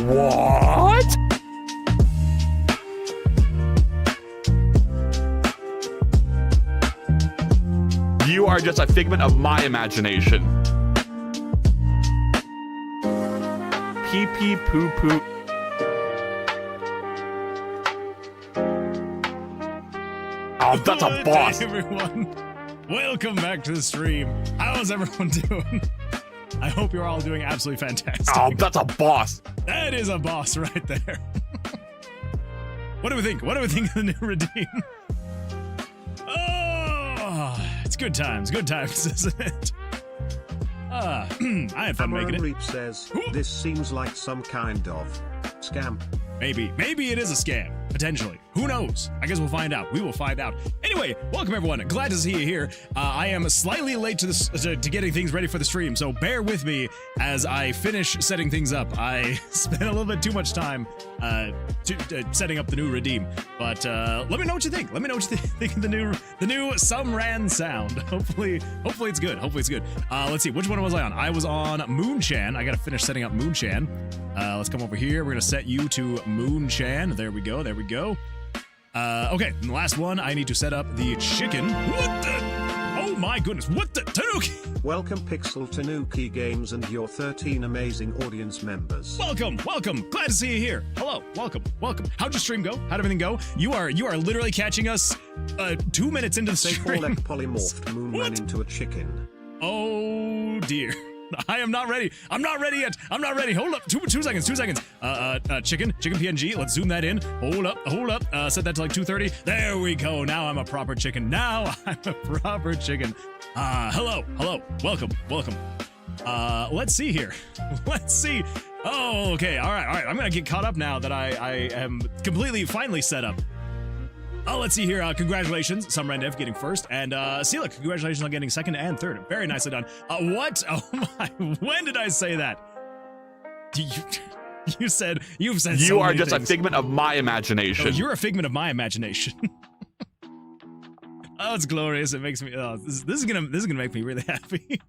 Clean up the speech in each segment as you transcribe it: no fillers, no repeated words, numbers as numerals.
What? You are just a figment of my imagination. Pee pee poo poo. Oh, that's a boss. Hey everyone, welcome back to the stream. How's everyone doing? I hope you're all doing absolutely fantastic. Oh, that's a boss. That is a boss right there. What do we think? What do we think of the new redeem? Oh, it's good times, isn't it? I had fun making it. Reap says, this seems like some kind of scam. Maybe it is a scam, potentially. Who knows? I guess we'll find out. We will find out. Anyway, welcome everyone. Glad to see you here. I am slightly late to this to getting things ready for the stream, so bear with me as I finish setting things up. I spent a little bit too much time setting up the new redeem, but let me know what you think. Let me know what you think of the new Sumran sound. Hopefully it's good. Let's see, which one was I on? I was on Moonchan. I gotta finish setting up Moonchan. Let's come over here. We're gonna set you to Moonchan. There we go. Okay, and the last one, I need to set up the chicken. What the? Oh my goodness, what the? Tanuki! Welcome Pixel Tanuki Games and your 13 amazing audience members. Welcome. Glad to see you here. Hello, welcome. How'd your stream go? How'd everything go? You are literally catching us 2 minutes into the stream. They polymorphed Moonman into a chicken. Oh dear. I am not ready. I'm not ready yet. Hold up. Two seconds. Chicken PNG. Let's zoom that in. Hold up. Set that to like 230. There we go. Now I'm a proper chicken. Hello. Welcome. Let's see here. Oh, okay. All right. I'm gonna get caught up now that I am finally set up. Let's see here. Congratulations, Sumrandev getting first, and Sela, congratulations on getting second and third. Very nicely done. What? Oh my! When did I say that? You've said. You are just a figment of my imagination. Oh, you're a figment of my imagination. Oh, it's glorious. It makes me. Oh, this is gonna make me really happy.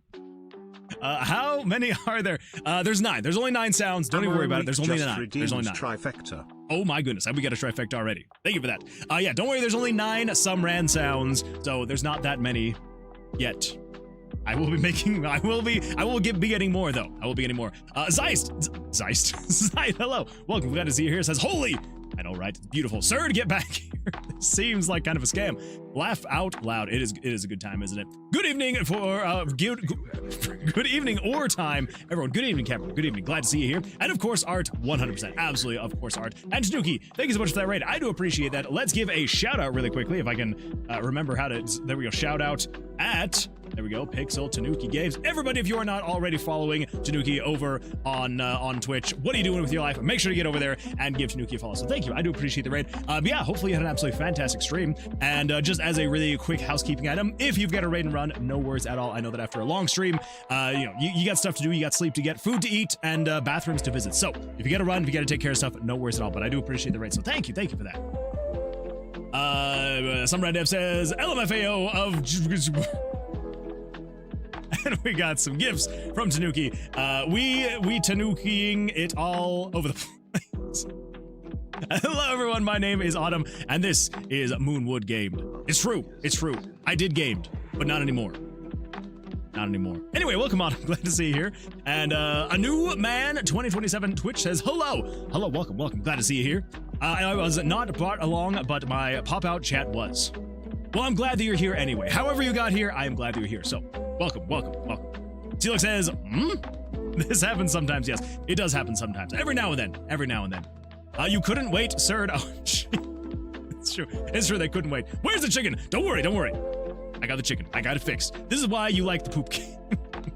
How many are there? There's 9. There's only 9 sounds. Don't even worry about it. There's only 9. There's only 9. Trifecta. Oh my goodness, we got a trifecta already. Thank you for that. Yeah, don't worry, there's only 9 Sumran sounds, so there's not that many yet. I will be getting more though. I will be getting more. Zeist, hello. Welcome, glad to see you here. It says, holy! I know, right? It's beautiful. Sir, get back here. This seems like kind of a scam. Laugh out loud. It is a good time, isn't it? Good evening good evening or time. Everyone, good evening, Cameron. Good evening. Glad to see you here. And of course, Art, 100%. Absolutely, of course, Art. And Tanuki, thank you so much for that raid. I do appreciate that. Let's give a shout out really quickly if I can remember how to. There we go. Shout out at. There we go, Pixel Tanuki Games. Everybody, if you are not already following Tanuki over on Twitch, what are you doing with your life? Make sure to get over there and give Tanuki a follow. So thank you, I do appreciate the raid. But yeah, hopefully you had an absolutely fantastic stream. And just as a really quick housekeeping item, if you've got a raid and run, no worries at all. I know that after a long stream, you got stuff to do, you got sleep to get, food to eat, and bathrooms to visit. So if you got to run, if you got to take care of stuff, no worries at all. But I do appreciate the raid, so thank you for that. Some Red Dev says LMFAO of. And we got some gifts from Tanuki. We Tanukiing it all over the place. Hello everyone, my name is Autumn, and this is Moonwood Gamed. It's true. I did gamed, but not anymore. Anyway, welcome on. Glad to see you here. And a new man 2027 Twitch says hello, welcome. Glad to see you here. I was not brought along, but my pop-out chat was. Well, I'm glad that you're here anyway. However you got here, I am glad that you're here. So, welcome. Telix says, This happens sometimes, yes. It does happen sometimes. Every now and then. You couldn't wait, sir. Oh, it's true, they couldn't wait. Where's the chicken? Don't worry. I got the chicken. I got it fixed. This is why you like the poop game.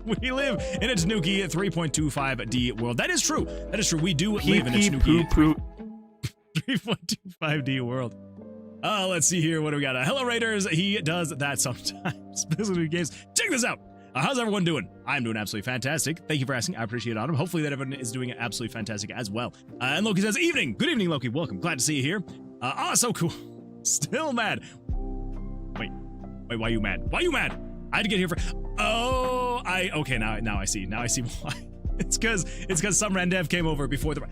We live in a Tanuki 3.25D world. That is true. We do live in a Tanuki 3.25D world. Let's see here. What do we got? Hello, Raiders. He does that sometimes. Games. Check this out. How's everyone doing? I'm doing absolutely fantastic. Thank you for asking. I appreciate it, Autumn. Hopefully that everyone is doing absolutely fantastic as well. And Loki says, evening. Good evening, Loki. Welcome. Glad to see you here. So cool. Still mad. Wait, why you mad? I had to get here for. Okay, now I see. Why. It's because some Randev came over before the.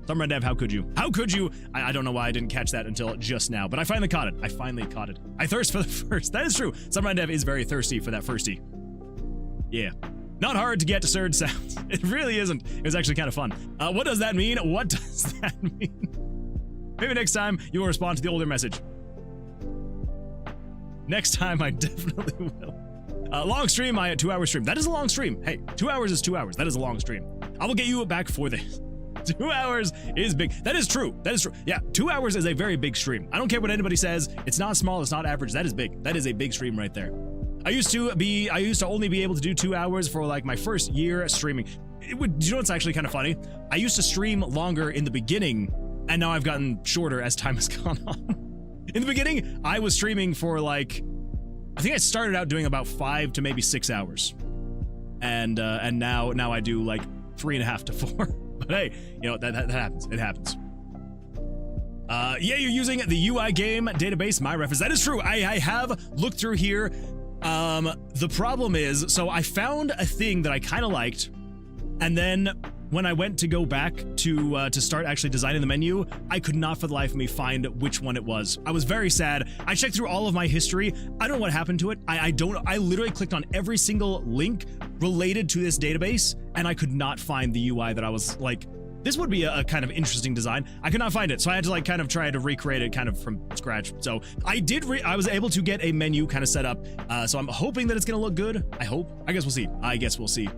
Summer Dev, how could you? How could you? I don't know why I didn't catch that until just now, but I finally caught it. I thirst for the first. That is true. Summer Dev is very thirsty for that firsty. Yeah. Not hard to get to Surd sounds. It really isn't. It was actually kind of fun. What does that mean? What does that mean? Maybe next time you will respond to the older message. Next time I definitely will. Long stream, my 2-hour stream. That is a long stream. Hey, 2 hours is 2 hours. That is a long stream. I will get you back for this. 2 hours is big. That is true. That is true. Yeah, 2 hours is a very big stream. I don't care what anybody says. It's not small. It's not average. That is big. That is a big stream right there. I used to only be able to do 2 hours for like my first year streaming. You know what's actually kind of funny? I used to stream longer in the beginning, and now I've gotten shorter as time has gone on. In the beginning, I was streaming for like, I think I started out doing about 5 to maybe 6 hours, and now I do like 3.5 to 4. But hey, you know that happens. It happens. Yeah, you're using the UI game database. My reference. That is true. I have looked through here. The problem is, so I found a thing that I kind of liked, and then when I went to go back to start actually designing the menu, I could not for the life of me find which one it was. I was very sad. I checked through all of my history. I don't know what happened to it. I literally clicked on every single link related to this database, and I could not find the UI that I was like, this would be a kind of interesting design. I could not find it, so I had to like kind of try to recreate it kind of from scratch. So I was able to get a menu kind of set up. So I'm hoping that it's gonna look good. I hope. I guess we'll see.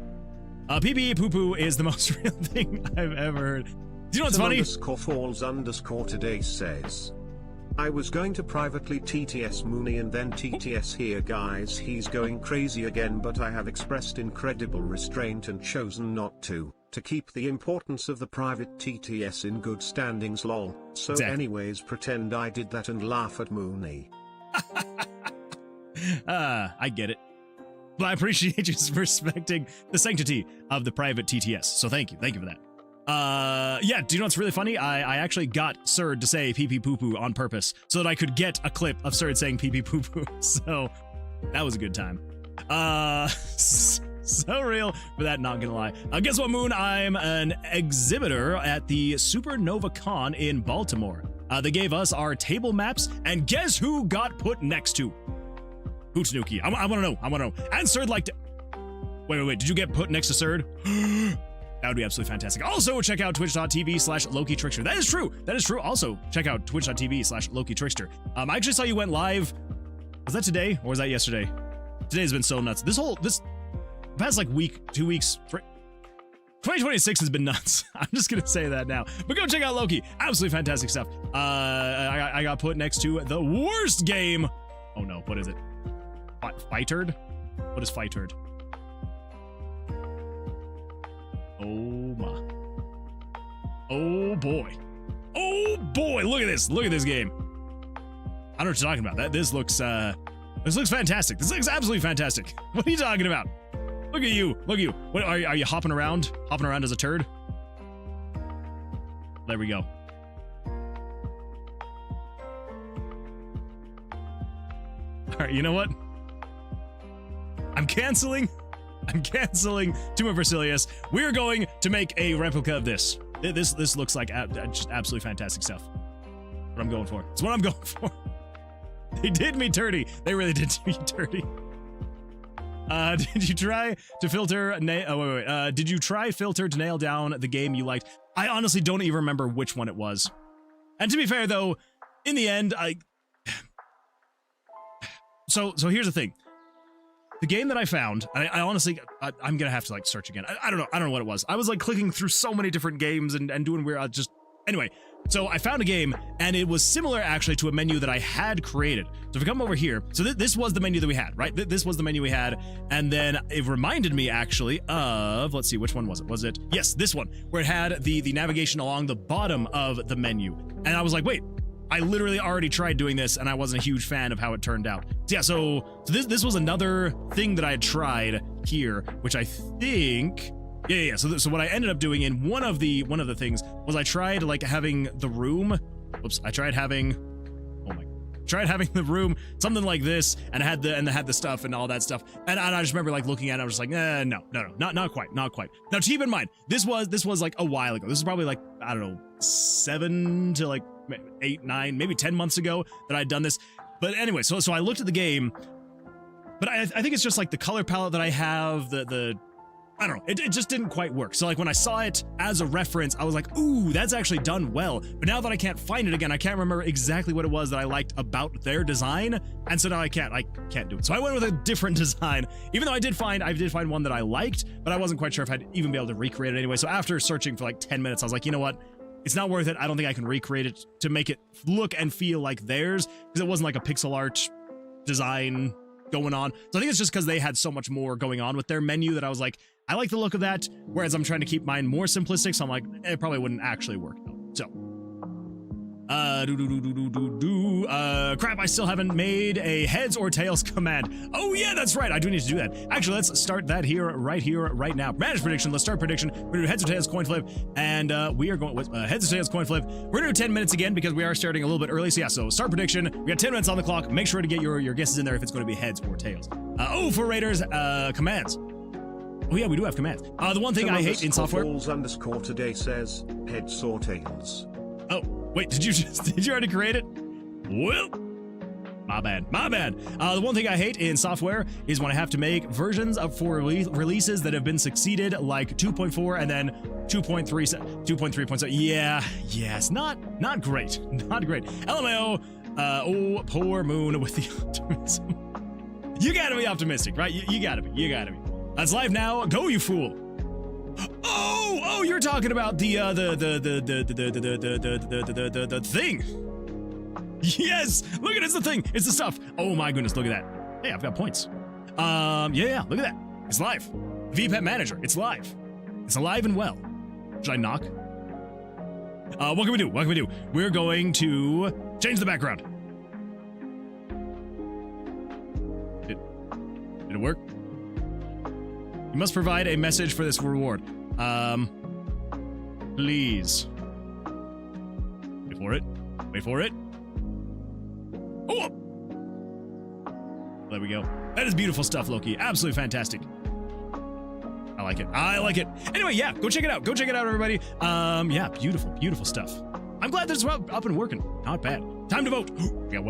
PPE poo-poo is the most real thing I've ever heard. Do you know what's funny? _falls_ today says, I was going to privately TTS Mooney and then TTS here guys, he's going crazy again, but I have expressed incredible restraint and chosen not to keep the importance of the private TTS in good standings lol. So exactly. Anyways, pretend I did that and laugh at Mooney. I get it. But I appreciate you respecting the sanctity of the private TTS. So thank you for that. Yeah, do you know what's really funny? I actually got Surd to say pee pee poo poo on purpose so that I could get a clip of Surd saying pee pee poo poo. So that was a good time. So real for that, not gonna lie. Guess what, Moon? I'm an exhibitor at the Supernova Con in Baltimore. They gave us our table maps, and guess who got put next to? Who, Tanuki? I wanna know. And Surd liked it. Wait. Did you get put next to Surd? That would be absolutely fantastic. Also, check out twitch.tv/LokiTrickster. That is true. Also, check out twitch.tv/LokiTrickster. I actually saw you went live. Was that today or was that yesterday? Today's been so nuts. This past like week, 2 weeks, 2026 has been nuts. I'm just gonna say that now. But go check out Loki. Absolutely fantastic stuff. I got put next to the worst game. Oh no, what is it? Fighterd? What is Fighterd? Oh my. Oh boy. Look at this game. I don't know what you're talking about. This looks fantastic. This looks absolutely fantastic. What are you talking about? Look at you. What are you hopping around? Hopping around as a turd? There we go. All right, you know what? I'm canceling Tomb of Vercilias. We're going to make a replica of this. This looks like just absolutely fantastic stuff. What I'm going for. It's what I'm going for. They did me dirty. They really did me dirty. Did you try to filter? Did you try filter to nail down the game you liked? I honestly don't even remember which one it was. And to be fair, though, in the end, So here's the thing. The game that I found, I honestly, I'm gonna have to like search again. I don't know what it was. I was like clicking through so many different games and doing weird. Anyway. So I found a game, and it was similar actually to a menu that I had created. So if we come over here, so this was the menu that we had, right? This was the menu we had, and then it reminded me actually of, let's see, which one was it? Was it, yes, this one, where it had the navigation along the bottom of the menu. And I was like, wait, I literally already tried doing this, and I wasn't a huge fan of how it turned out. So yeah, so this was another thing that I had tried here, which I think... Yeah. So what I ended up doing in one of the things was I tried like having the room. Whoops! I tried having. Oh my! Tried having the room something like this, and had the stuff and all that stuff. And I just remember like looking at it, I was just like, no, not quite. Now keep in mind, this was like a while ago. This is probably like I don't know, 7 to like 8, 9, maybe 10 months ago that I'd done this. But anyway, so I looked at the game, but I think it's just like the color palette that I have, I don't know, it just didn't quite work. So like when I saw it as a reference, I was like, ooh, that's actually done well. But now that I can't find it again, I can't remember exactly what it was that I liked about their design. And so now I can't do it. So I went with a different design, even though I did find one that I liked, but I wasn't quite sure if I'd even be able to recreate it anyway. So after searching for like 10 minutes, I was like, you know what? It's not worth it. I don't think I can recreate it to make it look and feel like theirs, because it wasn't like a pixel art design going on. So I think it's just because they had so much more going on with their menu that I was like, I like the look of that, whereas I'm trying to keep mine more simplistic, so I'm like, it probably wouldn't actually work though. So, crap, I still haven't made a heads or tails command. Oh yeah, that's right, I do need to do that. Actually, let's start that right now. Manage prediction, let's start prediction. We're gonna do heads or tails coin flip, and we are going with heads or tails coin flip. We're gonna do 10 minutes again because we are starting a little bit early, so yeah, so start prediction. We got 10 minutes on the clock. Make sure to get your guesses in there if it's gonna be heads or tails. For Raiders, commands. Oh yeah, we do have commands. The one thing I hate in software. _today says heads or tails. Oh, wait, did you already create it? Well, my bad. The one thing I hate in software is when I have to make versions for releases that have been succeeded, like 2.4 and then 2.3.7. Yeah, it's not great. Not great. LMAO, oh, poor Moon with the optimism. You gotta be optimistic, right? You gotta be. That's live now. Go, you fool. Oh, you're talking about the thing. Yes, look at it, it's the thing. It's the stuff. Oh my goodness, look at that. Hey, I've got points. Yeah, look at that. It's live. VPET Manager, it's live. It's alive and well. Should I knock? What can we do? We're going to change the background. Did it work? You must provide a message for this reward. Please. Wait for it. Oh! There we go. That is beautiful stuff, Loki. Absolutely fantastic. I like it. Anyway, yeah, go check it out, everybody. Yeah, beautiful stuff. I'm glad that it's up and working. Not bad. Time to vote. We got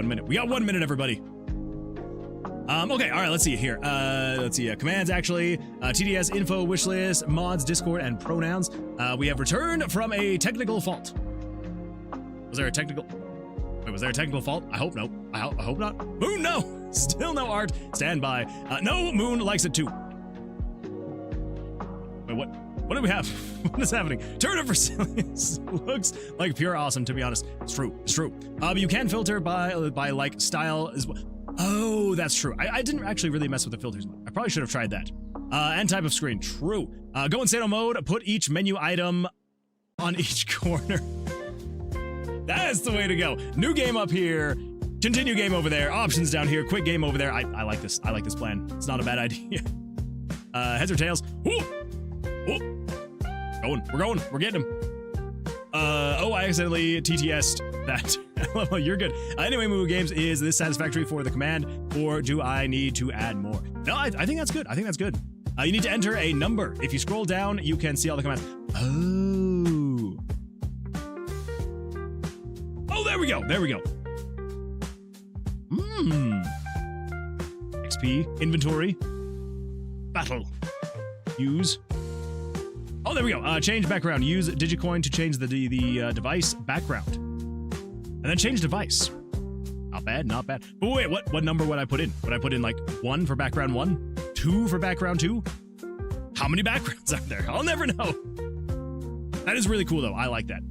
1 minute, everybody. Okay, all right, let's see here. Commands, actually. TDS, info, wishlist, mods, Discord, and pronouns. We have returned from a technical fault. Was there a technical fault? I hope no. I hope not. Moon, no! Still no art. Stand by. No, Moon likes it too. Wait, what do we have? What is happening? Tomb of Vercilias looks like pure awesome, to be honest. It's true. But you can filter by like style as well. Oh, that's true. I didn't actually really mess with the filters. I probably should have tried that. And type of screen. True. Go in Sano mode. Put each menu item on each corner. That's the way to go. New game up here. Continue game over there. Options down here. Quick game over there. I like this. I like this plan. It's not a bad idea. Heads or tails? Ooh. We're going. We're getting him. I accidentally TTS'd that. You're good. Anyway, Moo Games, is this satisfactory for the command, or do I need to add more? No, I think that's good. You need to enter a number. If you scroll down, you can see all the commands. Oh, there we go. XP, inventory, battle, use. Oh, there we go. Change background. Use Digicoin to change the device background. And then change device. Not bad. But wait, what number would I put in? Would I put in like 1 for background 1? 2 for background 2? How many backgrounds are there? I'll never know. That is really cool though. I like that.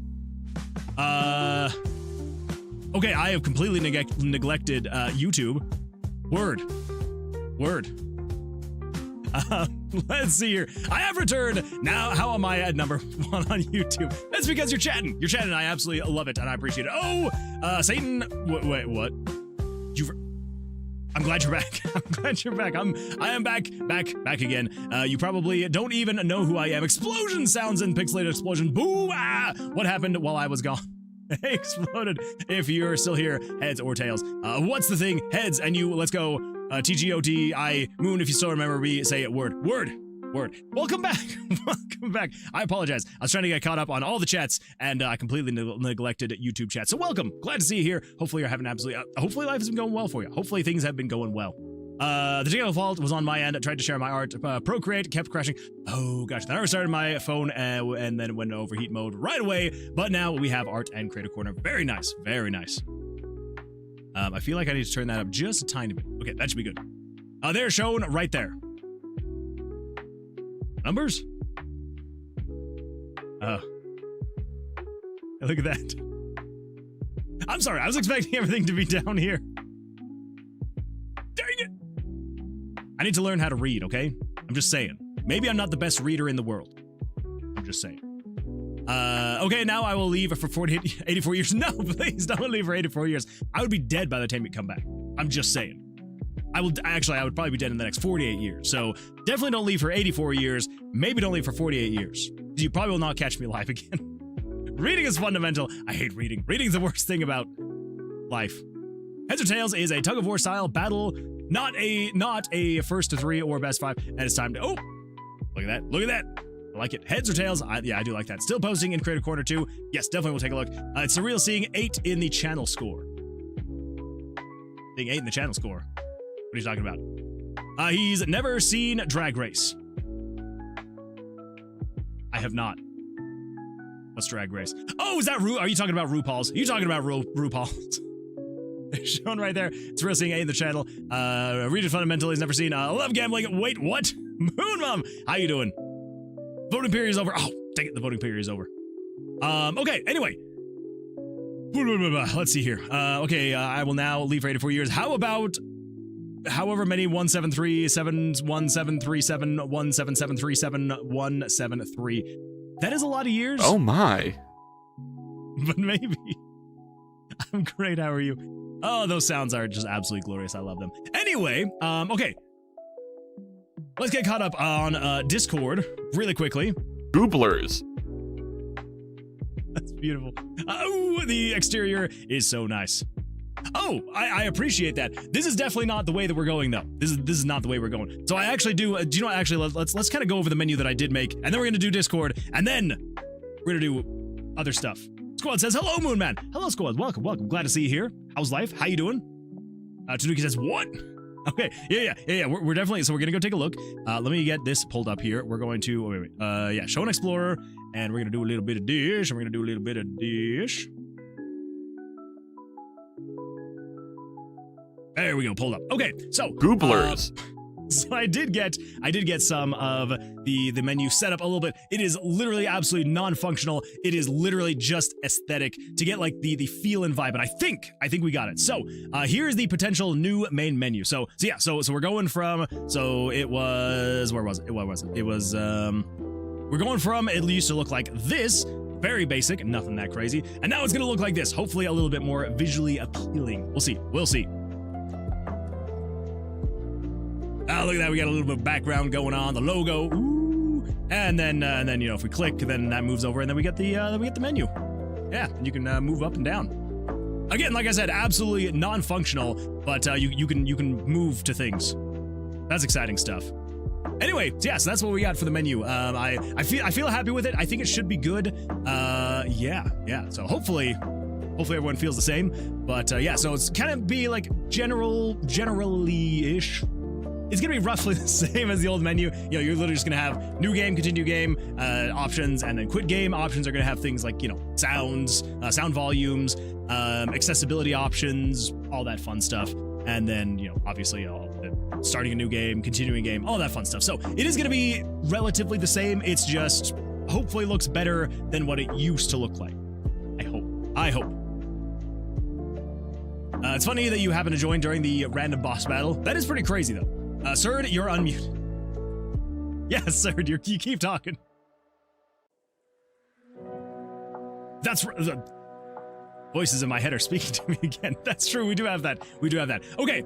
Okay, I have completely neglected YouTube. Word. Let's see here. I have returned. Now, how am I at number 1 on YouTube? That's because you're chatting. I absolutely love it, and I appreciate it. Oh, Satan. Wait, what? I'm glad you're back. I am back again. You probably don't even know who I am. Explosion sounds in pixelated explosion. Boom! Ah! What happened while I was gone? Exploded. If you're still here, heads or tails. What's the thing? Heads, and you, let's go. TGOTI, Moon, if you still remember me, say it. Word. Word. Welcome back. Welcome back. I apologize. I was trying to get caught up on all the chats, and I completely neglected YouTube chat. So welcome. Glad to see you here. Hopefully you're having absolutely... hopefully life has been going well for you. Hopefully things have been going well. The technical fault was on my end. I tried to share my art. Procreate kept crashing. Oh, gosh. Then I restarted my phone, and then went into overheat mode right away. But now we have art and creative corner. Very nice. Very nice. I feel like I need to turn that up just a tiny bit. Okay, that should be good. They're shown right there. Numbers? Look at that. I'm sorry, I was expecting everything to be down here. Dang it! I need to learn how to read, okay? I'm just saying. Maybe I'm not the best reader in the world. I'm just saying. Okay, now I will leave for 84 years. No, please don't leave for 84 years. I would be dead by the time you come back. I'm just saying. I would probably be dead in the next 48 years. So definitely don't leave for 84 years. Maybe don't leave for 48 years. You probably will not catch me alive again. Reading is fundamental. I hate reading. Reading's the worst thing about life. Heads or Tails is a tug-of-war style battle, not a first to 3 or best 5. And it's time to... Oh! Look at that. Look at that. I like it. Heads or Tails? Yeah, I do like that. Still posting in Creative Corner 2. Yes, definitely we'll take a look. It's surreal seeing 8 in the channel score. Seeing 8 in the channel score. What are you talking about? He's never seen Drag Race. I have not. What's Drag Race? Oh, is that Are you talking about RuPaul's? Are you talking about RuPaul's? They're shown right there. It's real seeing 8 in the channel. Region Fundamental he's never seen. Love gambling. Wait, what? Moon Mom, how you doing? Voting period is over. Oh, dang it, the voting period is over. Okay, anyway. Let's see here. Okay, I will now leave for 84 years. How about however many 173, 1737, 17737, 173. That is a lot of years. Oh my. But maybe. I'm great, how are you? Oh, those sounds are just absolutely glorious. I love them. Anyway, okay. Let's get caught up on Discord really quickly. Gooblers. That's beautiful. Oh, the exterior is so nice. Oh, I appreciate that. This is definitely not the way that we're going, though. This is not the way we're going. So I actually do you know what, actually, let's kind of go over the menu that I did make, and then we're going to do Discord, and then we're going to do other stuff. Squad says, hello, Moonman. Hello, Squad. Welcome, welcome. Glad to see you here. How's life? How you doing? Tanuki says, what? Okay, yeah. We're definitely, so we're going to go take a look. Let me get this pulled up here. We're going to, wait. Yeah, show and explorer, and we're going to do a little bit of dish, and we're going to do a little bit of dish. There we go, pulled up. Okay, so Gooblers. So I did get some of the menu set up a little bit. It is literally absolutely non-functional. It is literally just aesthetic to get like the feel and vibe. And I think we got it. So here's the potential new main menu. So we're going from, so it was, where was it? What was it? It was we're going from, it used to look like this, very basic, nothing that crazy, and now it's gonna look like this. Hopefully a little bit more visually appealing. We'll see. Oh, look at that, we got a little bit of background going on, the logo, ooh. And then you know, if we click, then that moves over, and then we get the menu. Yeah, and you can move up and down. Again, like I said, absolutely non-functional, but you can move to things. That's exciting stuff. Anyway, yeah, so that's what we got for the menu. I feel happy with it. I think it should be good. Yeah. So hopefully everyone feels the same. But yeah, so it's kind of be like generally-ish. It's gonna be roughly the same as the old menu. You know, you're literally just gonna have new game, continue game, options, and then quit game. Options are gonna have things like, you know, sounds, sound volumes, accessibility options, all that fun stuff. And then, you know, obviously starting a new game, continuing game, all that fun stuff. So it is gonna be relatively the same. It's just hopefully looks better than what it used to look like. I hope. It's funny that you happen to join during the random boss battle. That is pretty crazy though. Sird, you're unmuted. Yes, Sird, you keep talking. That's the voices in my head are speaking to me again. That's true. We do have that. Okay.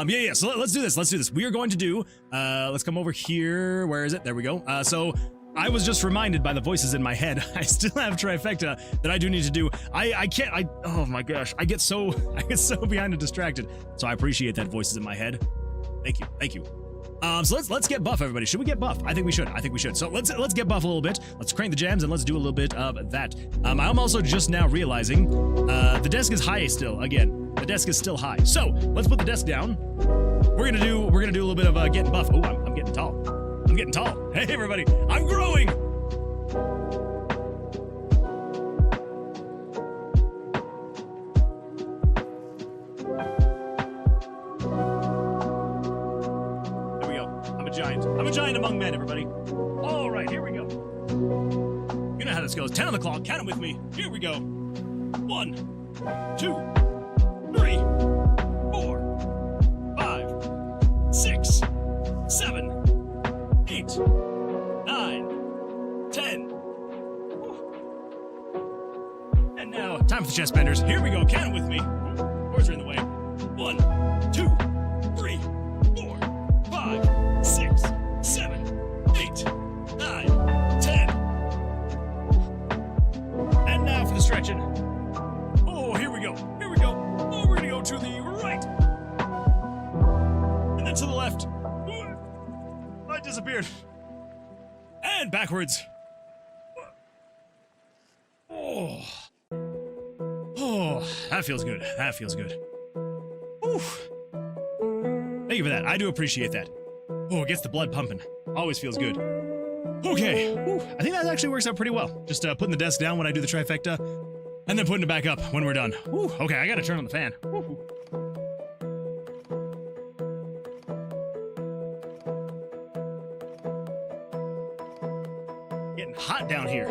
Yeah. So let's do this. We are going to do. Let's come over here. Where is it? There we go. So I was just reminded by the voices in my head. I still have trifecta that I do need to do. I can't. Oh my gosh. I get so behind and distracted. So I appreciate that voices in my head. Thank you. So let's get buff, everybody. Should we get buff? I think we should. I think we should. So let's get buff a little bit. Let's crank the jams and let's do a little bit of that. I'm also just now realizing the desk is high still. Again, the desk is still high. So let's put the desk down. We're gonna do a little bit of getting buff. Oh, I'm getting tall. I'm getting tall. Hey, everybody, I'm growing. I'm a giant among men, everybody. All right, here we go. You know how this goes. 10 on the clock. Count it with me. Here we go. 1, 2, 3, 4, 5, 6, 7, 8, 9, 10. And now, time for the chest benders. Here we go. Count it with me. Boards are in the way. 1, 2, 3, 4, 5, 6, 7, 8, 9, 10. And now for the stretching. Oh, here we go. Here we go. Oh, we're gonna go to the right. And then to the left. I disappeared. And backwards. Oh. Oh, that feels good. That feels good. Oof. Thank you for that. I do appreciate that. Oh, it gets the blood pumping. Always feels good. Okay. Whew. I think that actually works out pretty well. Just putting the desk down when I do the trifecta, and then putting it back up when we're done. Whew. Okay, I gotta turn on the fan. Whew. Getting hot down here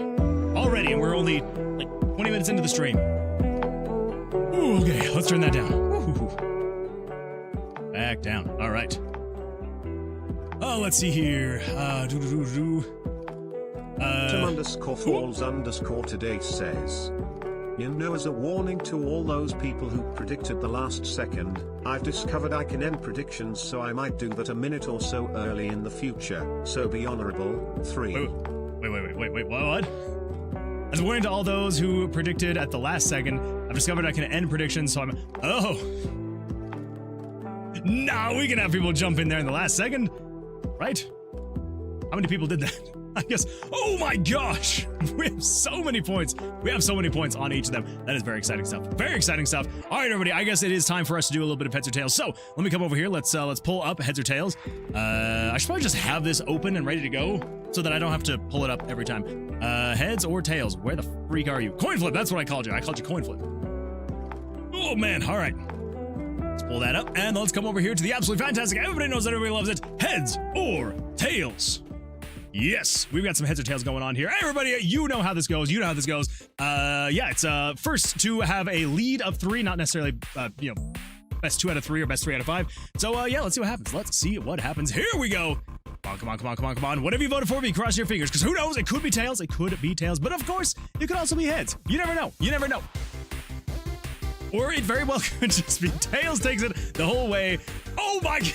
already, and we're only like 20 minutes into the stream. Ooh, okay, let's turn that down. Whew. Back down. All right. Oh, let's see here. Tim_falls_ today says, you know, as a warning to all those people who predicted the last second, I've discovered I can end predictions, so I might do that a minute or so early in the future, so be honorable. 3. Wait, what? As a warning to all those who predicted at the last second, I've discovered I can end predictions, so I'm... Oh! Nah, we can have people jump in there in the last second. Right? How many people did that? I guess. Oh my gosh! We have so many points. We have so many points on each of them. That is very exciting stuff. Very exciting stuff. All right, everybody. I guess it is time for us to do a little bit of heads or tails. So let me come over here. Let's pull up heads or tails. I should probably just have this open and ready to go so that I don't have to pull it up every time. Heads or tails? Where the freak are you? Coin flip. That's what I called you. I called you coin flip. Oh man. All right. Let's pull that up, and let's come over here to the absolutely fantastic, everybody knows that everybody loves it, heads or tails. Yes, we've got some heads or tails going on here. Hey, everybody, you know how this goes. You know how this goes. Yeah, it's first to have a lead of 3, not necessarily, best 2 out of 3 or best 3 out of 5. So, yeah, let's see what happens. Let's see what happens. Here we go. Come on. Whatever you voted for me, cross your fingers, because who knows? It could be tails. It could be tails. But, of course, it could also be heads. You never know. You never know. Or it very well could just be tails takes it the whole way. Oh my god!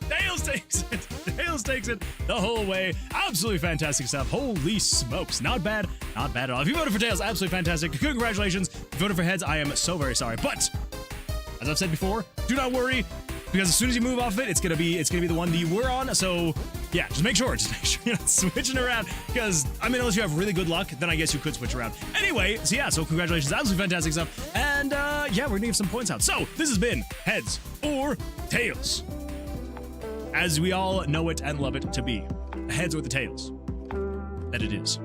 Tails takes it the whole way. Absolutely fantastic stuff. Holy smokes. Not bad. Not bad at all. If you voted for tails, absolutely fantastic. Congratulations. If you voted for heads, I am so very sorry. But, as I've said before, do not worry, because as soon as you move off of it, it's gonna be the one that you were on. So yeah, just make sure you're not switching around, because I mean, unless you have really good luck, then I guess you could switch around. Anyway, so yeah, so congratulations, absolutely fantastic stuff. And yeah, we're gonna give some points out. So this has been heads or tails, as we all know it and love it to be. The heads or the tails that it is.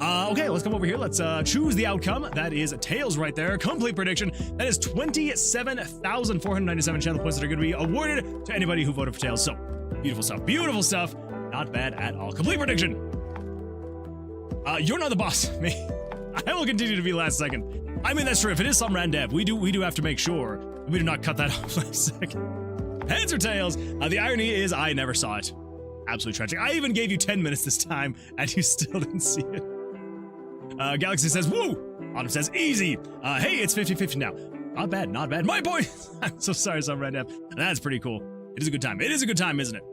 Okay, let's come over here. Let's choose the outcome. That is tails right there. Complete prediction. That is 27,497 channel points that are going to be awarded to anybody who voted for tails. So, beautiful stuff. Beautiful stuff. Not bad at all. Complete prediction. You're not the boss. Me. I will continue to be last second. I mean, that's true. If it is some random dev, we do have to make sure we do not cut that off last second. Heads or tails? The irony is I never saw it. Absolutely tragic. I even gave you 10 minutes this time, and you still didn't see it. Galaxy says, woo! Autumn says, easy! Hey, it's 50-50 now. Not bad, not bad. My point! I'm so sorry, some red F. That's pretty cool. It is a good time. It is a good time, isn't it?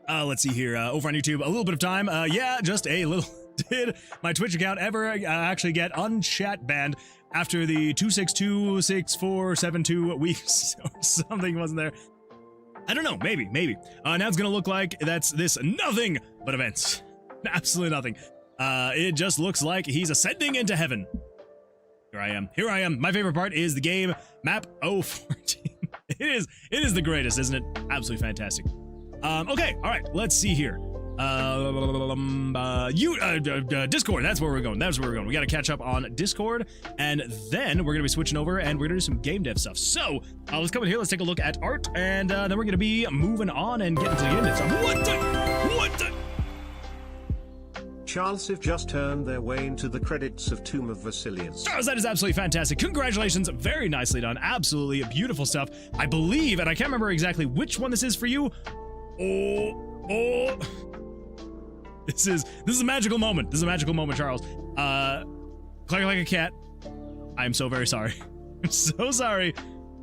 Let's see here. Over on YouTube, a little bit of time. Yeah, just a little. Did my Twitch account ever actually get unchat banned? after the 2626472 weeks or something wasn't there. I don't know, maybe. Now it's gonna look like that's this nothing but events. Absolutely nothing. It just looks like he's ascending into heaven. Here I am. My favorite part is the game map 014. It is the greatest, isn't it? Absolutely fantastic. Okay, all right, let's see here. Discord, that's where we're going. We got to catch up on Discord, and then we're going to be switching over, and we're going to do some game dev stuff. So, let's come in here, let's take a look at art, and then we're going to be moving on and getting to the game dev stuff. What the? Charles have just earned their way into the credits of Tomb of Vercilias. Charles, that is absolutely fantastic. Congratulations, very nicely done. Absolutely beautiful stuff. I believe, and I can't remember exactly which one this is for you. Oh. This is a magical moment. Charles. Clack like a cat. I am so very sorry. I'm so sorry.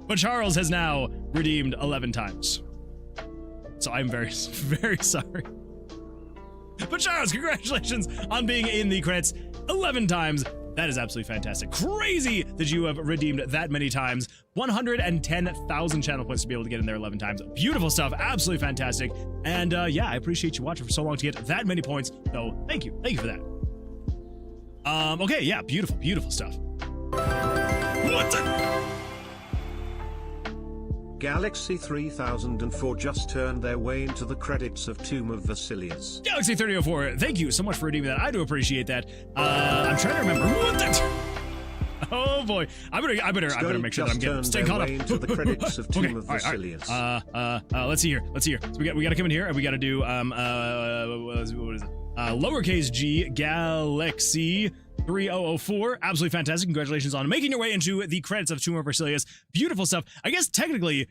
But Charles has now redeemed 11 times. So I'm very, very sorry. But Charles, congratulations on being in the credits 11 times. That is absolutely fantastic. Crazy that you have redeemed that many times. 110,000 channel points to be able to get in there 11 times. Beautiful stuff. Absolutely fantastic. And yeah, I appreciate you watching for so long to get that many points. So thank you. Thank you for that. Okay, yeah, beautiful stuff. What the? Galaxy 3004 just turned their way into the credits of Tomb of Vercilias. Galaxy 3004, thank you so much for redeeming that. I do appreciate that. I'm trying to remember what the. Oh boy, I better make sure that I'm getting stay caught up. Into the credits of Tomb of Vercilias. Let's see here. So we got to come in here and we got to do what is it? Lowercase g Galaxy 3004. Absolutely fantastic. Congratulations on making your way into the credits of Tomb of Vercilias. Beautiful stuff. I guess technically,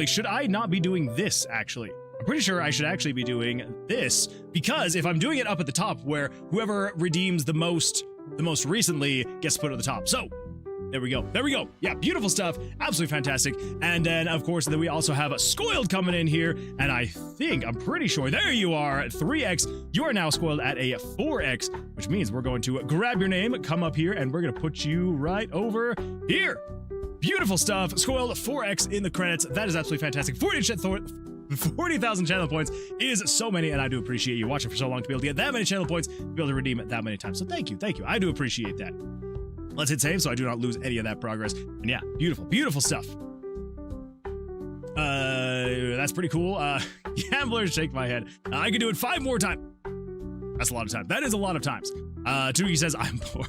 should I not be doing this actually? I'm pretty sure I should actually be doing this, because if I'm doing it up at the top where whoever redeems the most recently gets put at the top. So there we go. Yeah, beautiful stuff. Absolutely fantastic. And then, of course, we also have Scoiled coming in here. And I'm pretty sure, there you are, 3x. You are now Scoiled at a 4x, which means we're going to grab your name, come up here, and we're going to put you right over here. Beautiful stuff. Scoiled 4x in the credits. That is absolutely fantastic. 40,000 channel points is so many, and I do appreciate you watching for so long to be able to get that many channel points, to be able to redeem it that many times. So thank you. I do appreciate that. Let's hit save so I do not lose any of that progress. And yeah, beautiful stuff. That's pretty cool. Gamblers shake my head. I can do it 5 more times. That's a lot of time. That is a lot of times. Tuki says, I'm poor.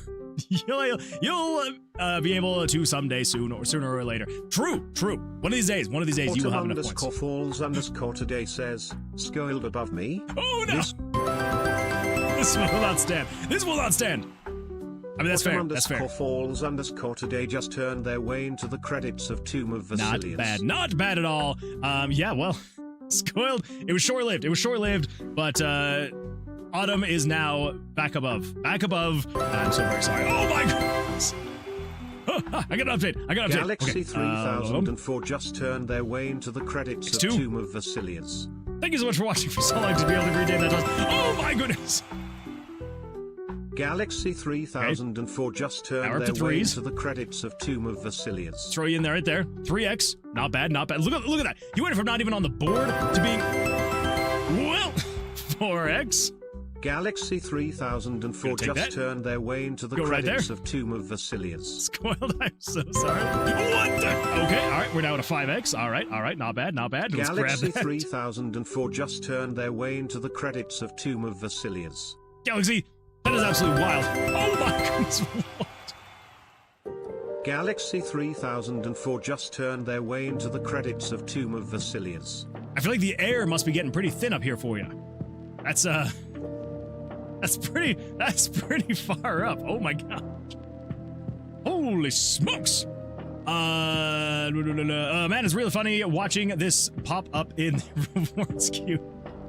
You'll be able to someday sooner or later. True. One of these days, you will have enough points. _falls_today says, Scoiled above me. Oh no! This will not stand. I mean, that's fair. _falls_today just turned their way into the credits of Tomb of Vercilias. Not bad at all. Yeah, well, Scoiled. It was short-lived, but Autumn is now back above. I'm so very sorry. Oh my goodness! I got an update. Galaxy 3004 just turned their way into the credits of Tomb of Vercilias. Thank you so much for watching for so long to be able to redeem that. Oh my goodness! Galaxy 3004 just turned their way into the credits of Tomb of Vercilias. Throw you in there right there. 3x. Not bad. Look at that. You went from not even on the board to being, well, 4x. Galaxy 3004 just turned their way into the credits of Tomb of Vercilias. Scoiled, I'm so sorry. What the? Okay, all right, we're now at a 5x. All right, not bad. Let's Galaxy grab that. 3004 just turned their way into the credits of Tomb of Vercilias. Galaxy, that is absolutely wild. Oh my goodness, what? Galaxy 3004 just turned their way into the credits of Tomb of Vercilias. I feel like the air must be getting pretty thin up here for you. That's pretty far up. Oh my gosh. Holy smokes. Man, it's really funny watching this pop up in the rewards queue.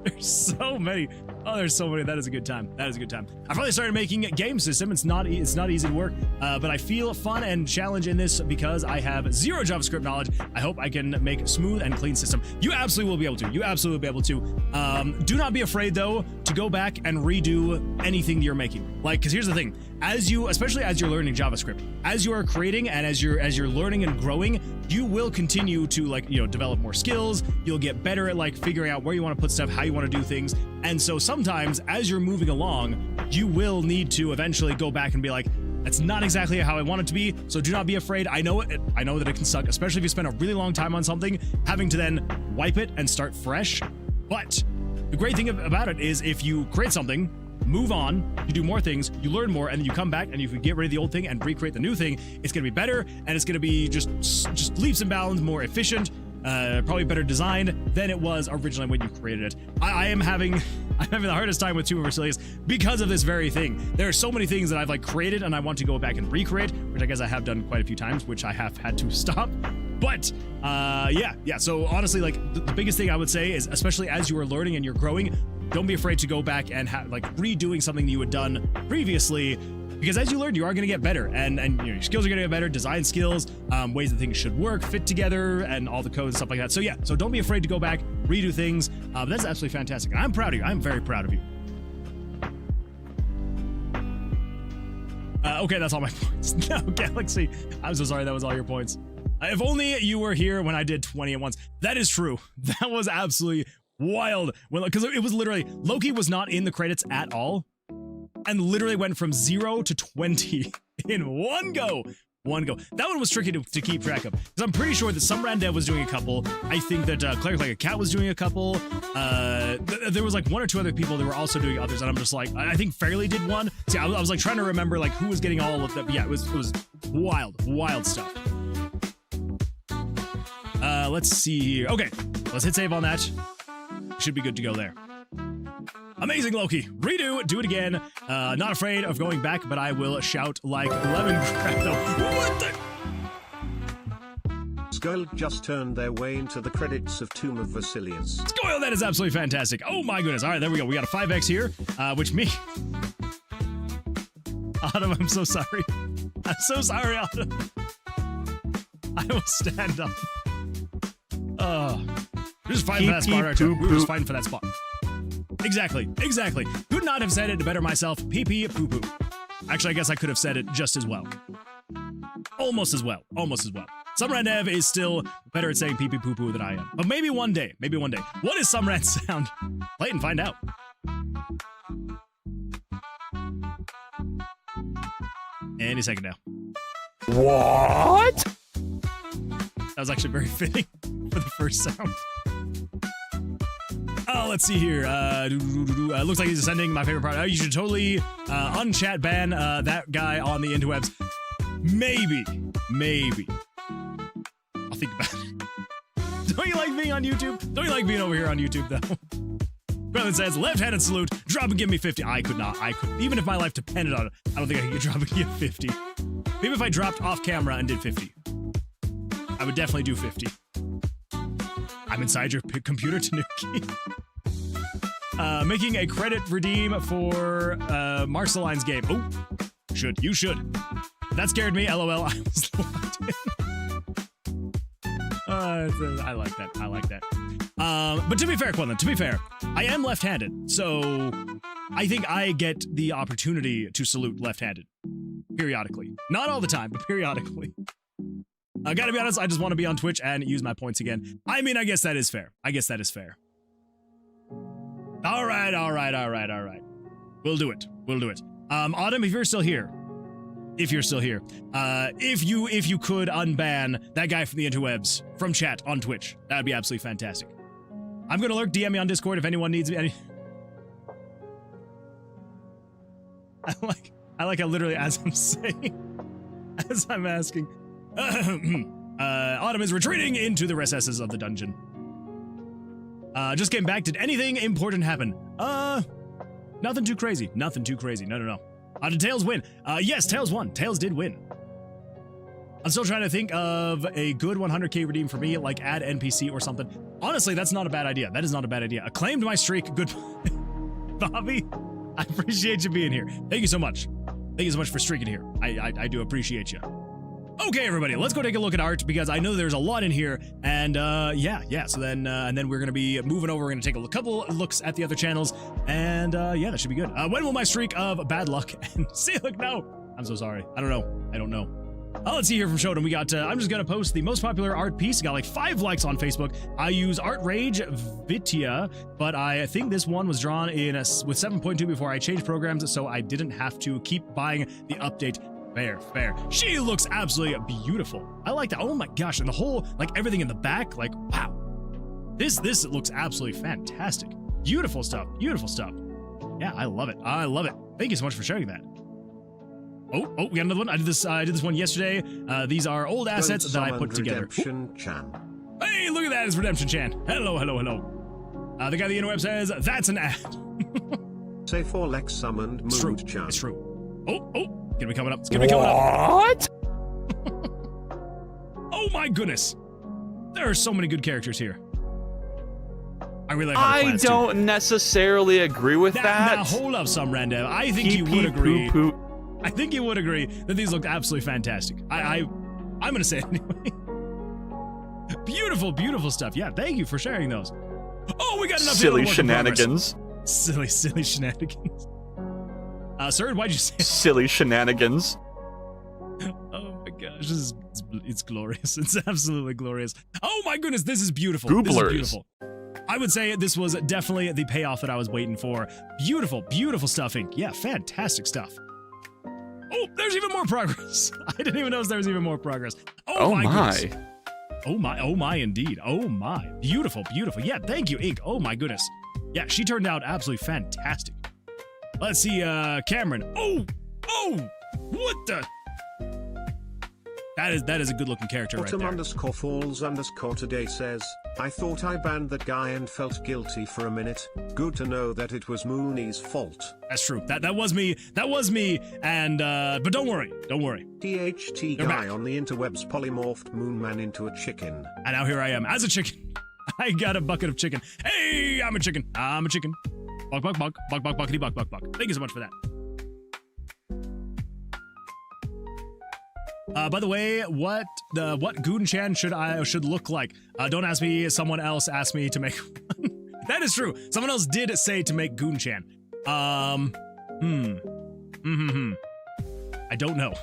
There's so many. Oh, there's so many. That is a good time. That is a good time. I finally started making a game system. It's not easy to work, but I feel fun and challenge in this because I have zero JavaScript knowledge. I hope I can make a smooth and clean system. You absolutely will be able to. You absolutely will be able to. Do not be afraid though to go back and redo anything you're making. Like, because here's the thing: especially as you're learning JavaScript, as you are creating and as you're learning and growing, you will continue to develop more skills. You'll get better at figuring out where you want to put stuff, how you want to do things. And so sometimes as you're moving along, you will need to eventually go back and be like, that's not exactly how I want it to be. So do not be afraid. I know that it can suck, especially if you spend a really long time on something, having to then wipe it and start fresh. But the great thing about it is if you create something, move on, you do more things, you learn more, and then you come back and you can get rid of the old thing and recreate the new thing, it's going to be better, and it's going to be just leaps and bounds more efficient, probably better designed than it was originally when you created it. I'm having the hardest time with Tomb of Vercilias because of this very thing. There are so many things that I've created and I want to go back and recreate, which I guess I have done quite a few times, which I have had to stop. But yeah. So honestly, the biggest thing I would say is, especially as you are learning and you're growing, don't be afraid to go back and redoing something you had done previously, because as you learn, you are going to get better, and your skills are going to get better, design skills, ways that things should work, fit together, and all the code and stuff like that. So yeah, so don't be afraid to go back, redo things. That's absolutely fantastic. I'm proud of you. I'm very proud of you. Okay, that's all my points. No, Galaxy, I'm so sorry that was all your points. If only you were here when I did 20 at once. That is true. That was absolutely wild. Because it was literally, Loki was not in the credits at all, and literally went from 0 to 20 in one go. That one was tricky to keep track of, because I'm pretty sure that some Randev was doing a couple. I think that Cleric Like a Cat was doing a couple. There was one or two other people that were also doing others, and I'm just I think Fairly did one. See, I was trying to remember who was getting all of that. But yeah, it was wild stuff. Let's see here. Okay, let's hit save on that. Should be good to go there. Amazing, Loki. Redo, do it again. Not afraid of going back, but I will shout like lemon crap though. What the? Skoil just turned their way into the credits of Tomb of Vercilias. Skoil, that is absolutely fantastic. Oh my goodness. All right, there we go. We got a 5x here, which me... Autumn, I'm so sorry. I'm so sorry, Autumn. I will stand up. We're just fighting for that spot, right? We were just fighting for that spot. Exactly. Could not have said it to better myself. Pee-pee poo-poo. Actually, I guess I could have said it just as well. Almost as well. Samrandev is still better at saying pee-pee poo-poo than I am. But maybe one day. What is Samran's sound? Play it and find out. Any second now. What? That was actually very fitting for the first sound. Oh, let's see here. Looks like he's ascending. My favorite part. You should totally unchat ban that guy on the interwebs. Maybe. I'll think about it. Don't you like being on YouTube? Don't you like being over here on YouTube, though? Brother says, left-handed salute. Drop and give me 50. I could not. Even if my life depended on it, I don't think I could drop and give 50. Maybe if I dropped off camera and did 50. I would definitely do 50. I'm inside your computer, Tanuki. Making a credit redeem for Marceline's game. Oh, you should. That scared me. LOL. I was locked in. I like that. But to be fair, Quinlan, I am left-handed, so I think I get the opportunity to salute left-handed periodically. Not all the time, but periodically. I gotta be honest, I just want to be on Twitch and use my points again. I mean, I guess that is fair. All right. We'll do it. Autumn, if you're still here, if you could unban that guy from the interwebs from chat on Twitch, that'd be absolutely fantastic. I'm gonna lurk. DM me on Discord if anyone needs me. I like how literally as I'm saying, as I'm asking. Autumn is retreating into the recesses of the dungeon. Just came back. Did anything important happen? Nothing too crazy. No. Did Tails win? Yes, Tails won. Tails did win. I'm still trying to think of a good 100k redeem for me, like add NPC or something. Honestly, that's not a bad idea. That is not a bad idea. Acclaimed my streak. Good. Bobby, I appreciate you being here. Thank you so much. Thank you so much for streaking here. I do appreciate you. Okay, everybody, let's go take a look at art because I know there's a lot in here. And yeah. So then, and then we're gonna be moving over. We're gonna take a couple looks at the other channels, and yeah, that should be good. When will my streak of bad luck end? See, look, no. I'm so sorry. I don't know. Let's see here from Shodan. We got, I'm just going to post the most popular art piece. Got like 5 likes on Facebook. I use Art Rage Vitia, but I think this one was drawn in with 7.2 before I changed programs, so I didn't have to keep buying the update. Fair. She looks absolutely beautiful. I like that. Oh my gosh. And the whole, like everything in the back, like, wow. This looks absolutely fantastic. Beautiful stuff. Yeah, I love it. Thank you so much for sharing that. Oh, we got another one. I did this one yesterday. These are old assets that I put together. Redemption Chan. Hey, look at that. It's Redemption Chan. Hello. The guy on the interweb says, that's an ad. Say for Lex summoned Mood Chan. It's true. Oh, it's gonna be coming up. What? Oh my goodness. There are so many good characters here. I don't necessarily agree with that. Now, hold up, some random. I think you would agree. I think you would agree that these look absolutely fantastic. I'm gonna say it anyway. Beautiful stuff. Yeah, thank you for sharing those. Oh, we got enough silly shenanigans. Silly shenanigans. Sir, why'd you say it? Silly shenanigans. Oh my gosh, it's glorious. It's absolutely glorious. Oh my goodness, this is beautiful. Gooblers. This is beautiful. I would say this was definitely the payoff that I was waiting for. Beautiful stuffing. Yeah, fantastic stuff. Oh, there's even more progress. I didn't even notice there was even more progress. Oh my goodness. Oh my indeed. Oh my. Beautiful. Yeah, thank you, Ink. Oh my goodness. Yeah, she turned out absolutely fantastic. Let's see, Cameron. Oh, what the? That is a good looking character right there. Autumn_falls_ today says, I thought I banned that guy and felt guilty for a minute. Good to know that it was Mooney's fault. That's true. That was me. And but don't worry. THT They're guy back. on the interwebs polymorphed Moonman into a chicken. And now here I am as a chicken. I got a bucket of chicken. Hey, I'm a chicken. Buck, buckity, buck. Thank you so much for that. By the way, what Goon-chan should look like? Don't ask me. Someone else asked me to make one. That is true. Someone else did say to make Goon-chan. I don't know.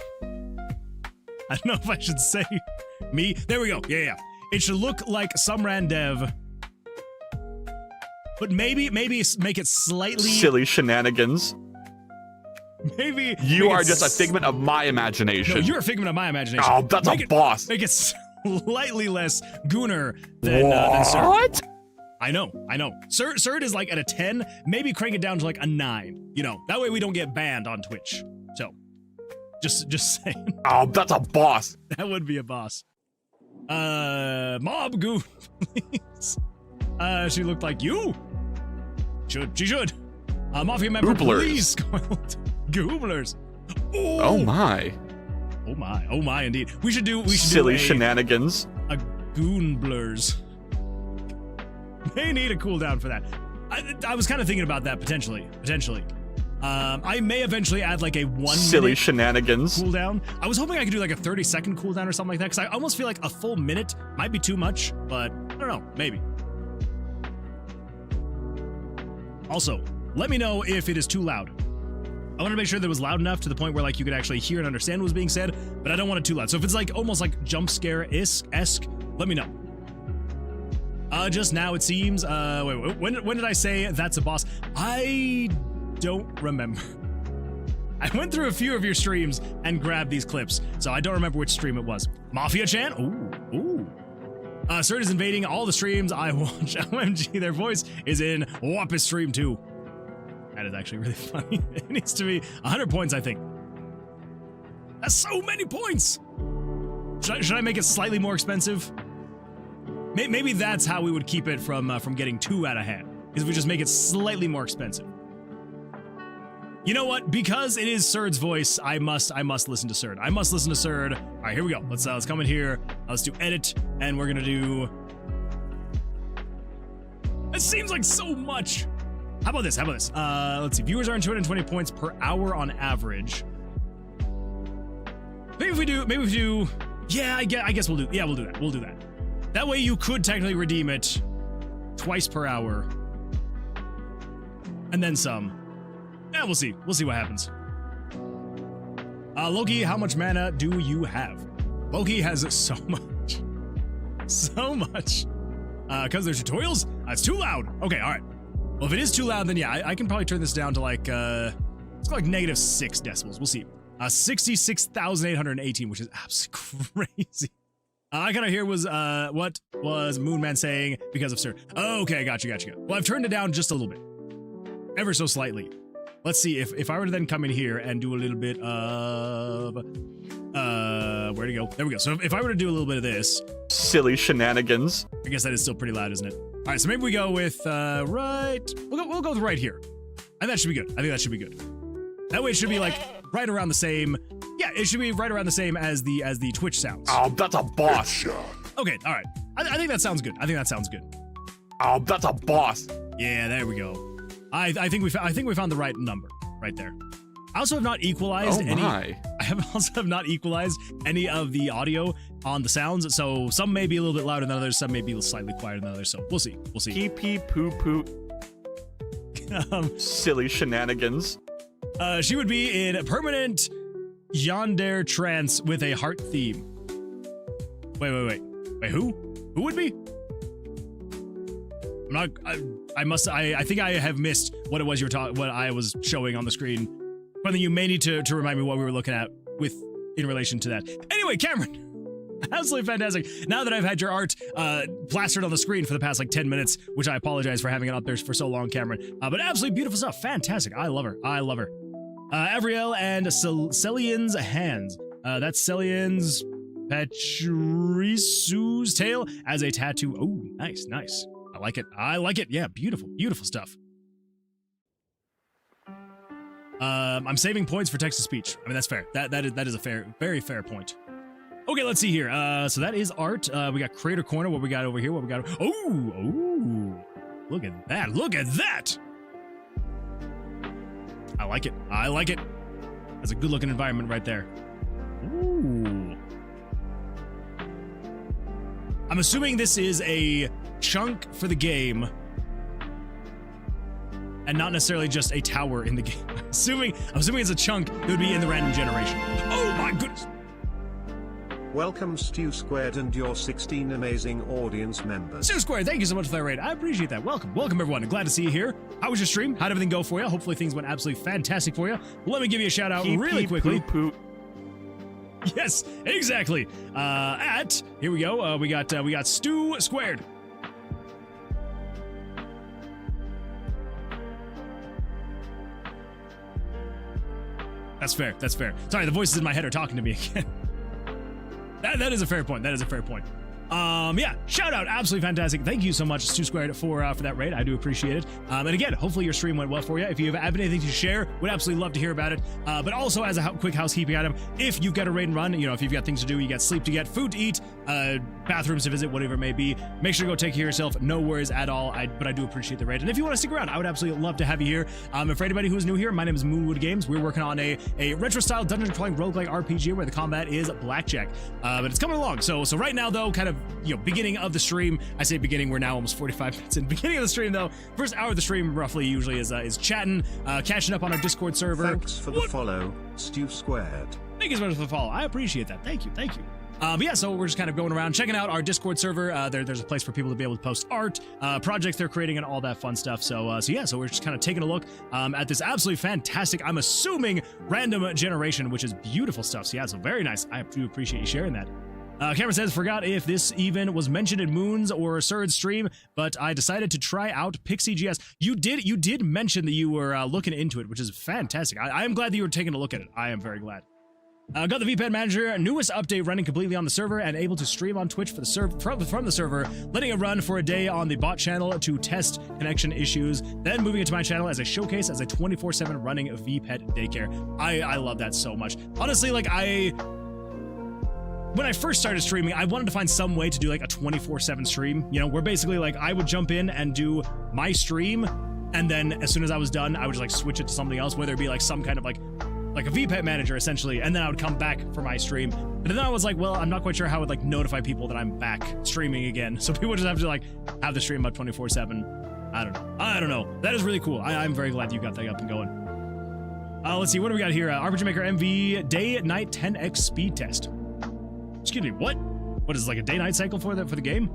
I don't know if I should say me. There we go. Yeah. It should look like some randev, but maybe make it slightly silly shenanigans. Maybe you are just a figment of my imagination. No, you're a figment of my imagination. Oh, that's a boss. Make it slightly less gooner than Sir. What? I know. Sir is like at a 10. Maybe crank it down to like a 9. You know, that way we don't get banned on Twitch. So, just saying. Oh, that's a boss. That would be a boss. Mob Goon, please. She looked like you. She should. Mafia member, please. Gooblers. Ooh. Oh my indeed. We should do silly shenanigans. A Goonblers. May need a cooldown for that. I was kind of thinking about that potentially. I may eventually add like a 1 silly minute shenanigans cooldown. I was hoping I could do like a 30-second cooldown or something like that, because I almost feel like a full minute might be too much, but I don't know, maybe. Also, let me know if it is too loud. I want to make sure that it was loud enough to the point where like you could actually hear and understand what was being said, but I don't want it too loud. So if it's like almost like jump scare-esque, let me know. Just now it seems, wait, when did I say that's a boss? I don't remember. I went through a few of your streams and grabbed these clips, so I don't remember which stream it was. Mafia-chan? Ooh. Sir is invading all the streams I watch. OMG, their voice is in Wapis stream too. That is actually really funny. It needs to be 100 points, I think. That's so many points! Should I make it slightly more expensive? Maybe that's how we would keep it from getting too out of hand, is if we just make it slightly more expensive. You know what? Because it is Surd's voice, I must listen to Surd. I must listen to Surd. All right, here we go. Let's come in here. Let's do edit, and we're gonna do. It seems like so much. How about this? Let's see. Viewers earn 220 points per hour on average. Maybe if we do. Yeah, I guess we'll do. Yeah, we'll do that. We'll do that. That way you could technically redeem it twice per hour, and then some. Yeah, we'll see. We'll see what happens. Loki, how much mana do you have? Loki has so much. So much. Because there's tutorials? It's too loud. Okay, all right. Well, if it is too loud, then yeah, I can probably turn this down to like, let's go like -6 decibels. We'll see. 66,818, which is absolutely crazy. I kind of hear was, what was Moonman saying because of Sir? Oh, okay, gotcha. Well, I've turned it down just a little bit. Ever so slightly. Let's see, if I were to then come in here and do a little bit of, where'd it go? There we go. So if I were to do a little bit of this. Silly shenanigans. I guess that is still pretty loud, isn't it? All right, so maybe we go with, right. We'll go with right here. And that should be good. I think that should be good. That way it should be like right around the same. Yeah, it should be right around the same as the Twitch sounds. Oh, that's a boss. Okay, all right. I think that sounds good. Oh, that's a boss. Yeah, there we go. I think we found the right number right there. I also have not equalized I have not equalized any of the audio on the sounds, so some may be a little bit louder than others, some may be slightly quieter than others, so we'll see. Pee pee poo poo. Silly shenanigans. She would be in permanent yandere trance with a heart theme. Wait, who? Who would be? I think I have missed what it was what I was showing on the screen. But you may need to remind me what we were looking at in relation to that. Anyway, Cameron, absolutely fantastic. Now that I've had your art plastered on the screen for the past like 10 minutes, which I apologize for having it up there for so long, Cameron. But absolutely beautiful stuff. Fantastic. I love her. Avriel and Celian's hands. That's Celian's Patrisu's tail as a tattoo. Oh, nice. I like it. Yeah, beautiful stuff. I'm saving points for text-to-speech. I mean, that's fair. That is a very fair point. Okay, let's see here. So that is art. We got Creator Corner. What we got over here? Oh, look at that. I like it. That's a good-looking environment right there. Ooh. I'm assuming this is a chunk for the game and not necessarily just a tower in the game. I'm assuming it's a chunk that would be in the random generation. Oh my goodness. Welcome Stew Squared and your 16 amazing audience members. Stew Squared, thank you so much for that raid. I appreciate that. Welcome everyone. I'm glad to see you here. How was your stream? How'd everything go for you? Hopefully things went absolutely fantastic for you. Let me give you a shout out really quickly. Yes, exactly. Here we go. We got Stew Squared. That's fair. Sorry, the voices in my head are talking to me again. That is a fair point. Yeah, shout out, absolutely fantastic. Thank you so much, Stu Squared, for that raid. I do appreciate it. And again, hopefully your stream went well for you. If you have anything to share, would absolutely love to hear about it. But also, as a quick housekeeping item, if you've got a raid and run, if you've got things to do, you got sleep to get, food to eat, bathrooms to visit, whatever it may be, make sure to go take care of yourself. No worries at all. But I do appreciate the raid. And if you want to stick around, I would absolutely love to have you here. And for anybody who's new here, my name is Moonwood Games. We're working on a retro-style dungeon crawling roguelike RPG where the combat is blackjack. But it's coming along. So right now, though, kind of beginning of the stream. I say beginning, we're now almost 45 minutes in. Beginning of the stream, though, first hour of the stream roughly usually is chatting, catching up on our Discord server. Thanks for the follow, Stew Squared. Thank you so much for the follow. I appreciate that. Thank you. But yeah, so we're just kind of going around checking out our Discord server. There's a place for people to be able to post art, projects they're creating, and all that fun stuff. So we're just kind of taking a look at this absolutely fantastic, I'm assuming, random generation, which is beautiful stuff. So yeah, so very nice. I do appreciate you sharing that. Cameron says, forgot if this even was mentioned in Moon's or Surd's stream, but I decided to try out Pixie GS. You did mention that you were looking into it, which is fantastic. I am glad that you were taking a look at it. I am very glad. Got the VPN manager, newest update running completely on the server and able to stream on Twitch for the from the server, letting it run for a day on the bot channel to test connection issues, then moving it to my channel as a showcase as a 24/7 running VPet daycare. I love that so much. Honestly, like when I first started streaming, I wanted to find some way to do like a 24/7 stream, you know, where basically like I would jump in and do my stream, and then as soon as I was done, I would just like switch it to something else, whether it be like some kind of like a VPet manager essentially, and then I would come back for my stream. But then I was like, well, I'm not quite sure how I would like notify people that I'm back streaming again. So people just have to like have the stream up 24/7. I don't know. That is really cool. I'm very glad you got that up and going. Let's see, what do we got here? RPG Maker MV day night 10x speed test. Excuse me, what? What is like a day-night cycle for the game?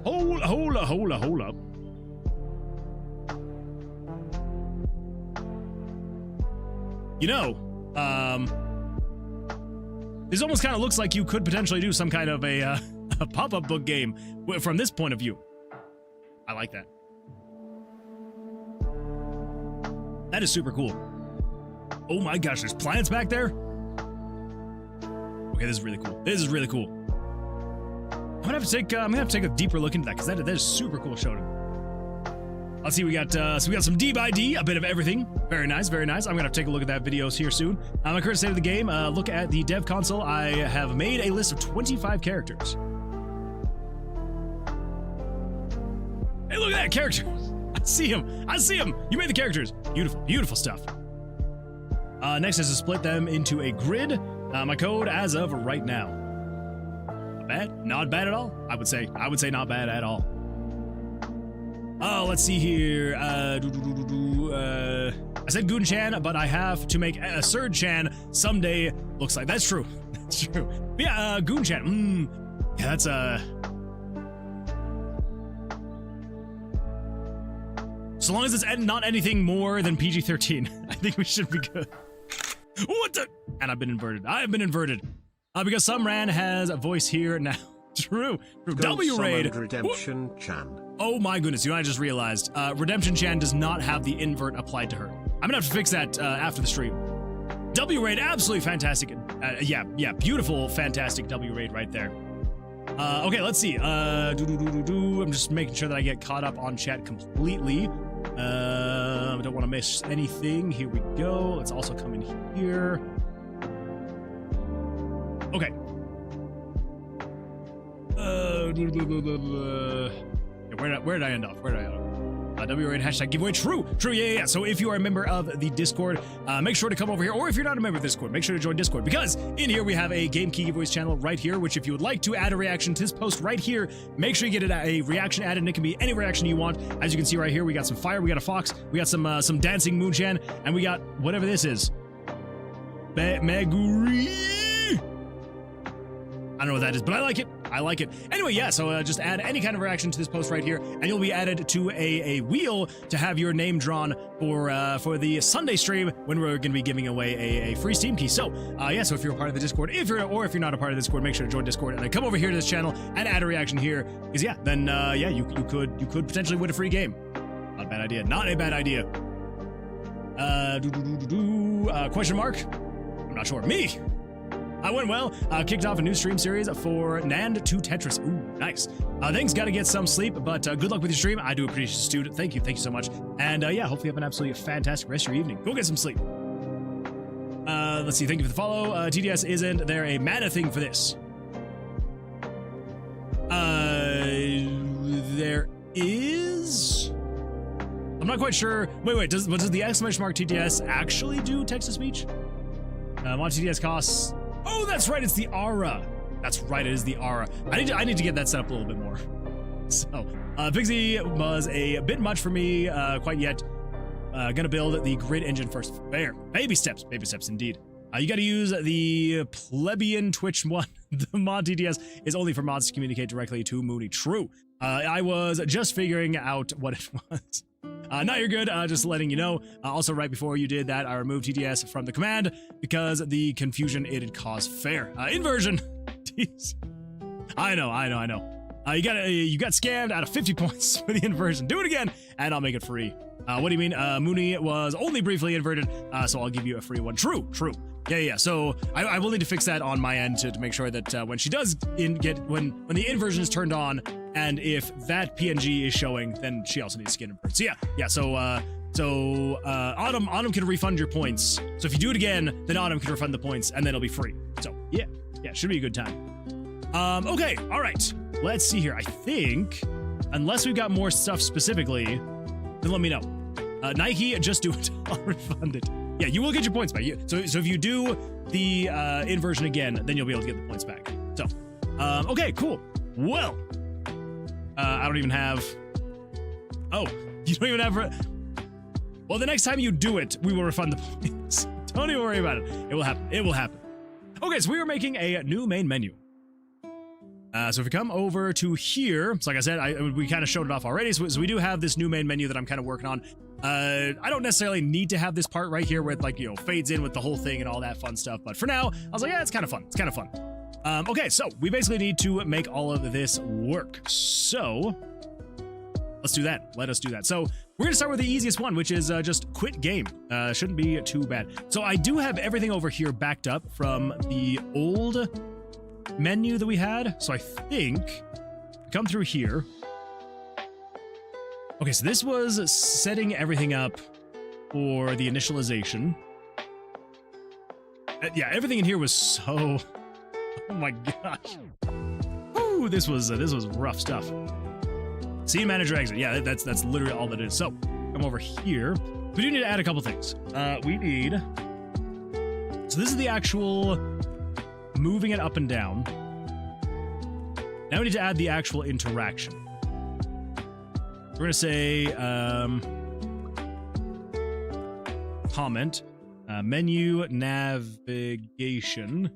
Hold up. You know, this almost kind of looks like you could potentially do some kind of a pop-up book game from this point of view. I like that. That is super cool. Oh my gosh, there's planets back there? Okay, this is really cool. This is really cool. I'm gonna have to take a deeper look into that because that is super cool showing. Let's see, we got some D by D, a bit of everything. Very nice, very nice. I'm gonna have to take a look at that video here soon. My current state of the game, look at the dev console. I have made a list of 25 characters. Hey, look at that character. I see him. You made the characters. Beautiful, beautiful stuff. Next is to split them into a grid. My code as of right now. Not bad? Not bad at all? I would say not bad at all. Oh, let's see here. I said Goon-chan, but I have to make a Surge-chan someday. Looks like that's true. That's true. But yeah, Goon-chan. Yeah, that's so long as it's not anything more than PG-13, I think we should be good. What the? And I've been inverted. Because some Ran has a voice here now. True. W-Raid. Redemption Chan. Oh my goodness, you know, I just realized. Redemption Chan does not have the invert applied to her. I'm gonna have to fix that after the stream. W-Raid, absolutely fantastic. Yeah, beautiful, fantastic W-Raid right there. Okay, let's see. I'm just making sure that I get caught up on chat completely. I don't want to miss anything. Here we go. Let's also come in here. Okay. Where did I end off? W-Raid hashtag giveaway. True. Yeah. So if you are a member of the Discord, make sure to come over here. Or if you're not a member of Discord, make sure to join Discord, because in here we have a Game Key Giveaways channel right here, which if you would like to add a reaction to this post right here, make sure you get a reaction added, and it can be any reaction you want. As you can see right here, we got some fire, we got a fox, we got some dancing Moon-chan, and we got whatever this is. Meguri. I don't know what that is, but I like it. Anyway, yeah, so just add any kind of reaction to this post right here, and you'll be added to a wheel to have your name drawn for the Sunday stream when we're going to be giving away a free Steam key. So, yeah, so if you're a part of the Discord, if you're not a part of the Discord, make sure to join Discord and then come over here to this channel and add a reaction here. Because yeah, then yeah, you could potentially win a free game. Not a bad idea. Not a bad idea. Question mark? I'm not sure. Me. I went well. Kicked off a new stream series for Nand to Tetris. Ooh, nice. Thanks, gotta get some sleep, but good luck with your stream. I do appreciate it, student. Thank you so much. And yeah, hopefully you have an absolutely fantastic rest of your evening. Go get some sleep. Let's see, thank you for the follow. TDS, isn't there a mana thing for this? There is? I'm not quite sure. Wait, does the exclamation mark TDS actually do text-to-speech? Mod TDS costs... Oh, that's right, it's the aura. That's right, it is the aura. I need to get that set up a little bit more. So, Pixie was a bit much for me quite yet. Gonna build the grid engine first. Fair. Baby steps indeed. You gotta use the plebeian Twitch one. The mod TDS is only for mods to communicate directly to Mooney. True. I was just figuring out what it was. No, you're good. Just letting you know. Also, right before you did that, I removed TDS from the command because the confusion it had caused. Fair. Inversion. Jeez. I know. You got scammed out of 50 points for the inversion. Do it again, and I'll make it free. What do you mean? Mooney was only briefly inverted, so I'll give you a free one. True. Yeah. So I will need to fix that on my end to make sure that when she does when the inversion is turned on, and if that PNG is showing, then she also needs to get inverted. So yeah. So Autumn can refund your points. So if you do it again, then Autumn can refund the points, and then it'll be free. So yeah, should be a good time. Okay, all right. Let's see here. I think, unless we've got more stuff specifically, then let me know. Nike, just do it. I'll refund it. Yeah, you will get your points back. So if you do the inversion again, then you'll be able to get the points back. So, okay, cool. Well, I don't even have. Oh, you don't even have. Well, the next time you do it, we will refund the points. Don't even worry about it. It will happen. It will happen. Okay, so we are making a new main menu. So if we come over to here, so like I said, we kind of showed it off already. So we do have this new main menu that I'm kind of working on. I don't necessarily need to have this part right here where it, like, fades in with the whole thing and all that fun stuff. But for now, I was like, yeah, it's kind of fun. It's kind of fun. Okay, so we basically need to make all of this work. So let's do that. Let us do that. So we're going to start with the easiest one, which is just quit game. Shouldn't be too bad. So I do have everything over here backed up from the old menu that we had. So I think come through here. Okay, so this was setting everything up for the initialization. Yeah, everything in here was so... Oh my gosh. Ooh, this was rough stuff. Scene manager exit. Yeah, that's literally all that is. So come over here. We do need to add a couple things. We need... So this is the actual moving it up and down. Now we need to add the actual interaction. We're going to say comment, menu navigation.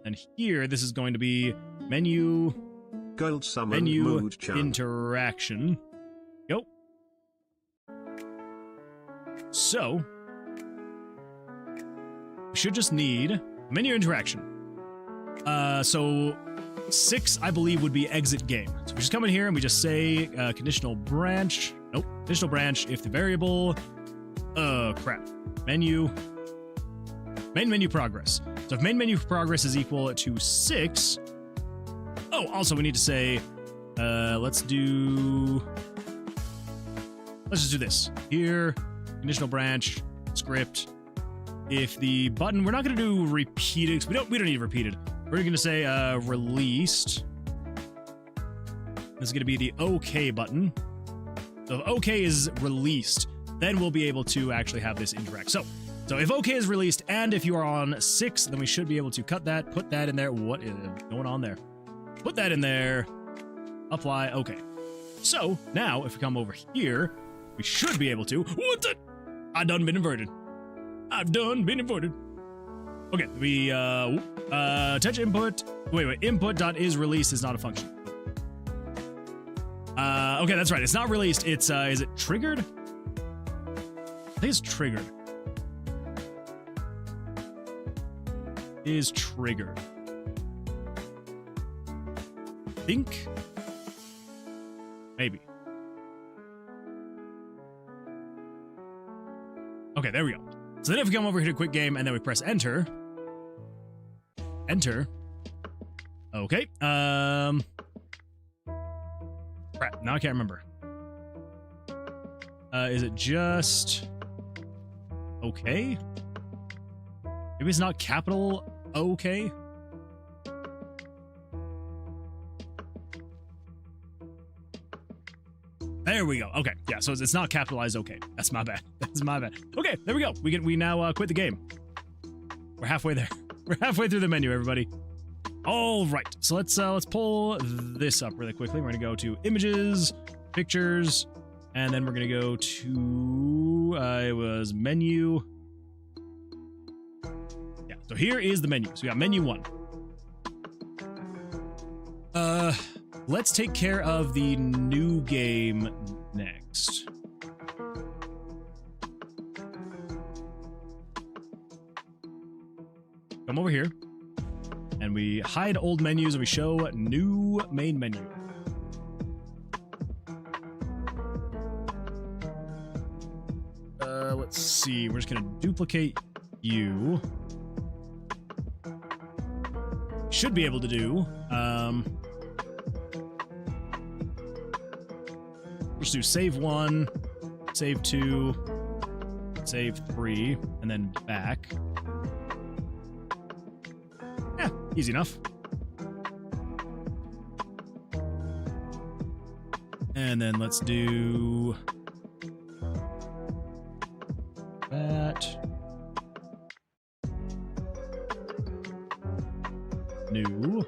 And here, this is going to be menu Gold summon menu mood chant. interaction. Go. So we should just need menu interaction. So 6, I believe, would be exit game. So we just come in here and we just say conditional branch. Nope. Conditional branch if the variable. Crap. Main menu progress. So if main menu progress is equal to 6. Oh, also we need to say, let's just do this. Here, conditional branch, script. If the button, we're not going to do repeated, because we don't need repeated. We're going to say released. This is going to be the OK button. So if OK is released, then we'll be able to actually have this interact. So if OK is released, and if you are on 6, then we should be able to cut that, put that in there. What is going on there? Put that in there. Apply. OK. So now, if we come over here, we should be able to. What the? I've done been inverted. Okay, we touch input. Wait. Input dot is released is not a function. Okay, that's right. It's not released. It's is it triggered? I think it's triggered. Is triggered. Think. Maybe. Okay, there we go. So then if we come over here to quit game and then we press enter. Enter. Okay. Crap, now I can't remember. Is it just okay? Maybe it's not capital okay? There we go. Okay, yeah, so it's not capitalized okay. That's my bad. That's my bad. Okay, there we go. We now quit the game. We're halfway there. We're halfway through the menu, everybody. All right, so let's pull this up really quickly. We're gonna go to images, pictures, and then we're gonna go to it was menu. Yeah, so here is the menu. So we got menu 1. Let's take care of the new game next. Come over here, and we hide old menus, and we show new main menu. see. We're just gonna duplicate you. Should be able to do. Let's do save 1, save 2, save 3, and then back. Yeah, easy enough. And then let's do that. New.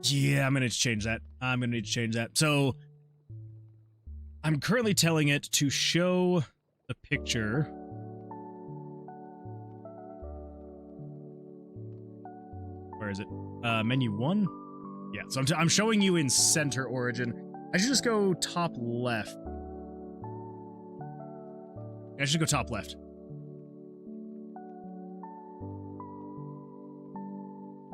Yeah, I'm gonna need to change that. So I'm currently telling it to show the picture. Where is it? Menu 1? Yeah, so I'm showing you in center origin. I should just go top left. I should go top left.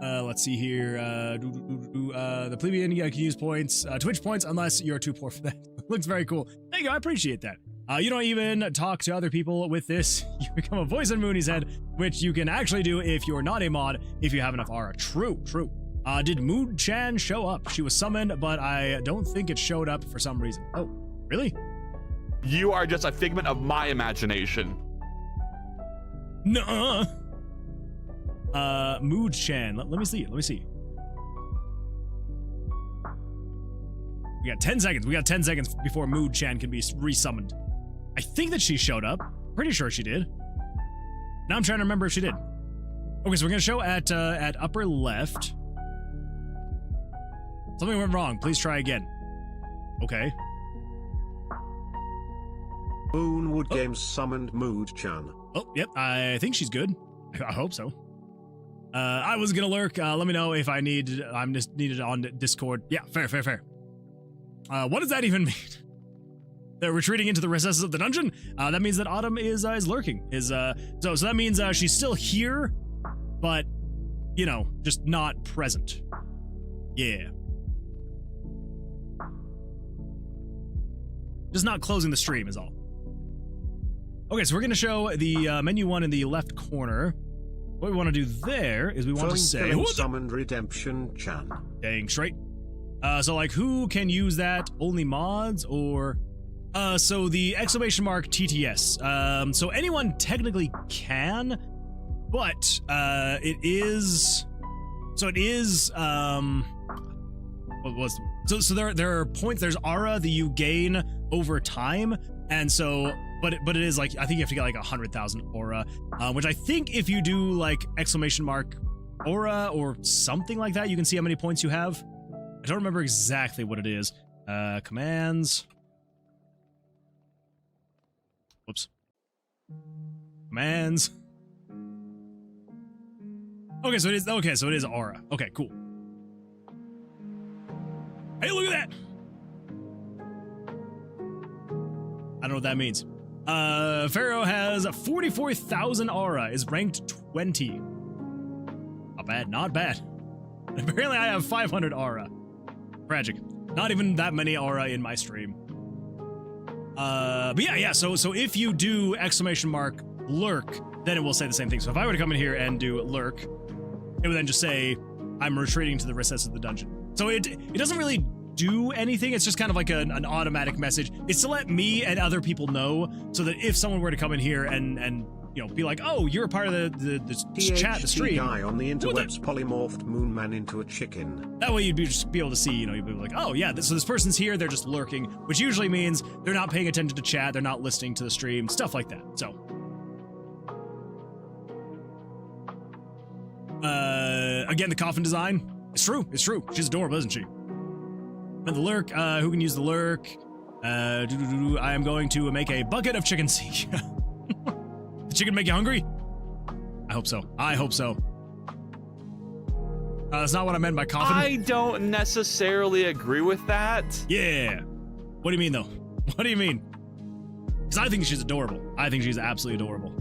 Let's see here. The plebeian can use points, Twitch points, unless you're too poor for that. Looks very cool. Thank you, I appreciate that. You don't even talk to other people with this. You become a voice in Mooney's head, which you can actually do if you're not a mod, if you have enough aura. True. Did Mood Chan show up? She was summoned, but I don't think it showed up for some reason. Oh, really? You are just a figment of my imagination. Nuh-uh. Mood Chan. Let me see. We got 10 seconds. We got 10 seconds before Mood Chan can be resummoned. I think that she showed up. Pretty sure she did. Now I'm trying to remember if she did. Okay, so we're gonna show at upper left. Something went wrong. Please try again. Okay. Moonwood Games summoned Mood Chan. Oh, yep. I think she's good. I hope so. I was gonna lurk. Let me know if I'm just needed on Discord. Yeah, fair. What does that even mean? They're retreating into the recesses of the dungeon? That means that Autumn is lurking. So that means she's still here, but, you know, just not present. Yeah. Just not closing the stream is all. Okay, so we're gonna show the menu 1 in the left corner. What we want to do there is we want to say summoned Redemption Chan. Dang straight. So like who can use that? Only mods or so the exclamation mark TTS. So anyone technically can, but it is what was so there are points, there's aura that you gain over time, and so but it is like, I think you have to get like 100,000 aura, which I think if you do like exclamation mark aura or something like that, you can see how many points you have. I don't remember exactly what it is. Commands. Whoops. Commands. Okay, so it is aura. Okay, cool. Hey, look at that. I don't know what that means. Pharaoh has 44,000 aura, is ranked 20. Not bad. Apparently I have 500 aura. Tragic. Not even that many aura in my stream. But yeah, so if you do exclamation mark lurk, then it will say the same thing. So if I were to come in here and do lurk, it would then just say, I'm retreating to the recesses of the dungeon. So it doesn't really do anything. It's just kind of like an automatic message. It's to let me and other people know, so that if someone were to come in here and you know, be like, oh, you're a part of the chat, the stream. Guy on the interwebs polymorphed Moonman into a chicken. That way you'd just be able to see, you know, you'd be like, oh yeah, so this person's here, they're just lurking, which usually means they're not paying attention to chat, they're not listening to the stream, stuff like that. So again, the coffin design, it's true. She's adorable, isn't she? And the lurk, who can use the lurk? I am going to make a bucket of chicken seek. The chicken make you hungry? I hope so. That's not what I meant by coffin. I don't necessarily agree with that. Yeah. What do you mean, though? What do you mean? Because I think she's adorable. I think she's absolutely adorable.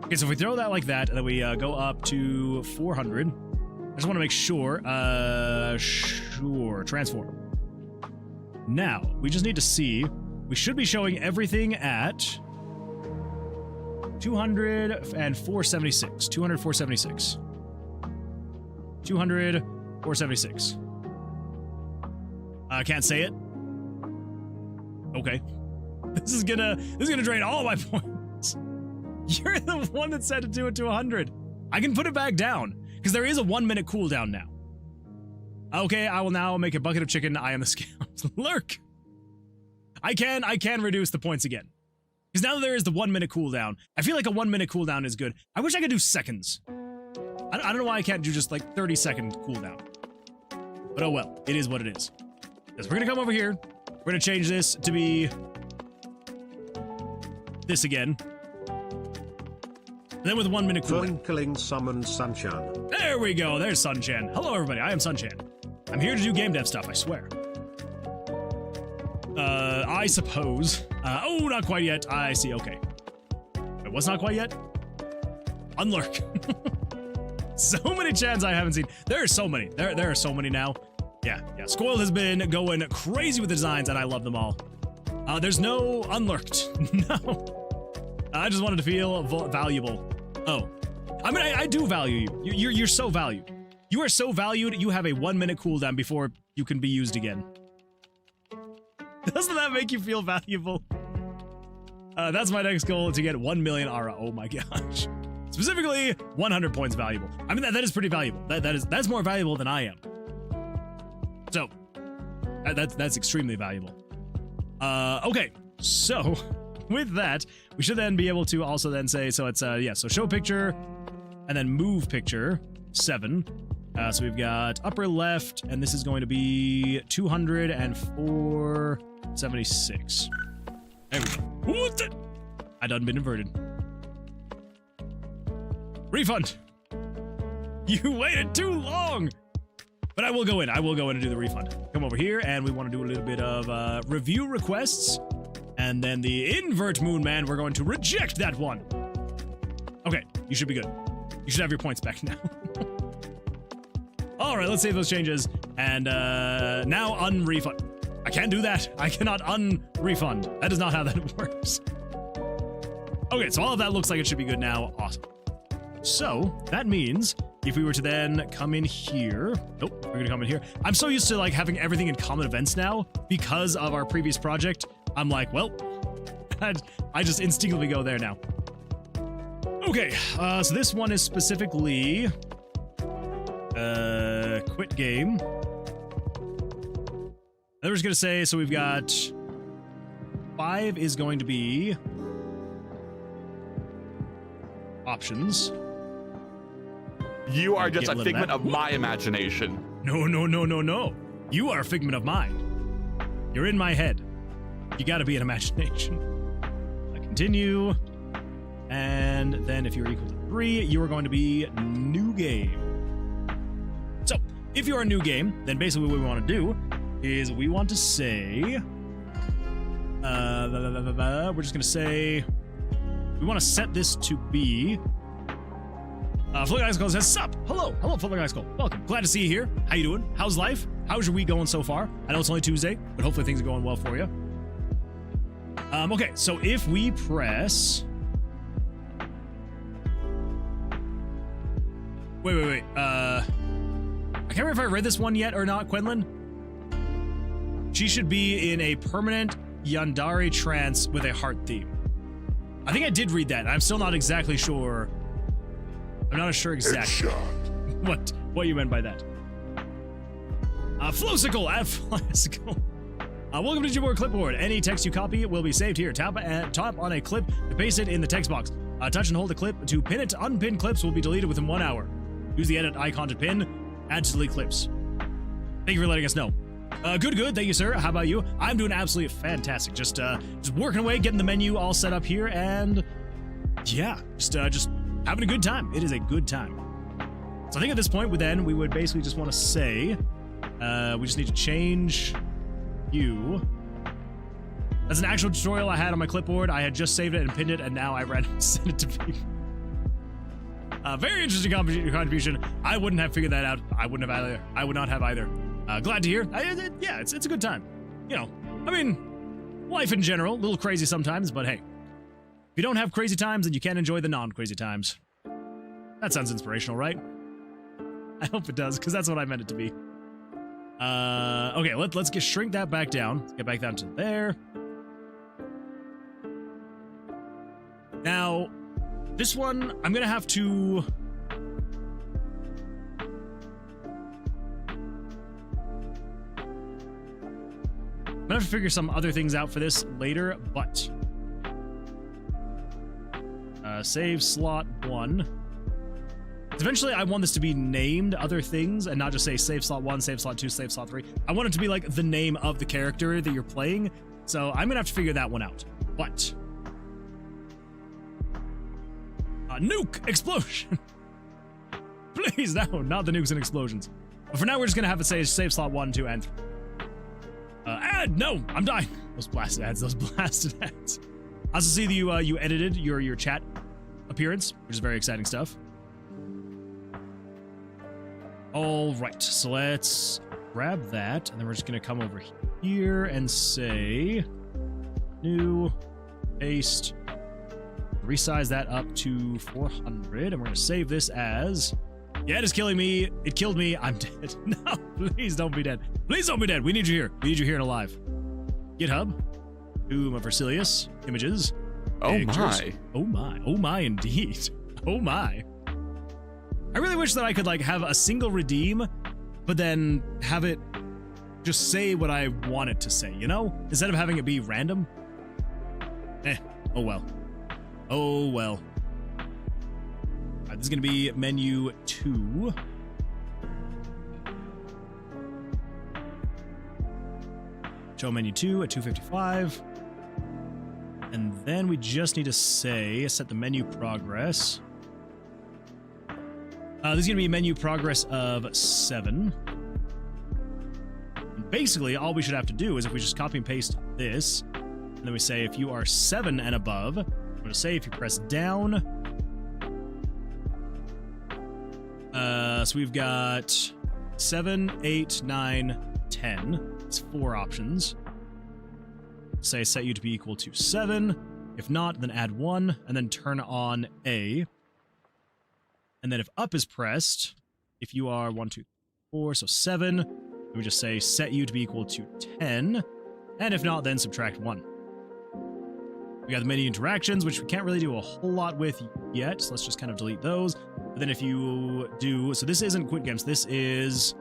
Okay, so if we throw that like that, and then we go up to 400, I just want to make sure. Sure, transform. Now, we just need to see. We should be showing everything at 200 and 476. 200, 476. 200, 476. I can't say it. Okay. This is gonna drain all my points. You're the one that said to do it to 100. I can put it back down, because there is a 1 minute cooldown now. Okay, I will now make a bucket of chicken. I am the scout. Lurk. I can reduce the points again. Because now there is the 1 minute cooldown. I feel like a 1 minute cooldown is good. I wish I could do seconds. I don't know why I can't do just like 30-second cooldown. But oh well, it is what it is. Because we're gonna come over here. We're gonna change this to be this again. And then with 1 minute cooldown. Twinkling summon Sunchan. There we go. There's Sunchan. Hello, everybody. I am Sunchan. I'm here to do game dev stuff, I swear. I suppose. Oh, not quite yet. I see. Okay. It was not quite yet. Unlurk. So many chants I haven't seen. There are so many. There are so many now. Yeah. Scoil has been going crazy with the designs, and I love them all. There's no unlurked. No. I just wanted to feel valuable. Oh. I mean, I do value you. You're so valued. You are so valued, you have a 1 minute cooldown before you can be used again. Doesn't that make you feel valuable? That's my next goal, to get 1 million aura. Oh my gosh. Specifically, 100 points valuable. I mean, that is pretty valuable. That's more valuable than I am. So, that's extremely valuable. Okay, so with that, we should then be able to also then say, so it's, yeah, so show picture, and then move picture, 7. So we've got upper left, and this is going to be 200 and 476. There we go. What the? I done been inverted. Refund! You waited too long! But I will go in. I will go in and do the refund. Come over here, and we want to do a little bit of review requests. And then the invert moon man, we're going to reject that one. Okay, you should be good. You should have your points back now. All right, let's save those changes. And now unrefund. I can't do that. I cannot unrefund. That is not how that works. Okay, so all of that looks like it should be good now. Awesome. So that means if we were to then come in here, nope, we're gonna come in here. I'm so used to like having everything in common events now because of our previous project. I'm like, well, I just instinctively go there now. Okay, so this one is specifically quit game. Then we're just gonna say, so we've got 5 is going to be options. You are just a figment of my imagination. No. You are a figment of mine. You're in my head. You gotta be an imagination. Continue. And then if you're equal to 3, you are going to be new game. So, if you're a new game, then basically what we want to do is we want to say... we're just gonna say... We want to set this to be... Footlock Icicle says, sup! Hello, Footlock Icicle. Welcome. Glad to see you here. How you doing? How's life? How's your week going so far? I know it's only Tuesday, but hopefully things are going well for you. Okay, so if we press... Wait. I can't remember if I read this one yet or not, Quenlin. She should be in a permanent Yandere trance with a heart theme. I think I did read that. I'm still not exactly sure. I'm not sure exactly what you meant by that. Flowsicle at Flowsicle. Welcome to Jibor Clipboard. Any text you copy will be saved here. Tap on a clip to paste it in the text box. Touch and hold the clip to pin it. Unpinned clips will be deleted within 1 hour. Use the edit icon to pin. Add to delete clips. Thank you for letting us know. Good. Thank you, sir. How about you? I'm doing absolutely fantastic. Just working away, getting the menu all set up here, and yeah, just having a good time. It is a good time. So I think at this point, we would basically just want to say, we just need to change you. That's an actual tutorial I had on my clipboard. I had just saved it and pinned it, and now I randomly sent it to people. Very interesting contribution. I wouldn't have figured that out. I wouldn't have either. I would not have either. Glad to hear. Yeah, it's a good time. You know, I mean, life in general, a little crazy sometimes, but hey, if you don't have crazy times, then you can't enjoy the non-crazy times. That sounds inspirational, right? I hope it does, because that's what I meant it to be. Okay, let's shrink that back down. Let's get back down to there. Now, this one, I'm gonna have to... I'm gonna have to figure some other things out for this later, but... save slot 1. Eventually, I want this to be named other things and not just say save slot 1, save slot 2, save slot 3. I want it to be like the name of the character that you're playing. So I'm gonna have to figure that one out. But nuke explosion. Please, no, not the nukes and explosions. But for now, we're just gonna have it say save slot 1, 2, and 3. Ad, no, I'm dying. Those blasted ads, those blasted ads. I also see that you edited your chat appearance, which is very exciting stuff. All right, so let's grab that, and then we're just going to come over here and say new, paste, resize that up to 400, and we're going to save this as... Yeah, it is killing me. It killed me. I'm dead. No, please don't be dead. Please don't be dead. We need you here. We need you here and alive. GitHub, Tomb of Vercilias, images. Oh pictures. my. Oh my. Oh my indeed. Oh my. I really wish that I could like have a single redeem, but then have it just say what I want it to say, you know? Instead of having it be random. Oh well. Oh well. Alright, this is gonna be menu 2. Show menu 2 at 255. And then we just need to say, set the menu progress. This is going to be menu progress of 7. And basically, all we should have to do is if we just copy and paste this, and then we say if you are 7 and above, I'm going to say if you press down. So we've got 7, 8, 9, 10. It's 4 options. Say set you to be equal to 7. If not, then add 1, and then turn on A. And then if up is pressed, if you are 1, 2, 4, so 7, we just say set you to be equal to 10. And if not, then subtract 1. We got the menu interactions, which we can't really do a whole lot with yet, so let's just kind of delete those. But then if you do, so this isn't quit games, this is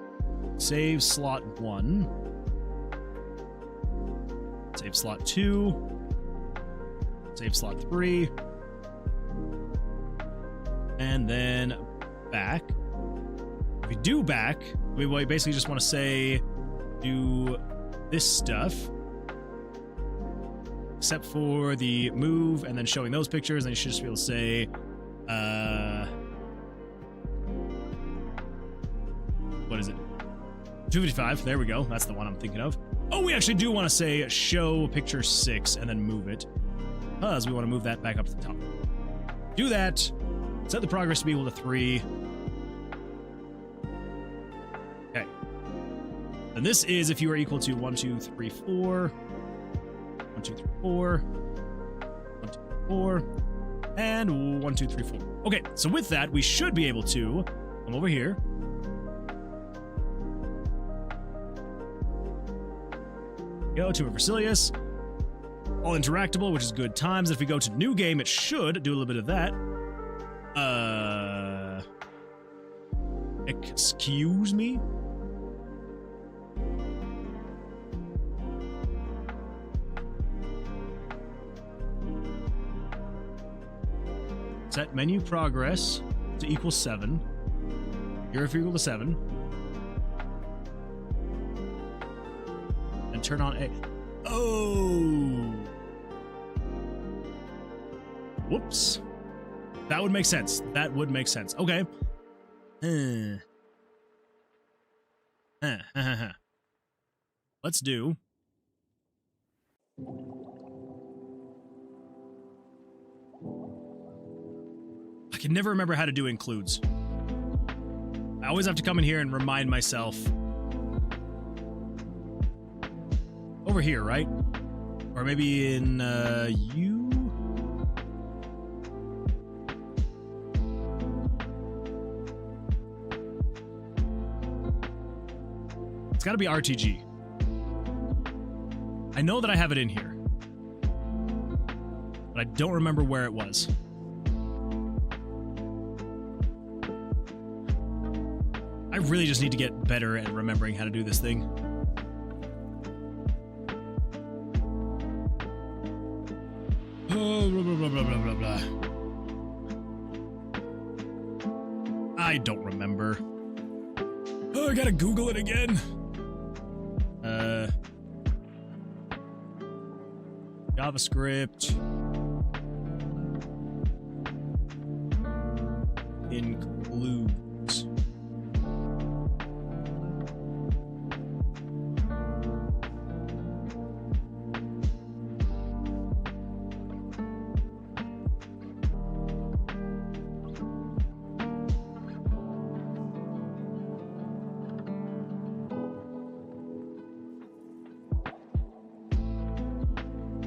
save slot 1. Save slot 2. Save slot 3. And then back. If you do back, we basically just want to say do this stuff. Except for the move and then showing those pictures, and you should just be able to say what is it? 255. There we go. That's the one I'm thinking of. Oh, we actually do want to say show picture 6 and then move it, because we want to move that back up to the top. Do that. Set the progress to be equal to 3. Okay. And this is if you are equal to 1, 2, 3, 4. 1, 2, 3, 4. 1, 2, 3, 4. And 1, 2, 3, 4. Okay, so with that, we should be able to come over here. Go to Vercilias. All interactable, which is good times. If we go to new game, it should do a little bit of that. Excuse me? Set menu progress to equal 7. Here if you're equal to 7. And turn on A. Oh! Whoops. That would make sense. That would make sense. Okay. Let's do. I can never remember how to do includes. I always have to come in here and remind myself. Over here, right? Or maybe in U? It's gotta be RTG. I know that I have it in here, but I don't remember where it was. I really just need to get better at remembering how to do this thing. Oh, blah, blah, blah, blah, blah, blah. I don't remember. Oh, I gotta Google it again. JavaScript. Includes.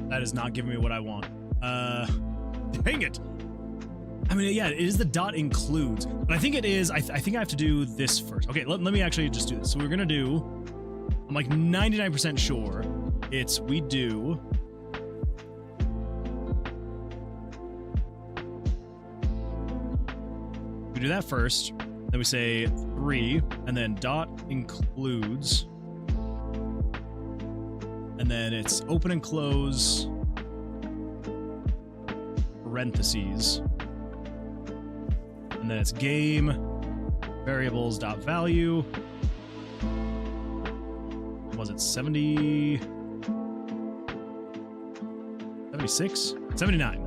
That is not giving me what I want. Dang it. I mean, yeah, it is the dot includes, but I think it is, I think I have to do this first. Okay, let me actually just do this. So we're gonna do, I'm like 99% sure it's we do that first, then we say 3, and then dot includes, and then it's open and close parentheses, and then it's game variables dot value. Was it 70? 76? 79.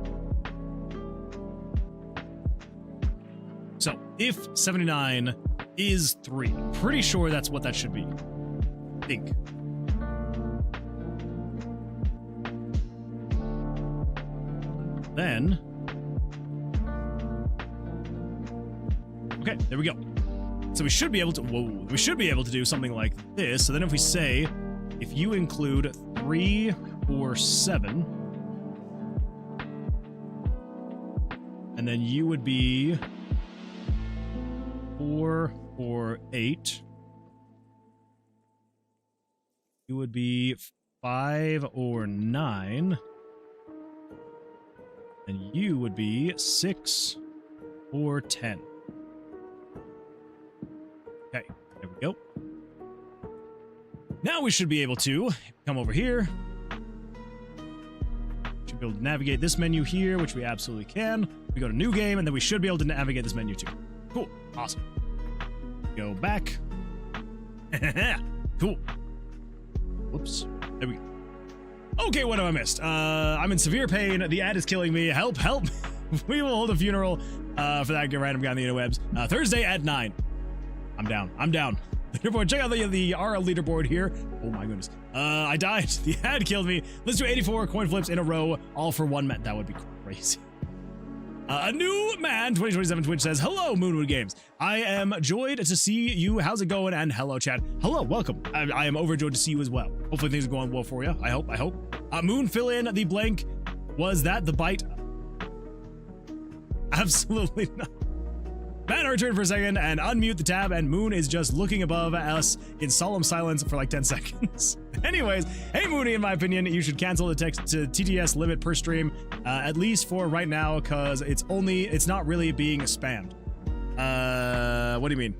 So if 79 is 3, pretty sure that's what that should be. I think. Then, okay, there we go. So we should be able to, we should be able to do something like this. So then if we say, if you include 3 or 7, and then you would be 4 or 8, you would be 5 or 9, and you would be 6 or 10. Okay, there we go. Now we should be able to come over here. Should be able to navigate this menu here, which we absolutely can. We go to new game, and then we should be able to navigate this menu too. Cool, awesome. Go back. Cool. Whoops. There we go. Okay, what have I missed? I'm in severe pain. The ad is killing me. Help, help. We will hold a funeral for that random guy on the interwebs. Thursday at 9. I'm down. I'm down. Leaderboard. Check out the RL leaderboard here. Oh my goodness. I died. The ad killed me. Let's do 84 coin flips in a row, all for 1 minute. That would be crazy. A new man, 2027 Twitch says, hello, Moonwood Games. I am joyed to see you. How's it going? And hello, chat. Hello, welcome. I am overjoyed to see you as well. Hopefully things are going well for you. I hope. Moon, fill in the blank. Was that the bite? Absolutely not. Man, return for a second and unmute the tab, and Moon is just looking above us in solemn silence for like 10 seconds. Anyways, hey Mooney, in my opinion, you should cancel the text to TTS limit per stream, at least for right now, because it's not really being spammed. What do you mean?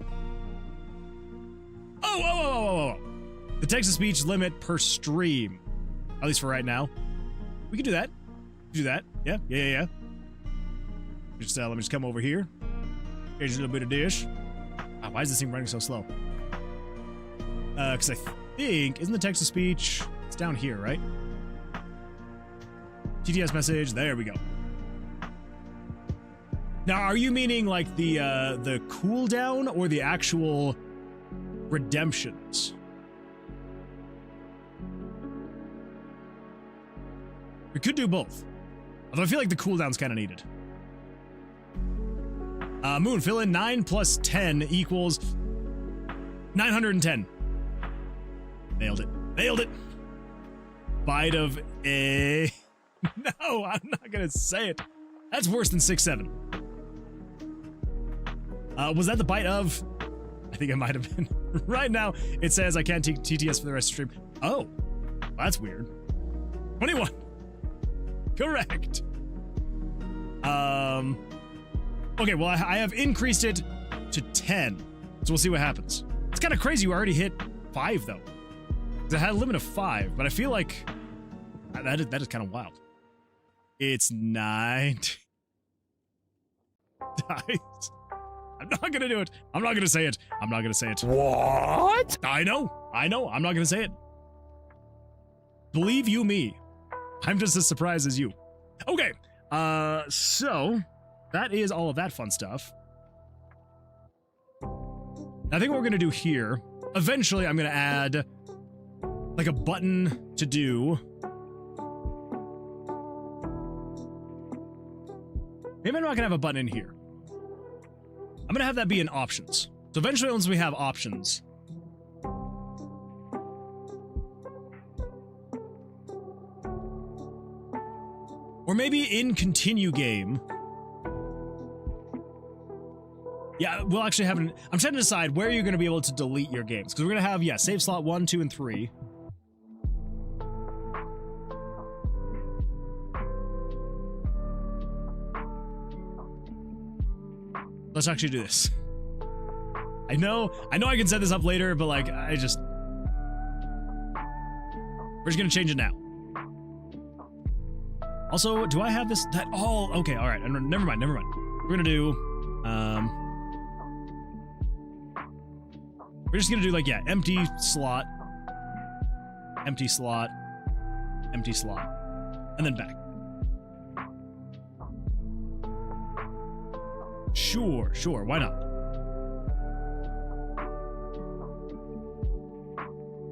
Oh. The text-to-speech limit per stream, at least for right now. We can do that. Yeah. Just let me just come over here. Here's a little bit of dish. Wow, why is this thing running so slow? Because I think, isn't the text-to-speech, it's down here, right? TTS message, there we go. Now, are you meaning like the cooldown or the actual redemptions? We could do both. Although I feel like the cooldown's kind of needed. Moon, fill in 9 plus 10 equals 910. Nailed it. Nailed it. Bite of a... No, I'm not gonna say it. That's worse than 6-7. Was that the bite of... I think it might have been. Right now, it says I can't take TTS for the rest of the stream. Oh, that's weird. 21. Correct. Okay, well, I have increased it to 10. So we'll see what happens. It's kind of crazy. You already hit 5, though. Because I had a limit of 5, but I feel like that is kind of wild. It's 9 dice. I'm not gonna do it. I'm not gonna say it. I'm not gonna say it. What? I know. I'm not gonna say it. Believe you me, I'm just as surprised as you. Okay, so that is all of that fun stuff. I think what we're gonna do here, eventually I'm gonna add like a button to do. Maybe I'm not gonna have a button in here. I'm gonna have that be in options. So eventually, once we have options, or maybe in continue game. Yeah, we'll actually have an... I'm trying to decide where you're gonna be able to delete your games. Because we're gonna have, yeah, save slot 1, 2, and 3. Let's actually do this. I know I can set this up later, but like, we're just gonna change it now. Also, do I have this? Okay, all right, never mind. We're gonna do, we're just gonna do like, yeah, empty slot, and then back. Sure, why not?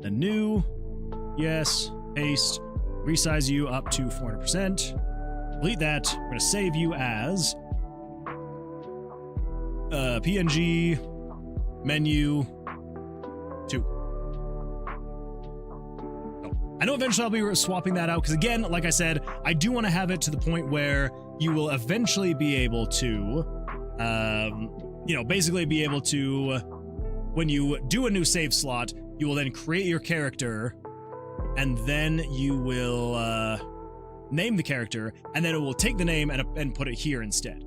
The new, yes, paste, resize you up to 400%. Delete that. We're gonna save you as PNG menu 2. So, I know eventually I'll be swapping that out because again, like I said, I do want to have it to the point where you will eventually be able to, basically be able to, when you do a new save slot, you will then create your character, and then you will name the character, and then it will take the name and put it here instead.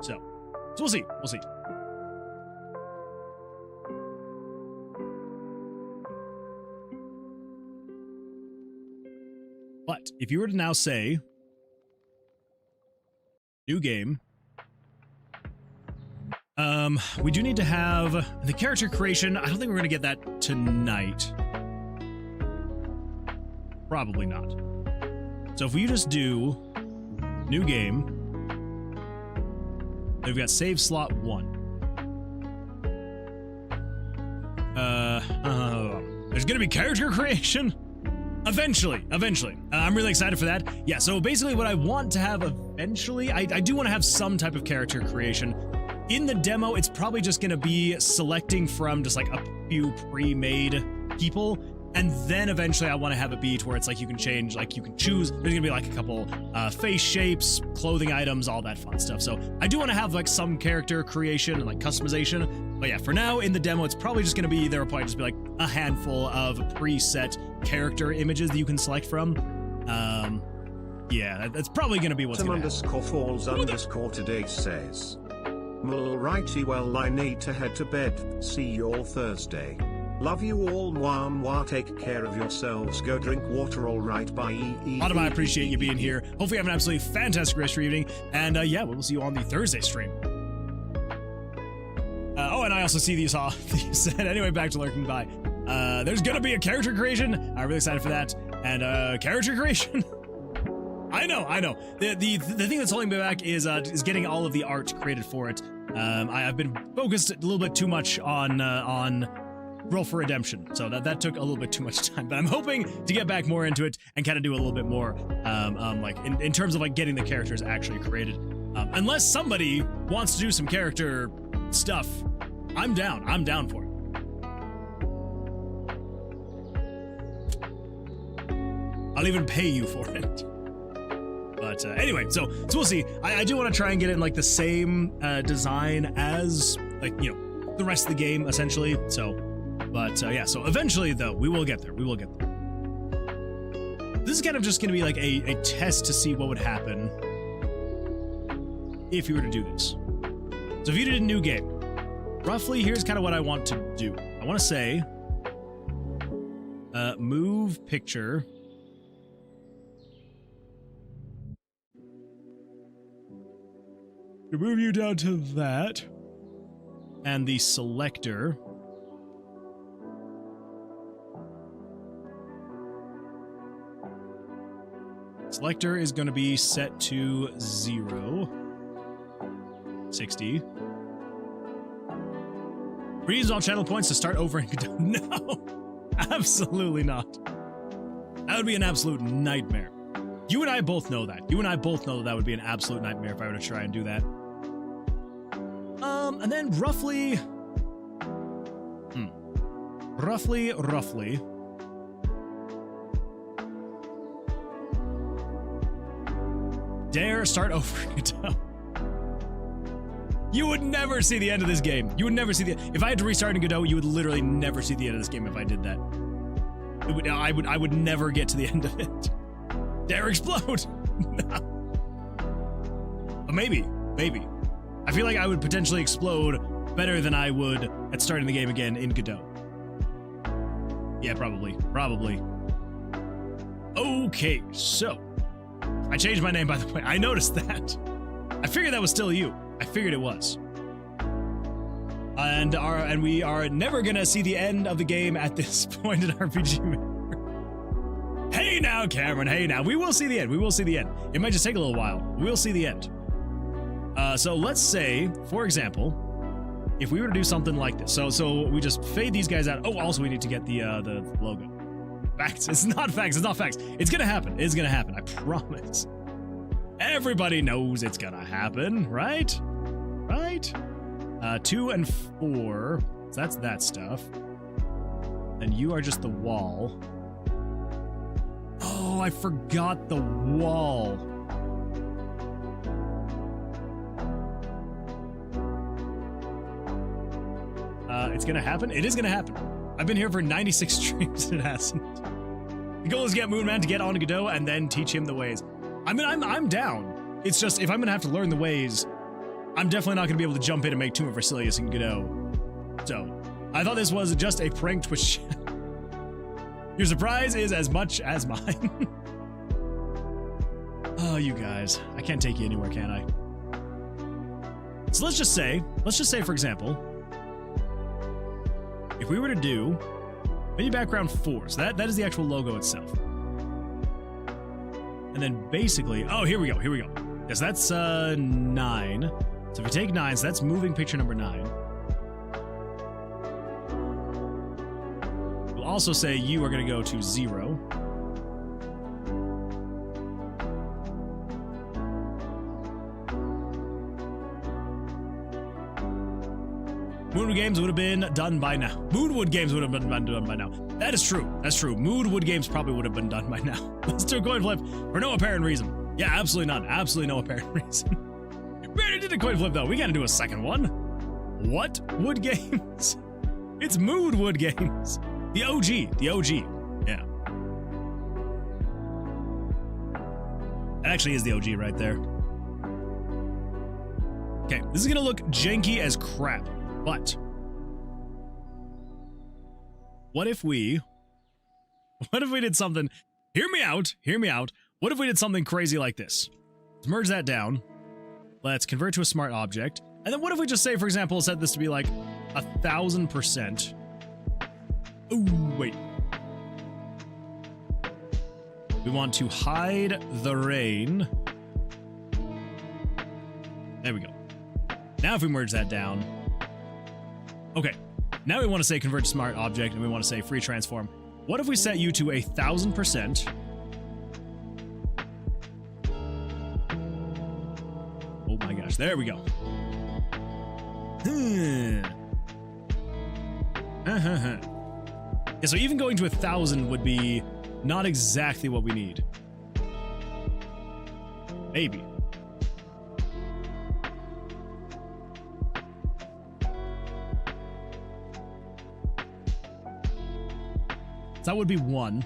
So we'll see. But if you were to now say, new game, we do need to have the character creation. I don't think we're gonna get that tonight. Probably not. So if we just do new game, we've got save slot 1. There's gonna be character creation eventually. I'm really excited for that. Yeah, so basically what I want to have eventually, I do want to have some type of character creation. In the demo, it's probably just going to be selecting from just like a few pre-made people, and then eventually I want to have it be to where it's like you can change, like you can choose, there's going to be like a couple face shapes, clothing items, all that fun stuff. So I do want to have like some character creation and like customization, but yeah, for now in the demo, it's probably just going to be, there will probably just be like a handful of preset character images that you can select from. Yeah, that's probably going to be what's going to happen. _falls_ today says, Alrighty, well, I need to head to bed. See you all Thursday. Love you all. Mwah. Take care of yourselves. Go drink water. Alright, bye. Autumn, I appreciate you being here. Hopefully you have an absolutely fantastic rest of your evening. And yeah, we'll see you on the Thursday stream. And I also see that you said, anyway, back to lurking by. There's gonna be a character creation. I'm really excited for that. And character creation. I know. The thing that's holding me back is getting all of the art created for it. I've been focused a little bit too much on Roll for Redemption, so that took a little bit too much time. But I'm hoping to get back more into it and kind of do a little bit more, like in terms of like getting the characters actually created. Unless somebody wants to do some character stuff, I'm down. I'm down for it. I'll even pay you for it. But anyway, so we'll see. I do want to try and get it in like the same design as like, you know, the rest of the game essentially. So, but yeah, so eventually though, we will get there. We will get there. This is kind of just going to be like a test to see what would happen if you were to do this. So if you did a new game, roughly here's kind of what I want to do. I want to say, move picture. To move you down to that. And the selector. Selector is going to be set to 0. 60. Reuse all channel points to start over and no, absolutely not. That would be an absolute nightmare. You and I both know that. You and I both know that would be an absolute nightmare if I were to try and do that. And then roughly. Roughly. Dare start over again. You would never see the end of this game. You would never see the. If I had to restart in Godot, you would literally never see the end of this game if I did that. I would never get to the end of it. Dare explode. Maybe. I feel like I would potentially explode better than I would at starting the game again in Godot. Yeah, probably. Okay, so I changed my name, by the way. I noticed that. I figured that was still you. I figured it was. And we are never gonna see the end of the game at this point in RPG Maker. Hey now, Cameron, hey now. We will see the end. We will see the end. It might just take a little while. We'll see the end. So let's say, for example, if we were to do something like this. So we just fade these guys out. Oh, also we need to get the logo. Facts. It's not facts. It's not facts. It's gonna happen. It's gonna happen. I promise. Everybody knows it's gonna happen, right? Right? 2 and 4. So that's that stuff. And you are just the wall. Oh, I forgot the wall. It's gonna happen? It is gonna happen. I've been here for 96 streams and it hasn't. The goal is to get Moonman to get on to Godot and then teach him the ways. I mean, I'm down. It's just, if I'm gonna have to learn the ways, I'm definitely not gonna be able to jump in and make Tomb of Vercilias and Godot. So, I thought this was just a prank Twitch chat. Your surprise is as much as mine. Oh, you guys. I can't take you anywhere, can I? So let's just say, for example, if we were to do menu background 4, so that is the actual logo itself. And then basically, oh, here we go. Yes, that's 9. So if we take 9, so that's moving picture number 9. We'll also say you are going to go to 0. Moonwood games would have been done by now. Moonwood games would have been done by now. That is true. That's true. Moonwood games probably would have been done by now. Let's do a coin flip for no apparent reason. Yeah, absolutely none. Absolutely no apparent reason. We already did a coin flip, though. We gotta do a second one. What Wood games? It's Moonwood games. The OG. The OG. Yeah. That actually is the OG right there. Okay, this is gonna look janky as crap. But what if we did something, hear me out. What if we did something crazy like this? Let's merge that down. Let's convert to a smart object. And then what if we just say, for example, set this to be like 1000%. Ooh, wait. We want to hide the rain. There we go. Now if we merge that down. Okay, now we want to say convert to smart object, and we want to say free transform. What if we set you to 1000%? Oh my $1,000. There we go. Yeah, so even going to 1,000 would be not exactly what we need. Maybe. So that would be 1.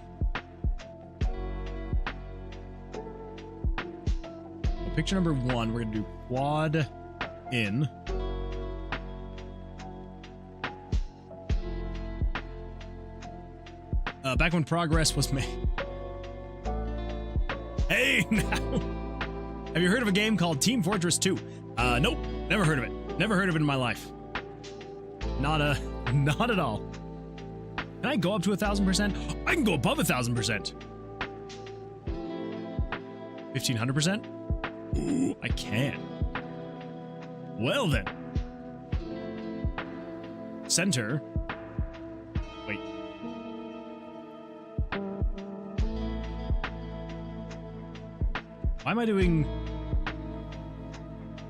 So picture number 1, we're gonna do quad in. Back when progress was made. Hey, now. Have you heard of a game called Team Fortress 2? Nope. Never heard of it. Never heard of it in my life. Not at all. Can I go up to 1,000%? I can go above 1,000%. 1,500%? Ooh, I can. Well then. Center. Wait. Why am I doing...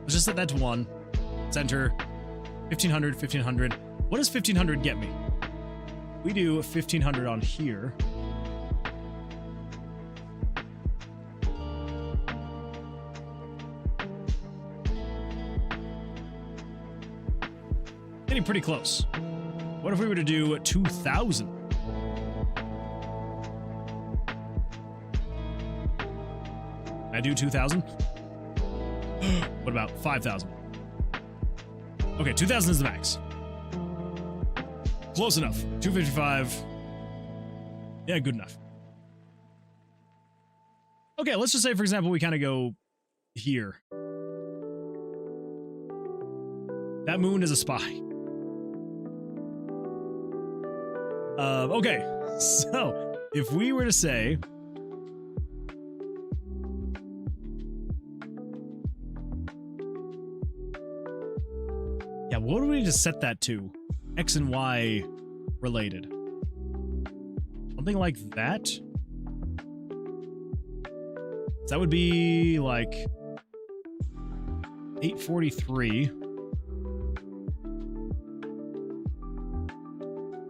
Let's just set that to 1. Center. 1,500, 1,500. What does 1,500 get me? We do 1,500 on here. Getting pretty close. What if we were to do 2,000? Can I do 2,000? What about 5,000? Okay, 2,000 is the max. Close enough. 255. Yeah, good enough. Okay, let's just say, for example, we kind of go here. That moon is a spy. Okay, so if we were to say... Yeah, what do we just set that to? X and Y related. Something like that? So that would be like 843.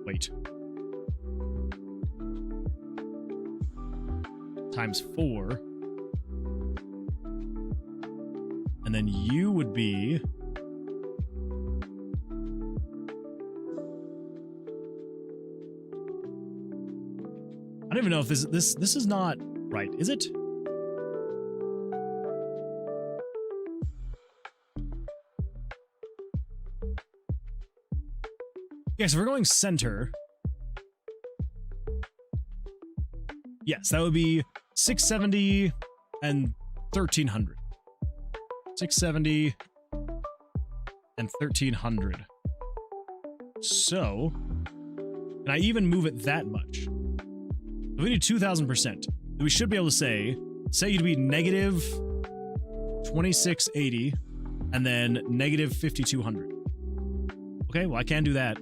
Wait. Times 4. And then U would be... I don't even know if this is not right, is it? Yeah, so we're going center. Yes, that would be 670 and 1,300. 670 and 1,300. So, can I even move it that much? If we do 2,000%, then we should be able to say you'd be negative 2,680 and then negative 5,200. Okay, well, I can do that.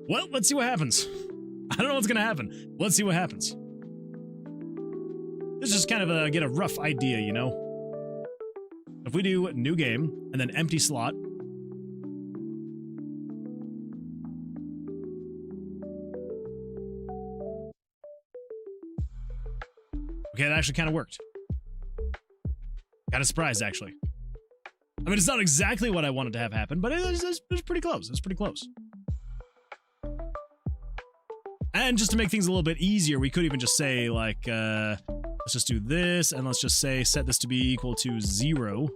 Well, let's see what happens. I don't know what's gonna happen. Let's see what happens. This is just kind of get a rough idea, you know? If we do new game and then empty slot, okay, that actually kind of worked. Kind of surprised, actually. I mean, it's not exactly what I wanted to have happen, but it was pretty close. It's pretty close. And just to make things a little bit easier, we could even just say, like, let's just do this, and let's just say set this to be equal to 0.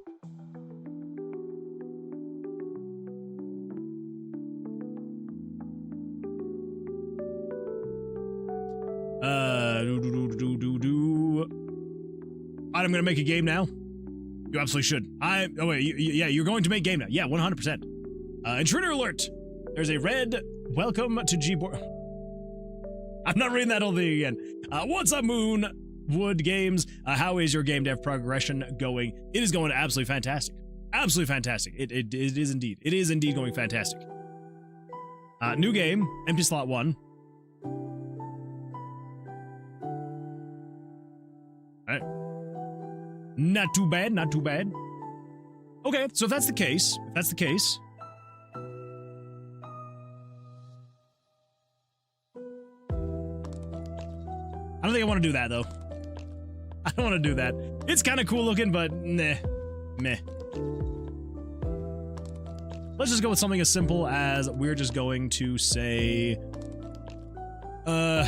I'm gonna make a game now. You absolutely should. Oh wait, yeah, you're going to make game now. Yeah, 100%. Intruder alert! There's a red welcome to Gboard. I'm not reading that whole thing again. What's up, Moonwood Games? How is your game dev progression going? It is going absolutely fantastic. Absolutely fantastic. It is indeed. It is indeed going fantastic. New game, empty slot 1. Not too bad, not too bad. Okay, so if that's the case, I don't think I want to do that, though. I don't want to do that. It's kind of cool looking, but meh. Let's just go with something as simple as we're just going to say... Gonna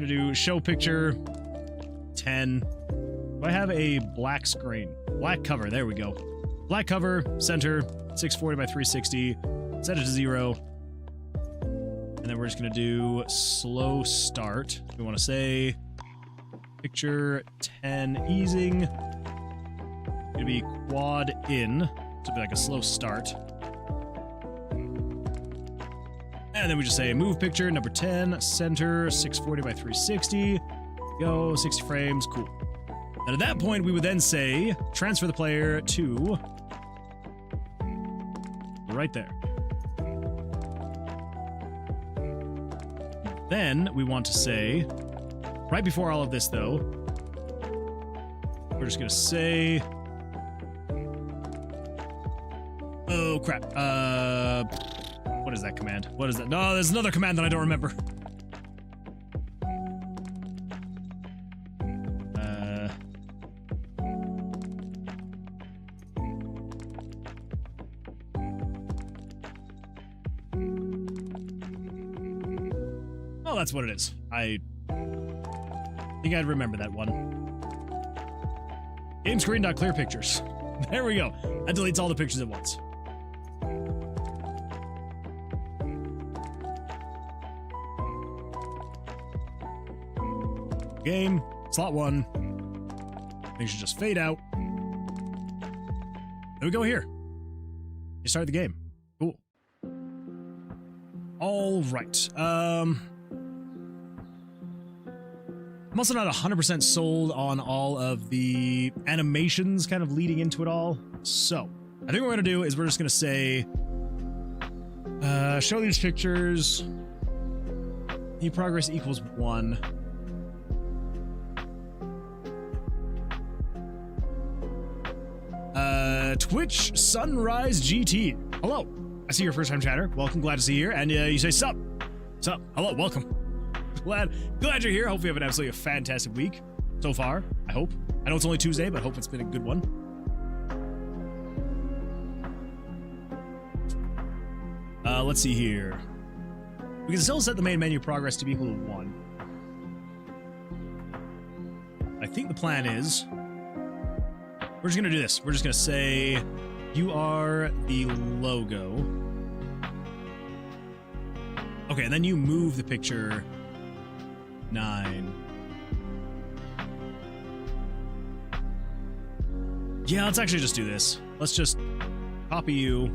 do show picture 10. Do I have a black screen? Black cover, there we go. Black cover, center, 640 by 360, set it to 0. And then we're just gonna do slow start. We wanna say picture 10 easing. Gonna be quad in, to be like a slow start. And then we just say move picture number 10, center, 640 by 360. Go, 60 frames, cool. And at that point, we would then say transfer the player to right there. Then we want to say, right before all of this though, we're just gonna say, oh crap, what is that command? What is that? No, there's another command that I don't remember. Oh, that's what it is. I think I'd remember that one. Game screen.clear pictures. There we go. That deletes all the pictures at once. Game, slot 1. Things should just fade out. There we go here. You start the game. Cool. All right. I'm also not 100% sold on all of the animations kind of leading into it all. So, I think what we're going to do is we're just going to say, show these pictures. New progress equals 1. Twitch Sunrise GT. Hello. I see your first time chatter. Welcome. Glad to see you here. And you say sup. Sup. Hello. Welcome. Glad you're here. Hope you have an absolutely fantastic week so far. I hope. I know it's only Tuesday, but I hope it's been a good one. Let's see here. We can still set the main menu progress to be equal to 1. I think the plan is we're just gonna do this. We're just gonna say you are the logo. Okay, and then you move the picture 9. Yeah, let's actually just do this. Let's just copy you.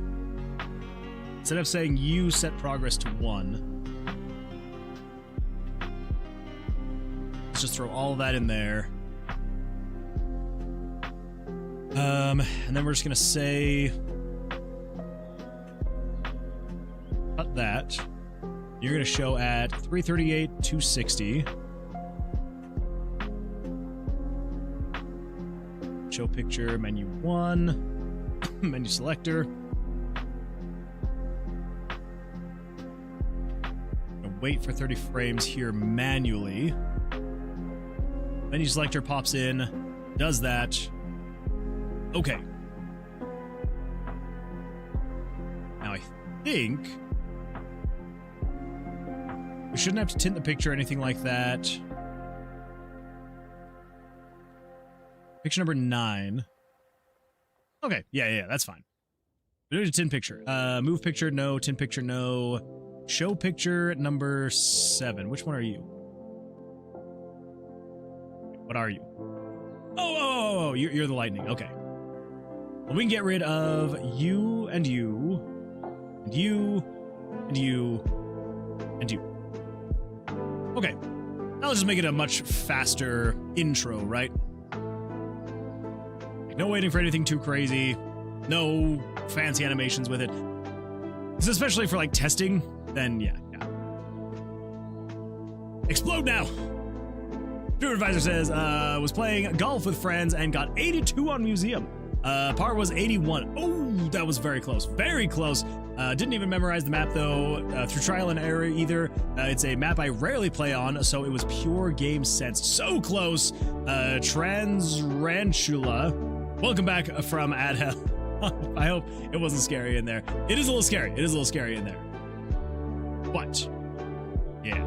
Instead of saying you set progress to 1, let's just throw all of that in there. And then we're just gonna say cut that. You're gonna show at 338, 260. Show picture, menu 1, menu selector. Gonna wait for 30 frames here manually. Menu selector pops in, does that. Okay. Now I think we shouldn't have to tint the picture or anything like that. Picture number 9. Okay, yeah, that's fine. We don't need a tint picture. Move picture, no. Tint picture, no. Show picture number 7. Which one are you? What are you? Oh, you're the lightning. Okay. Well, we can get rid of you and you and you and you and you. Okay. That'll just make it a much faster intro, right? Like, no waiting for anything too crazy. No fancy animations with it. So especially for like testing, then yeah. Explode now! Drew Advisor says, was playing golf with friends and got 82 on Museum. Par was 81. Oh, that was very close. Very close. Didn't even memorize the map though, through trial and error either. It's a map I rarely play on, so it was pure game sense. So close. Transrantula. Welcome back from Adhel. I hope it wasn't scary in there. It is a little scary. It is a little scary in there. But, yeah,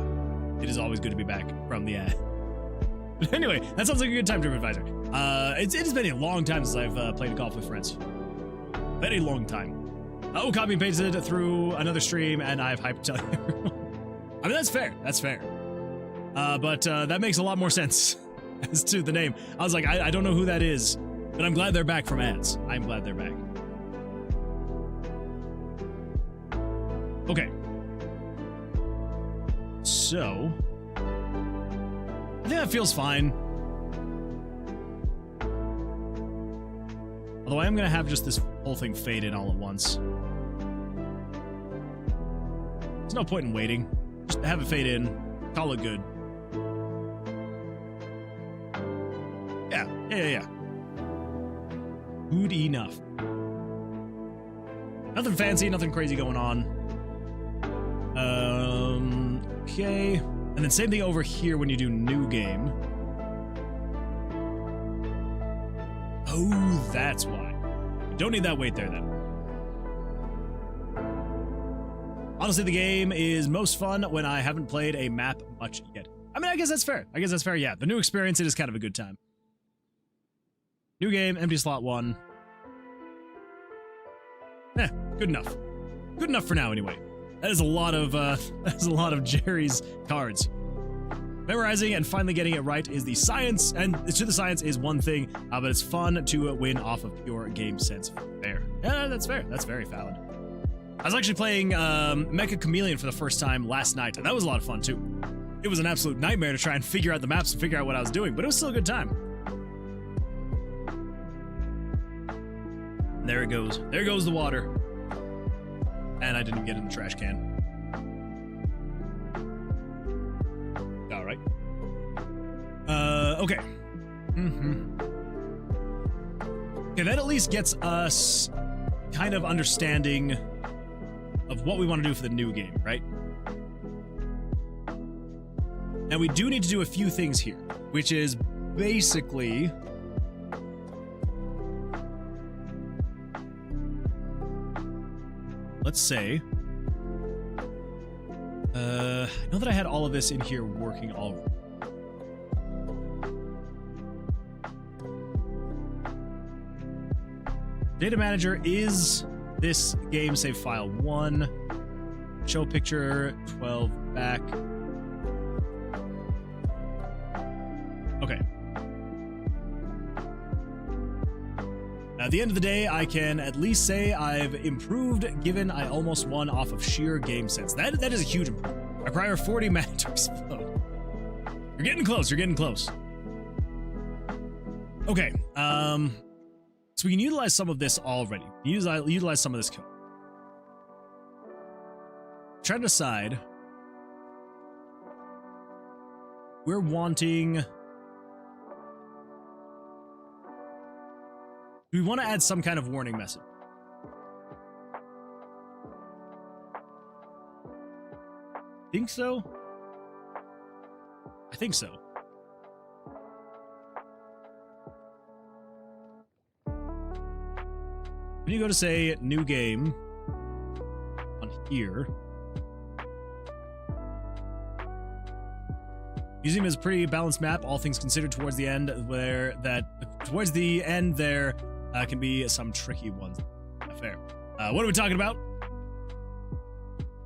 it is always good to be back from the ad. Anyway, that sounds like a good time, Dream Advisor. It has been a long time since I've played golf with friends. Very long time. Oh, copy and pasted through another stream, and I've hyped telling everyone. I mean, that's fair. That's fair. But that makes a lot more sense as to the name. I was like, I don't know who that is, but I'm glad they're back from ads. I'm glad they're back. Okay. So, I think that feels fine. Although I am going to have just this whole thing fade in all at once. There's no point in waiting. Just have it fade in. Call it good. Yeah. Good enough. Nothing fancy, nothing crazy going on. Okay. And then same thing over here when you do new game. Oh, that's why. You don't need that wait there then. Honestly, the game is most fun when I haven't played a map much yet. I mean, I guess that's fair. Yeah, the new experience, it is kind of a good time. New game, empty slot 1. Good enough. Good enough for now, anyway. That is a lot of Jerry's cards. Memorizing and finally getting it right is the science, and to the science is one thing, but it's fun to win off of pure game sense. Fair. Yeah, that's fair. That's very valid. I was actually playing Mecha Chameleon for the first time last night, and that was a lot of fun, too. It was an absolute nightmare to try and figure out the maps and figure out what I was doing, but it was still a good time. And there it goes. There goes the water. And I didn't get in the trash can. All right. Okay. Okay, that at least gets us kind of understanding of what we want to do for the new game, right? Now we do need to do a few things here, which is basically let's say, I know that I had all of this in here working already. Data manager is this game save file 1. Show picture 12 back. Okay. At the end of the day, I can at least say I've improved, given I almost won off of sheer game sense. That is a huge improvement. I require 40 mana to explode. You're getting close. You're getting close. Okay. So we can utilize some of this already. Utilize some of this code. Try to decide. We're wanting. Do we want to add some kind of warning message? Think so? I think so. When you go to say new game on here, Museum is a pretty balanced map, all things considered, towards the end there can be some tricky ones. Fair. What are we talking about?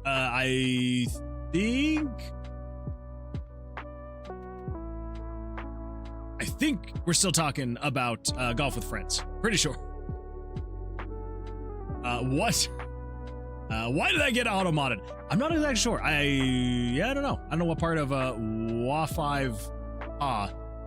I think we're still talking about golf with friends. Pretty sure. What? Why did I get auto-modded? I'm not exactly sure. I don't know. I don't know what part of WA5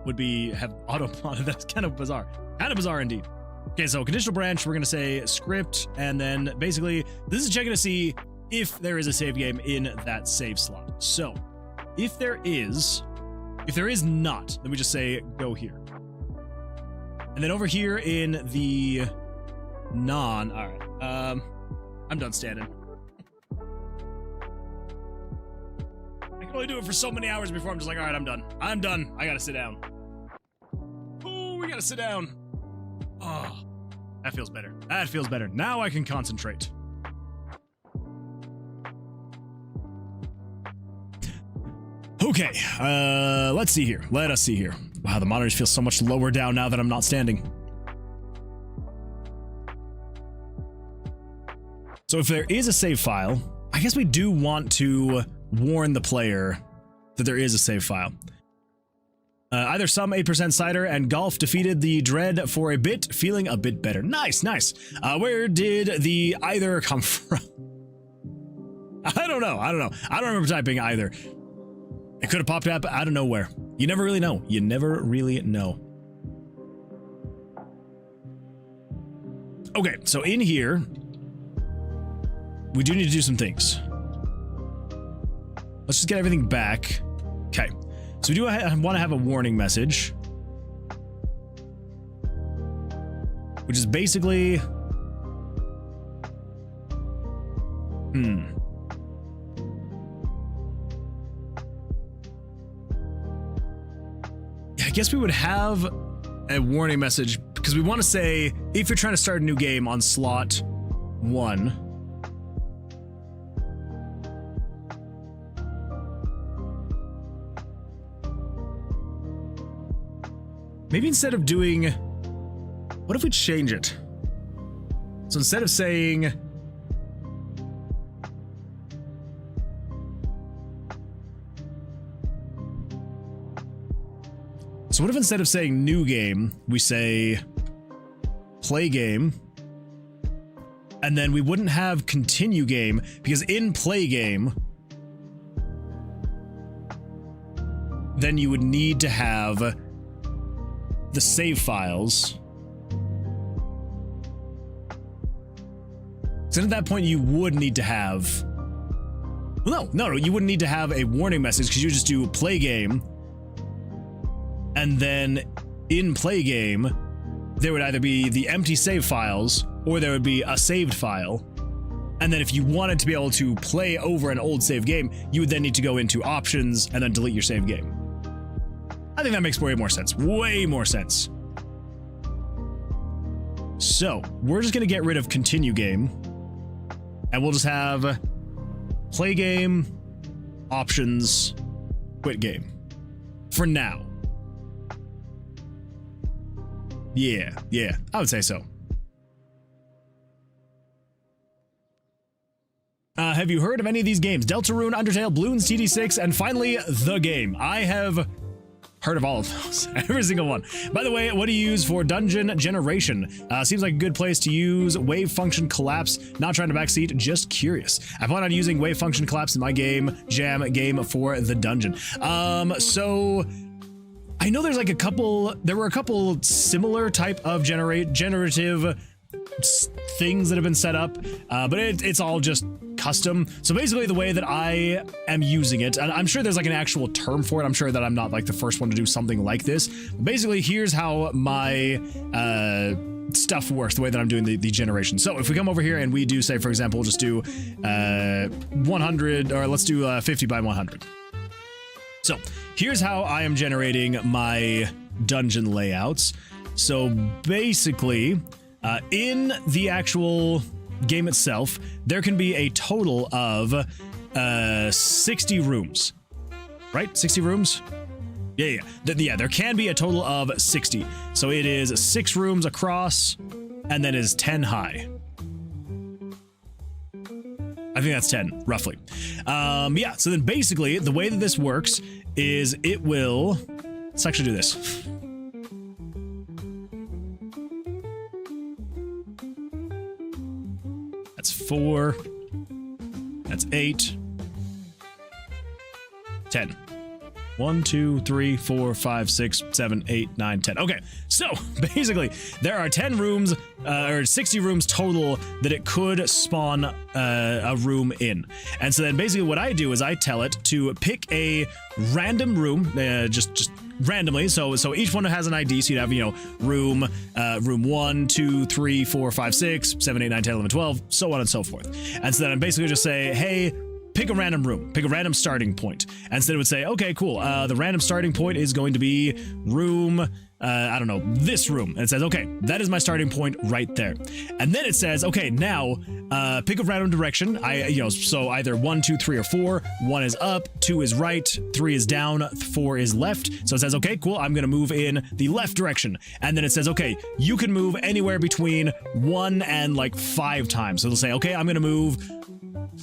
would have auto-modded. That's kind of bizarre. Kind of bizarre indeed. Okay, so conditional branch, we're going to say script, and then basically this is checking to see if there is a save game in that save slot. So if there is, If there is not, then we just say go here. And then over here in the non, all right, I'm done standing. I can only do it for so many hours before I'm just like, all right, I'm done. I'm done. I gotta sit down. Oh, we gotta sit down. Oh, that feels better. That feels better. Now I can concentrate. Okay, let's see here. Let us see here. Wow, the monitors feel so much lower down now that I'm not standing. So if there is a save file, I guess we do want to warn the player that there is a save file. Either some 8% cider and golf defeated the dread for a bit, feeling a bit better. Nice, nice. Where did the either come from? I don't know. I don't remember typing either. It could have popped up out of nowhere. You never really know. You never really know. Okay, so in here, we do need to do some things. Let's just get everything back. Okay, so we do want to have a warning message, which is basically... I guess we would have a warning message because we want to say if you're trying to start a new game on slot 1, maybe instead of doing, what if we change it? So instead of saying so what if instead of saying new game, we say play game, and then we wouldn't have continue game, because in play game, then you would need to have the save files. So at that point, you would need to have, well, no, you wouldn't need to have a warning message because you just do play game. And then in play game, there would either be the empty save files or there would be a saved file. And then if you wanted to be able to play over an old save game, you would then need to go into options and then delete your save game. I think that makes way more sense. Way more sense. So we're just going to get rid of continue game and we'll just have play game, options, quit game for now. Yeah, I would say so. Have you heard of any of these games? Deltarune, Undertale, Bloons, TD6, and finally, the game. I have heard of all of those. Every single one. By the way, what do you use for dungeon generation? Seems like a good place to use wave function collapse. Not trying to backseat, just curious. I plan on using wave function collapse in my game game for the dungeon. So... I know there's like there were a couple similar type of generative things that have been set up, but it's all just custom. So basically the way that I am using it, and I'm sure there's like an actual term for it. I'm sure that I'm not like the first one to do something like this. Basically, here's how my stuff works, the way that I'm doing the generation. So if we come over here and we do say, for example, we'll just do 100, or let's do 50 by 100. So here's how I am generating my dungeon layouts. So basically, in the actual game itself, there can be a total of 60 rooms, right? 60 rooms? Yeah, there can be a total of 60. So it is 6 rooms across and then is 10 high. I think that's 10, roughly. Yeah, so then basically, the way that this works is it will... Let's actually do this. That's 4. That's 8. 10. 1, 2, 3, 4, 5, 6, 7, 8, 9, 10. Okay, so basically there are 10 rooms or 60 rooms total that it could spawn a room in. And so then basically what I do is I tell it to pick a random room, just randomly. So each one has an ID. So you'd have, you know, room 1, 2, 3, 4, 5, 6, 7, 8, 9, 10, 11, 12, so on and so forth. And so then I basically just say, hey, pick a random room, pick a random starting point. And so it would say, okay, cool. The random starting point is going to be room, I don't know, this room. And it says, okay, that is my starting point right there. And then it says, okay, now pick a random direction. So either 1, 2, 3, or 4. 1 is up, 2 is right, 3 is down, 4 is left. So it says, okay, cool, I'm gonna move in the left direction. And then it says, okay, you can move anywhere between 1 and like 5 times. So they'll say, okay, I'm gonna move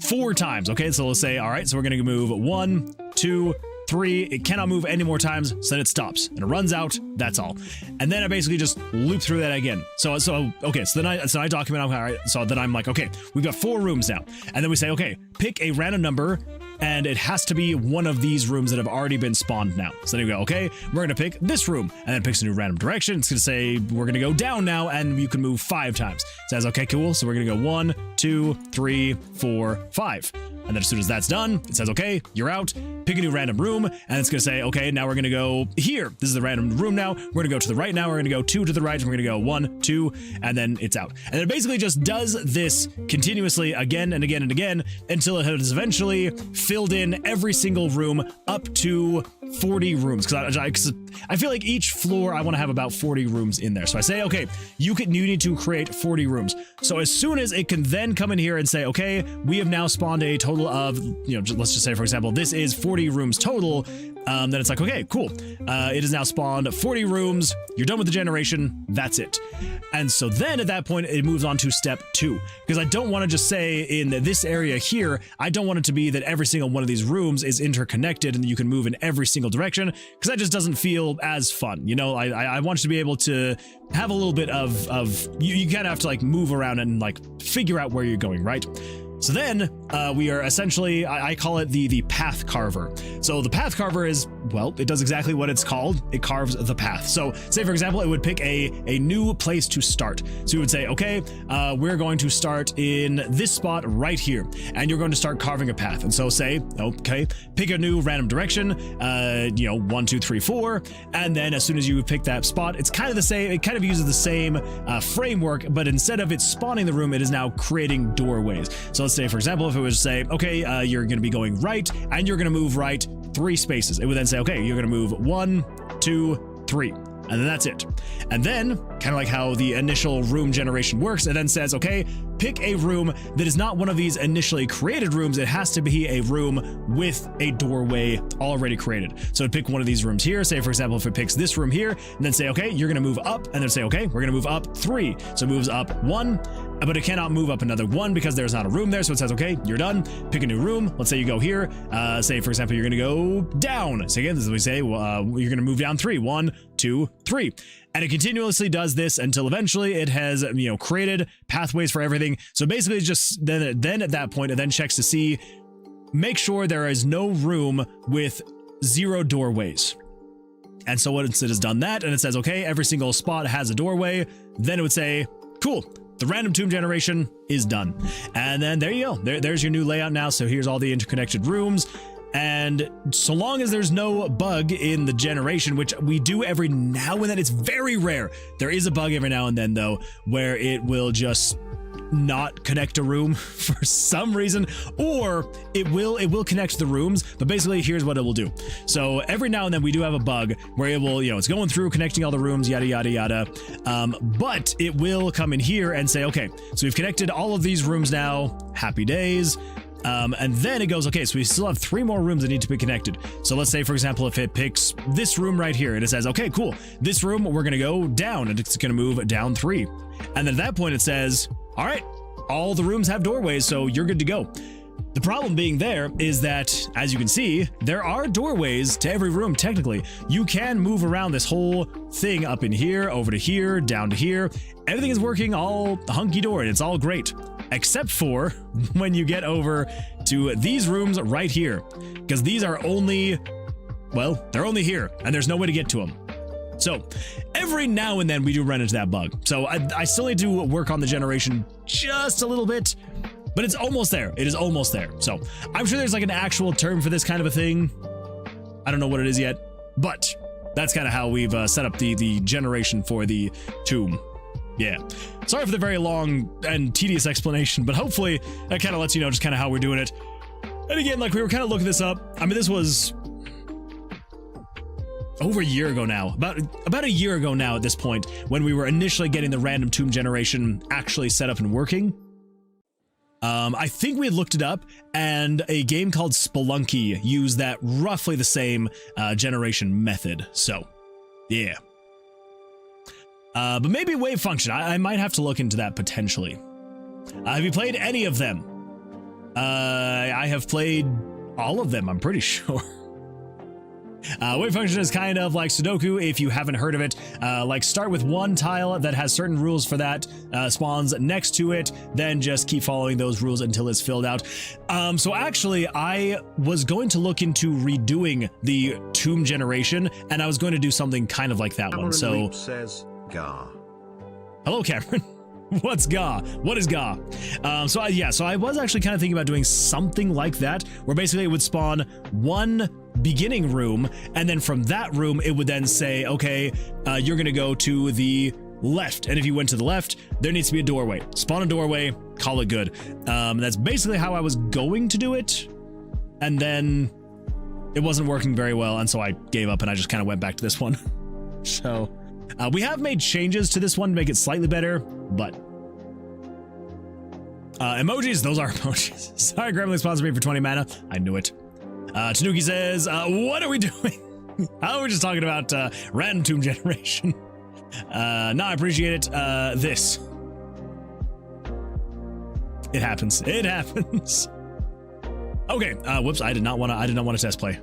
4 times. Okay, so let's say, all right, so we're gonna move 1, 2, 3. It cannot move any more times, so then it stops and it runs out. That's all. And then I basically just loop through that again. So then I document. All right, so then I'm like, okay, we've got 4 rooms now, and then we say, okay, pick a random number, and it has to be one of these rooms that have already been spawned now. So then you go, okay, we're gonna pick this room, and then it picks a new random direction. It's gonna say we're gonna go down now, and you can move 5 times. It says, okay, cool. So we're gonna go 1, 2, 3, 4, 5. And then as soon as that's done, it says, okay, you're out, pick a new random room, and it's gonna say, okay, now we're gonna go here. This is the random room now. We're gonna go to the right now. We're gonna go 2 to the right, and we're gonna go 1, 2, and then it's out. And it basically just does this continuously again and again and again until it has eventually filled in every single room up to 40 rooms. Because I feel like each floor I want to have about 40 rooms in there. So I say, okay, you need to create 40 rooms. So as soon as it can then come in here and say, okay, we have now spawned a total of, let's just say, for example, this is 40 rooms total. Then it's like, okay, cool. It has now spawned 40 rooms. You're done with the generation. That's it. And so then at that point, it moves on to step 2, because I don't want to just say in this area here, I don't want it to be that every single one of these rooms is interconnected and you can move in every single direction, because that just doesn't feel as fun. I want you to be able to have a little bit of you kind of have to like move around and like figure out where you're going, right? So then we are essentially, I call it the path carver. So the path carver is, well, it does exactly what it's called. It carves the path. So say, for example, it would pick a new place to start. So you would say, okay, we're going to start in this spot right here, and you're going to start carving a path. And so say, okay, pick a new random direction, 1, 2, 3, 4. And then as soon as you pick that spot, it's kind of the same. It kind of uses the same framework, but instead of it spawning the room, it is now creating doorways. So let's say, for example, if it was to say, okay, you're going to be going right, and you're going to move right 3 spaces. It would then say, okay, you're going to move 1, 2, 3. And then that's it. And then, kind of like how the initial room generation works, it then says, okay, pick a room that is not one of these initially created rooms. It has to be a room with a doorway already created. So it'd pick one of these rooms here. Say, for example, if it picks this room here, and then say, okay, you're going to move up, and then say, okay, we're going to move up 3. So it moves up 1, but it cannot move up another 1 because there's not a room there. So it says, okay, you're done. Pick a new room. Let's say you go here. Say, for example, you're going to go down. So again, this is what we say. Well, you're going to move down 3. 1, 2, 3. And it continuously does this until eventually it has, created pathways for everything. So basically it's just then at that point, it then checks to see, make sure there is no room with 0 doorways. And so once it has done that, and it says, okay, every single spot has a doorway, then it would say, cool, the random tomb generation is done. And then there you go. There's your new layout now. So here's all the interconnected rooms. And so long as there's no bug in the generation, which we do every now and then, it's very rare. There is a bug every now and then, though, where it will just not connect a room for some reason, or it will connect the rooms, but basically here's what it will do. So every now and then we do have a bug where it will, it's going through connecting all the rooms, yada yada yada, but it will come in here and say, okay, so we've connected all of these rooms now, happy days. And then it goes, okay, so we still have 3 more rooms that need to be connected. So let's say, for example, if it picks this room right here and it says, okay, cool, this room, we're going to go down, and it's going to move down 3. And then at that point it says, all right, all the rooms have doorways, so you're good to go. The problem being there is that, as you can see, there are doorways to every room. Technically, you can move around this whole thing up in here, over to here, down to here. Everything is working all hunky-dory. It's all great, except for when you get over to these rooms right here, because these are only well, they're only here, and there's no way to get to them. So every now and then we do run into that bug. So I still need to work on the generation just a little bit, but it's almost there. It is almost there. So I'm sure there's like an actual term for this kind of a thing. I don't know what it is yet, but that's kind of how we've set up the generation for the tomb. Yeah. Sorry for the very long and tedious explanation, but hopefully that kind of lets you know just kind of how we're doing it. And again, like we were kind of looking this up. I mean, this was over a year ago now, about a year ago now at this point, when we were initially getting the random tomb generation actually set up and working. I think we had looked it up, and a game called Spelunky used that roughly the same generation method. So, yeah. But maybe wave function. I might have to look into that potentially. Have you played any of them? I have played all of them, I'm pretty sure. Wave function is kind of like Sudoku if you haven't heard of it. Like start with one tile that has certain rules for that, spawns next to it, then just keep following those rules until it's filled out. So actually I was going to look into redoing the tomb generation, and I was going to do something kind of like that one. So says Ga. Hello, Cameron. What's Ga? What is Ga? So I was actually kind of thinking about doing something like that, where basically it would spawn one beginning room, and then from that room it would then say, okay, you're gonna go to the left, and if you went to the left, there needs to be a doorway. Spawn a doorway, call it good. That's basically how I was going to do it, and then it wasn't working very well, and so I gave up and I just kind of went back to this one. So we have made changes to this one to make it slightly better, but emojis, those are emojis. Sorry, Gremlin sponsored me for 20 mana. I knew it. Tanuki says, what are we doing? How are we just talking about random tomb generation? No, I appreciate it. This. It happens. It happens. Okay. Whoops. I did not want to test play.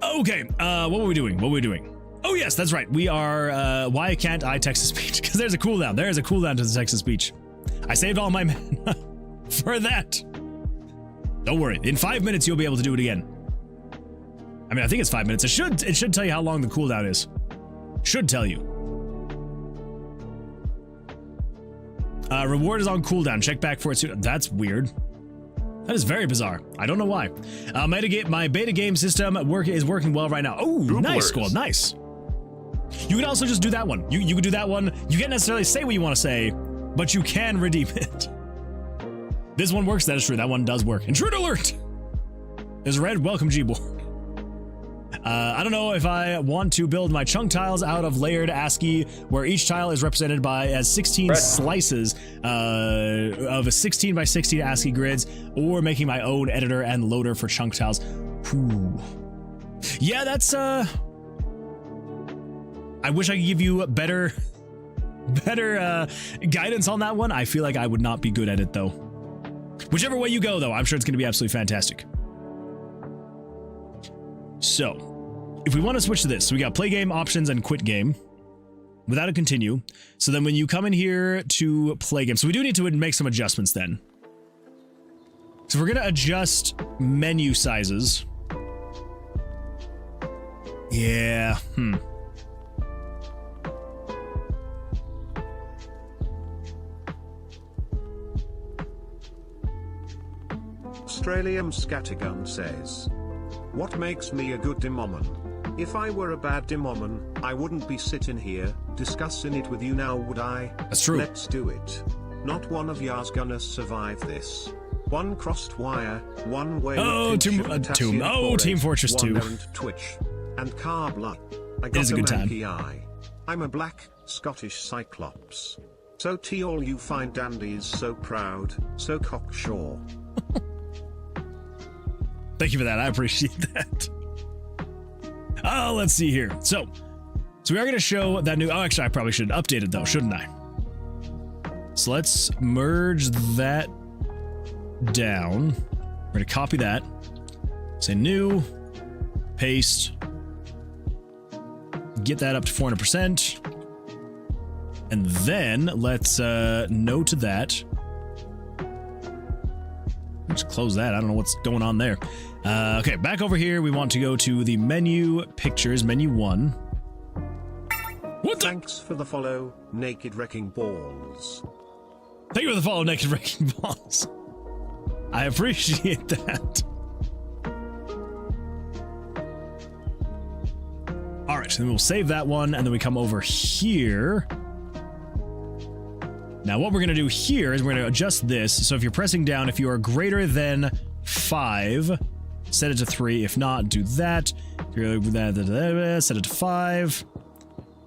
Okay. What were we doing? What were we doing? Oh yes, that's right. We are. Why can't I text to speech? Because there's a cooldown. There is a cooldown to the text to speech. I saved all my mana for that. Don't worry. In 5 minutes, you'll be able to do it again. I mean, I think it's 5 minutes. It should tell you how long the cooldown is. Should tell you. Reward is on cooldown. Check back for it soon. That's weird. That is very bizarre. I don't know why. My beta game system is working well right now. Oh, nice, Squall. Nice. You could also just do that one. You could do that one. You can't necessarily say what you want to say, but you can redeem it. This one works. That is true. That one does work. Intruder alert! There's red. Welcome, G-Boy. I don't know if I want to build my chunk tiles out of layered ASCII, where each tile is represented by 16 slices of 16 by 16 ASCII grids, or making my own editor and loader for chunk tiles. Whew. Yeah, that's I wish I could give you better guidance on that one. I feel like I would not be good at it though. Whichever way you go though, I'm sure it's going to be absolutely fantastic. So, if we want to switch to this, so we got play game, options, and quit game without a continue. So then when you come in here to play game, so we do need to make some adjustments then. So we're going to adjust menu sizes. Yeah, Australian Scattergun says, what makes me a good demoman? If I were a bad demoman, I wouldn't be sitting here, discussing it with you now, would I? That's true. Let's do it. Not one of y'all's gonna survive this. One crossed wire, one way. Oh, Team Fortress 2. Twitch. And Carbla. I It got is a good time. eye. I'm a black, Scottish Cyclops. So all you fine dandies, so proud, so cocksure. Thank you for that. I appreciate that. Let's see here. So we are going to show that new... Oh, actually, I probably should update it, though, shouldn't I? So let's merge that down. We're going to copy that. Say new. Paste. Get that up to 400%. And then let's no to that. Just close that. I don't know what's going on there. Okay, back over here, we want to go to the menu, pictures, menu 1. What the? Thanks for the follow, Naked Wrecking Balls. Thank you for the follow, Naked Wrecking Balls. I appreciate that. All right, so then we'll save that one, and then we come over here. Now, what we're going to do here is we're going to adjust this. So if you're pressing down, if you are greater than 5, set it to 3. If not, do that. If you're set it to 5.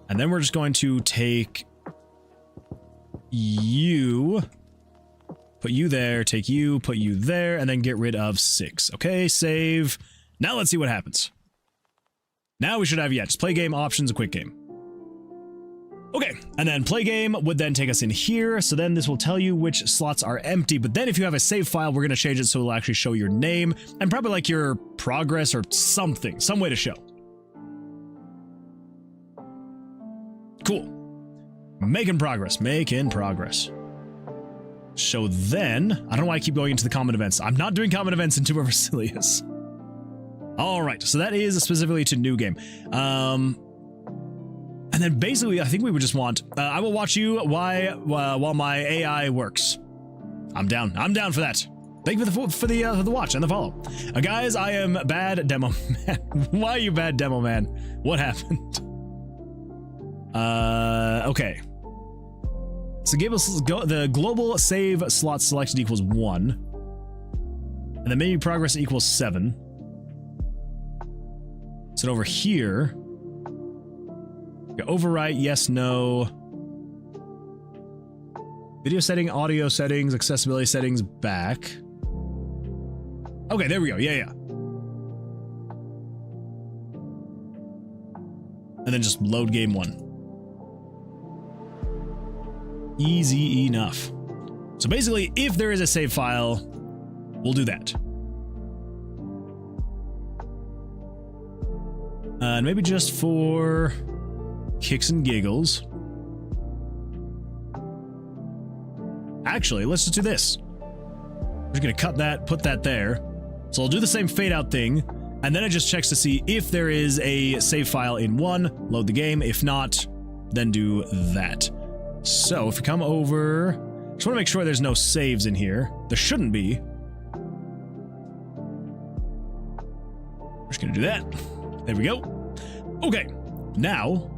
And then we're just going to take you, put you there, take you, put you there, and then get rid of 6. Okay, save. Now let's see what happens. Now we should have, yeah, just play game, options, a quick game. Okay, and then play game would then take us in here, so then this will tell you which slots are empty, but then if you have a save file, we're going to change it so it'll actually show your name, and probably like your progress or something, some way to show. Cool. Making progress, making progress. So then, I don't know why I keep going into the common events. I'm not doing common events in Tomb of Vercilias. All right, so that is specifically to new game. And then basically, I think we would just want, I will watch you while my AI works. I'm down for that. Thank you for the watch and the follow. Guys, I am bad demo man. Why are you bad demo man? What happened? Okay. So the global save slot selected equals 1. And the menu progress equals 7. So over here, overwrite, yes, no. Video setting, audio settings, accessibility settings, back. Okay, there we go. Yeah. And then just load game 1. Easy enough. So basically, if there is a save file, we'll do that. And maybe just for kicks and giggles. Actually, let's just do this. We're just gonna cut that, put that there. So I'll do the same fade out thing, and then it just checks to see if there is a save file in 1, load the game. If not, then do that. So if we come over, just want to make sure there's no saves in here. There shouldn't be. We're just gonna do that. There we go. Okay, now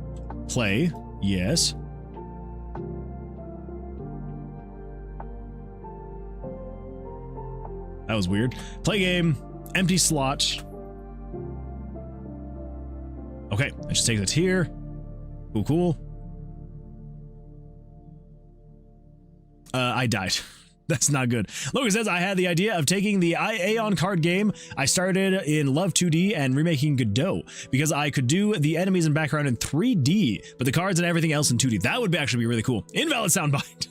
play. Yes. That was weird. Play game. Empty slot. Okay, it just takes it here. Cool. I died. That's not good. Logan says, I had the idea of taking the Aeon card game I started in Love 2D and remaking Godot, because I could do the enemies and background in 3D, but the cards and everything else in 2D. That would actually be really cool. Invalid soundbite.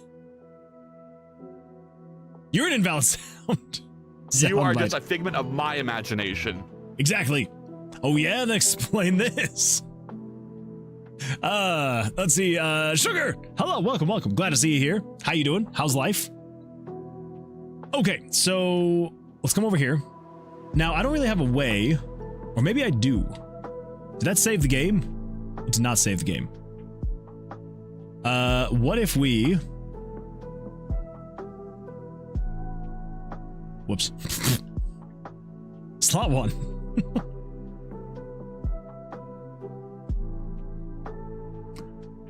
You're an invalid sound. You are just a figment of my imagination. Exactly. Oh yeah, then explain this. Let's see, Sugar! Hello, welcome. Glad to see you here. How you doing? How's life? Okay, so let's come over here. Now, I don't really have a way, or maybe I do. Did that save the game? It did not save the game. What if we... Whoops. Slot 1.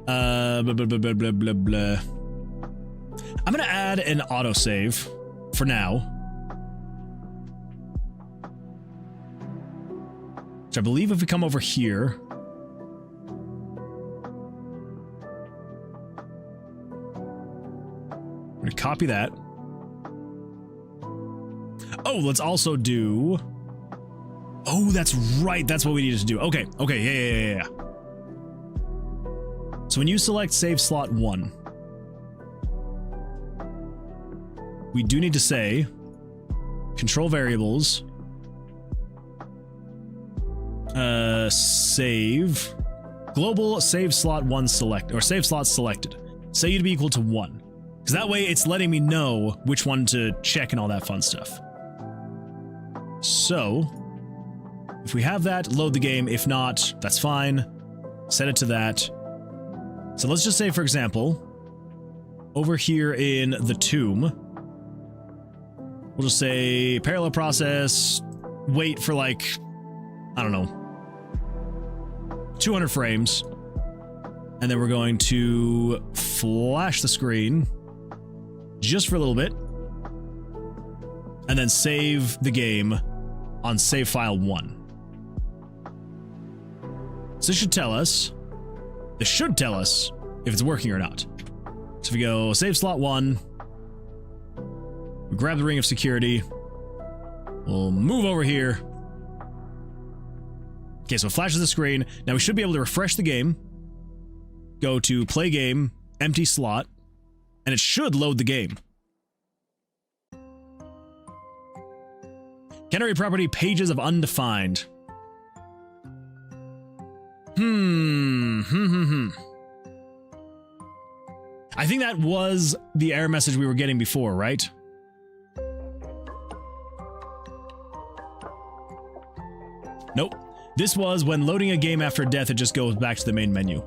Blah, blah. I'm gonna add an autosave for now. Which I believe if we come over here, I'm gonna copy that. Oh, let's also do... Oh, that's right. That's what we needed to do. Okay, yeah. So when you select save slot 1, we do need to say control variables, save, global save slot 1 select, or save slot selected. Say to be equal to 1. Because that way it's letting me know which one to check and all that fun stuff. So, if we have that, load the game. If not, that's fine. Set it to that. So let's just say, for example, over here in the tomb, we'll just say parallel process, wait for like, I don't know, 200 frames. And then we're going to flash the screen just for a little bit. And then save the game on save file 1. So this should tell us if it's working or not. So if we go save slot 1, we grab the ring of security, we'll move over here. Okay, so it flashes the screen. Now we should be able to refresh the game, go to play game, empty slot, and it should load the game. Can I read property pages of undefined? I think that was the error message we were getting before, right? Nope. This was when loading a game after death, it just goes back to the main menu.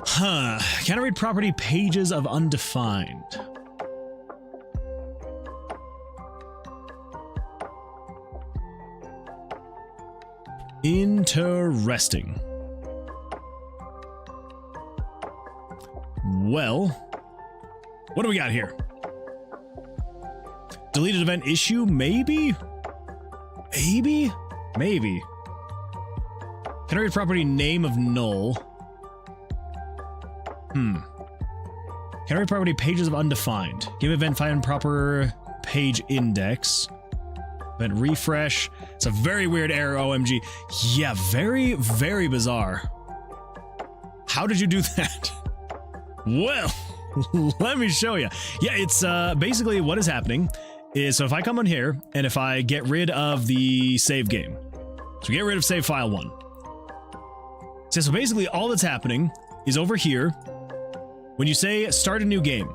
Huh. Can I read property pages of undefined? Interesting. Well, what do we got here? Deleted event issue? Maybe? Maybe? Maybe. Can I read property name of null? Can I read property pages of undefined? Give event find proper page index. Event refresh. It's a very weird error, OMG. Yeah, very, very bizarre. How did you do that? Well, let me show you. Yeah, it's basically what is happening is, so if I come on here and if I get rid of the save game, so get rid of save file 1. So basically all that's happening is over here, when you say start a new game,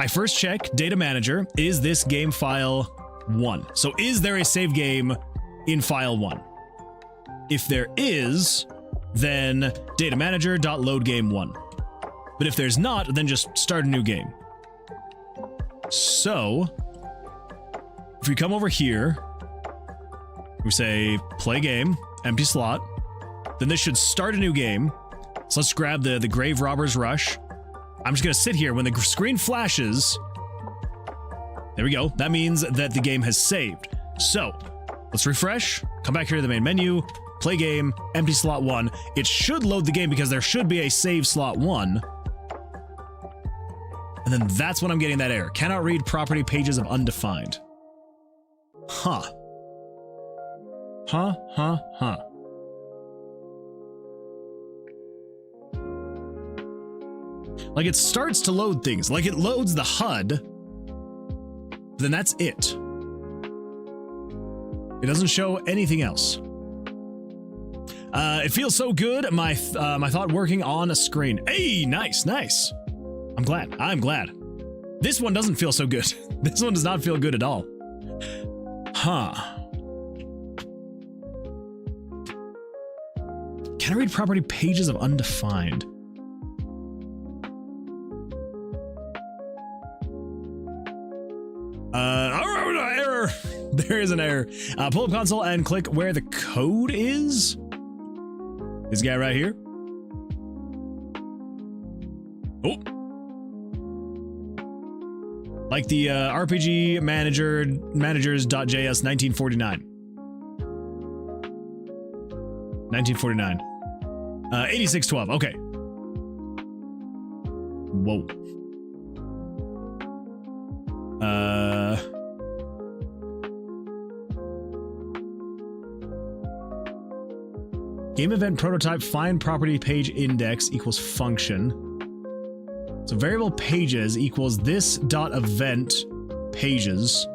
I first check data manager, is this game file 1? So is there a save game in file 1? If there is, then data manager.load game 1. But if there's not, then just start a new game. So if we come over here, we say play game, empty slot, then this should start a new game. So let's grab the Grave Robbers Rush. I'm just gonna sit here. When the screen flashes, there we go. That means that the game has saved. So let's refresh, come back here to the main menu, play game, empty slot 1. It should load the game because there should be a save slot 1. And then that's when I'm getting that error. Cannot read property pages of undefined. Huh. Like, it starts to load things. Like, it loads the HUD, but then that's it. It doesn't show anything else. It feels so good. My thought working on a screen. Hey, nice. I'm glad. This one doesn't feel so good. This one does not feel good at all. Huh. Can I read property pages of undefined? Error. There is an error. Pull up console and click where the code is. This guy right here. Oh. Like the RPG managers.js 1949. 1949. 8612. Okay. Whoa. Game event prototype find property page index equals function. So variable pages equals this dot event pages.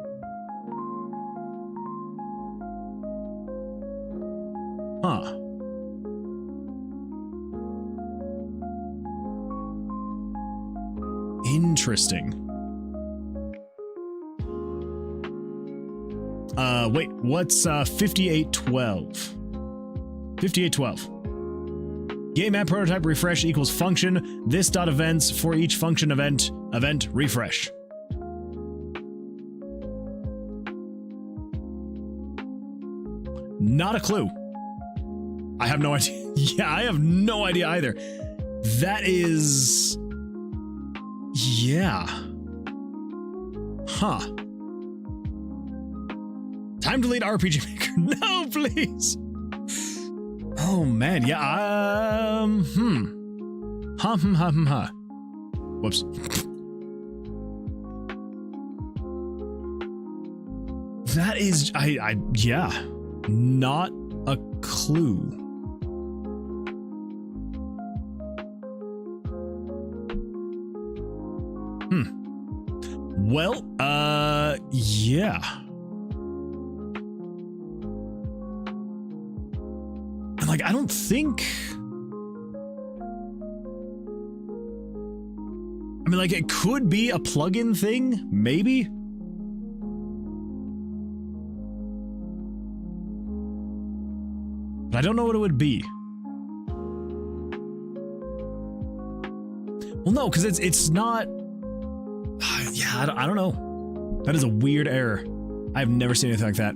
Huh. Interesting. Wait, what's 5812? 5812. Game app prototype refresh equals function. This dot events for each function event refresh. Not a clue. I have no idea. Yeah, I have no idea either. That is... yeah. Huh. Time to lead RPG Maker. No, please. Oh, man. Yeah, Whoops. That is... yeah. Not a clue. Well, yeah. And like, I don't think... I mean, like, it could be a plugin thing, maybe? But I don't know what it would be. Well, no, because it's not... yeah, I don't know. That is a weird error. I've never seen anything like that.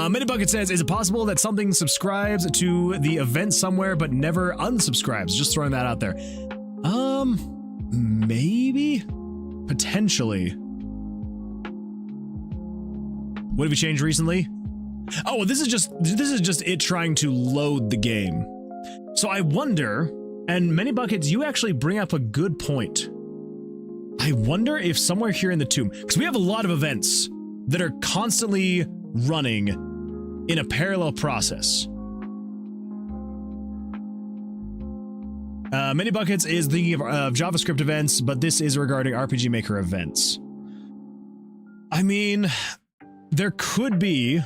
Minibucket says, is it possible that something subscribes to the event somewhere but never unsubscribes? Just throwing that out there. Maybe? Potentially. What have you changed recently? Oh, well, this is just it trying to load the game. So I wonder, and Minibuckets, you actually bring up a good point. I wonder if somewhere here in the tomb, because we have a lot of events that are constantly running in a parallel process. Minibuckets is thinking of JavaScript events, but this is regarding RPG Maker events. I mean, there could be,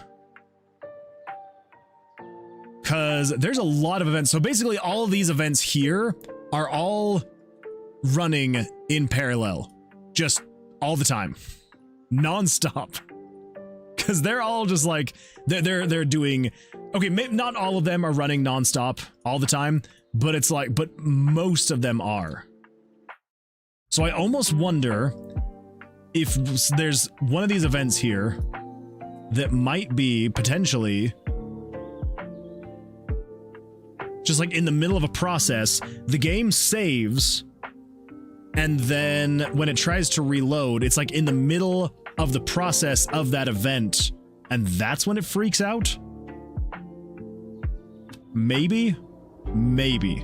because there's a lot of events. So basically all of these events here are all running in parallel, just all the time, non-stop, because they're all just like they're doing okay. Maybe not all of them are running non-stop all the time, but it's like, but most of them are. So I almost wonder if there's one of these events here that might be potentially just like in the middle of a process, the game saves, and then when it tries to reload, it's like in the middle of the process of that event, and that's when it freaks out? Maybe? Maybe.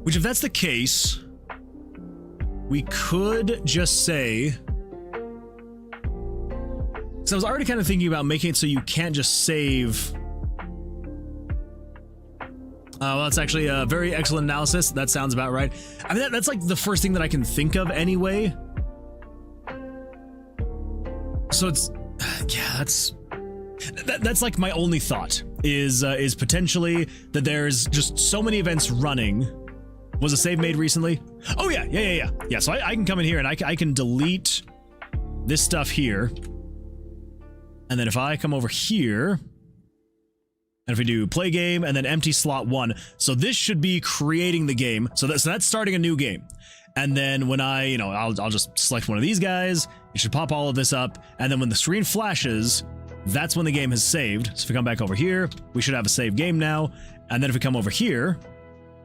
Which, if that's the case, we could just say... So I was already kind of thinking about making it so you can't just save... well, that's actually a very excellent analysis. That sounds about right. I mean, that's like the first thing that I can think of anyway. So it's... yeah, that's like my only thought, is potentially that there's just so many events running. Was a save made recently? Oh, yeah. Yeah, so I can come in here and I can delete this stuff here. And then if I come over here, and if we do play game and then empty slot 1, so this should be creating the game. So that's starting a new game. And then when I, I'll just select one of these guys. It should pop all of this up. And then when the screen flashes, that's when the game has saved. So if we come back over here, we should have a save game now. And then if we come over here,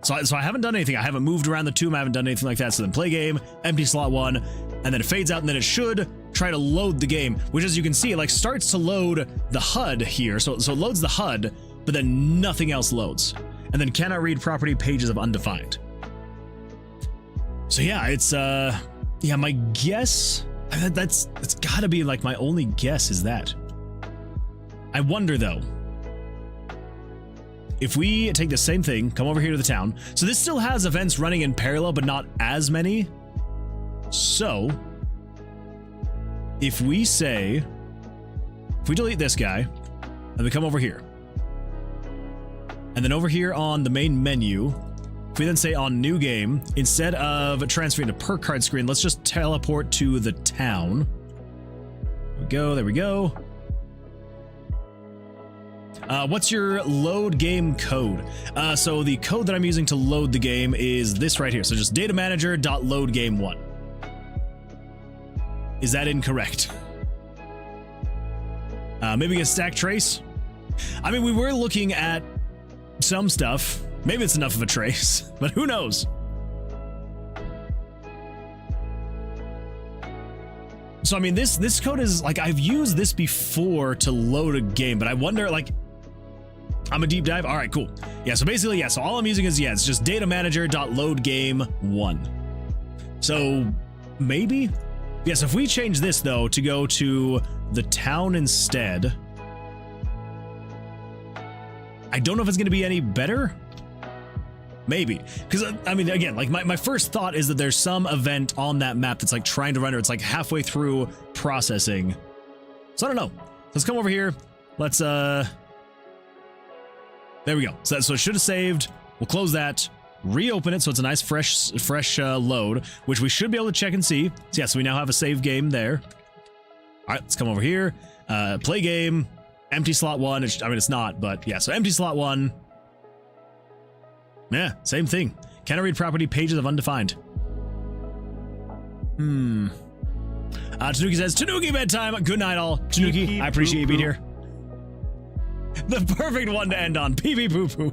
so I haven't done anything. I haven't moved around the tomb. I haven't done anything like that. So then play game, empty slot 1, and then it fades out, and then it should try to load the game, which, as you can see, it like starts to load the HUD here. So it loads the HUD, but then nothing else loads. And then cannot read property pages of undefined. So yeah, it's yeah, my guess, that's gotta be like my only guess is that. I wonder though, if we take the same thing, come over here to the town. So this still has events running in parallel, but not as many. So if we say if we delete this guy, and we come over here, and then over here on the main menu, if we then say on new game, instead of transferring to perk card screen, let's just teleport to the town. There we go, there we go. What's your load game code? So the code that I'm using to load the game is this right here. So just datamanager.loadgame1. Is that incorrect? Maybe get stack trace? I mean, we were looking at some stuff. Maybe it's enough of a trace, but who knows? So, I mean, this code is, like, I've used this before to load a game, but I wonder, like, I'm a deep dive. All right, cool. Yeah, so basically, yeah, so all I'm using is, yeah, it's just datamanager.loadgame1. So, maybe? Yeah, so if we change this, though, to go to the town instead, I don't know if it's going to be any better. Maybe. Because, I mean, again, like, my first thought is that there's some event on that map that's, like, trying to render. It's, like, halfway through processing. So, I don't know. Let's come over here. Let's, there we go. So it should have saved. We'll close that. Reopen it so it's a nice, fresh load, which we should be able to check and see. So, yeah, so we now have a save game there. All right, let's come over here. Play game. Empty slot 1. I mean, it's not, but, yeah, so empty slot 1. Yeah, same thing. Can I read property pages of undefined? Tanuki says, Tanuki bedtime. Good night, all. Tanuki, I appreciate you being here. The perfect one to end on. Pee pee poo poo.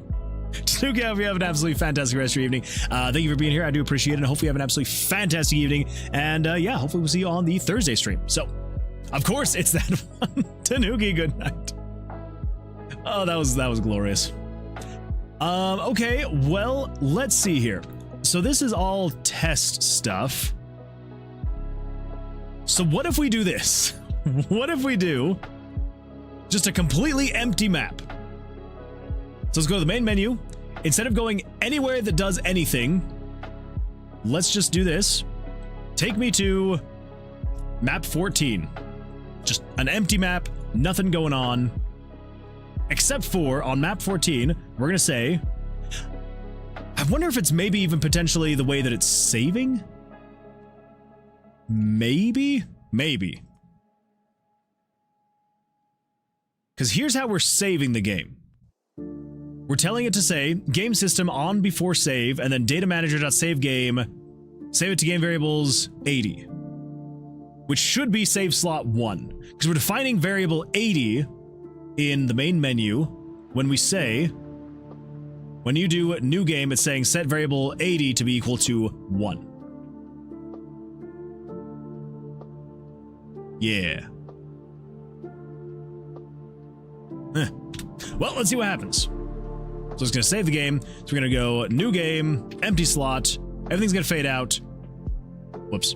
Tanuki, I hope you have an absolutely fantastic rest of your evening. Thank you for being here. I do appreciate it. And hopefully you have an absolutely fantastic evening. And yeah, hopefully we'll see you on the Thursday stream. So, of course, it's that one. Tanuki, good night. Oh, that was glorious. Okay, well, let's see here. So this is all test stuff. So what if we do this? What if we do just a completely empty map? So let's go to the main menu. Instead of going anywhere that does anything, let's just do this. Take me to map 14. Just an empty map, nothing going on. Except for, on map 14, we're going to say, I wonder if it's maybe even potentially the way that it's saving? Maybe? Maybe. Because here's how we're saving the game. We're telling it to say, game system on before save, and then datamanager.savegame, save it to game variables 80. Which should be save slot 1. Because we're defining variable 80 in the main menu when we say, when you do new game, it's saying set variable 80 to be equal to 1. Yeah. Well, let's see what happens. So it's going to save the game. So we're going to go new game, empty slot. Everything's going to fade out. Whoops.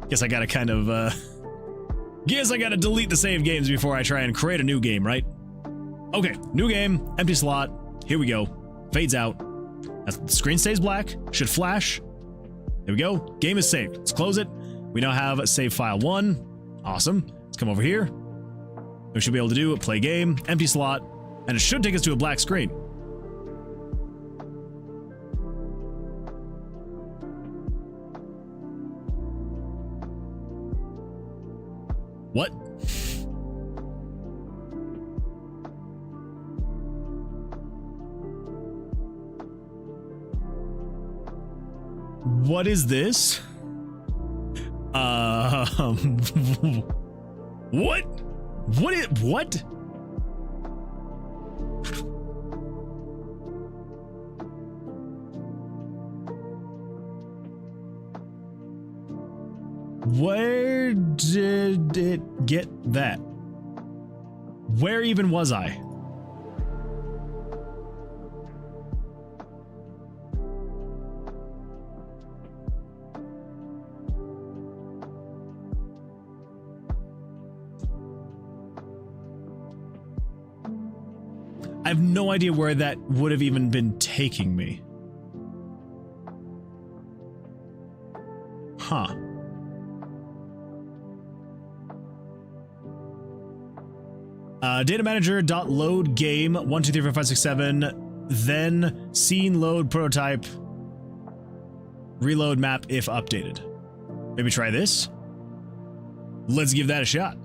Guess I got to kind of, guess I gotta delete the saved games before I try and create a new game, right? Okay, new game, empty slot. Here we go. Fades out. The screen stays black. Should flash. There we go. Game is saved. Let's close it. We now have a save file 1. Awesome. Let's come over here. We should be able to do play game, empty slot, and it should take us to a black screen. What? What is this? What? What? Where did it get that? Where even was I? I have no idea where that would have even been taking me. Huh. Data manager dot load game 1 2 3 4 5 6 7, then scene load prototype reload map if updated. Maybe try this. Let's give that a shot.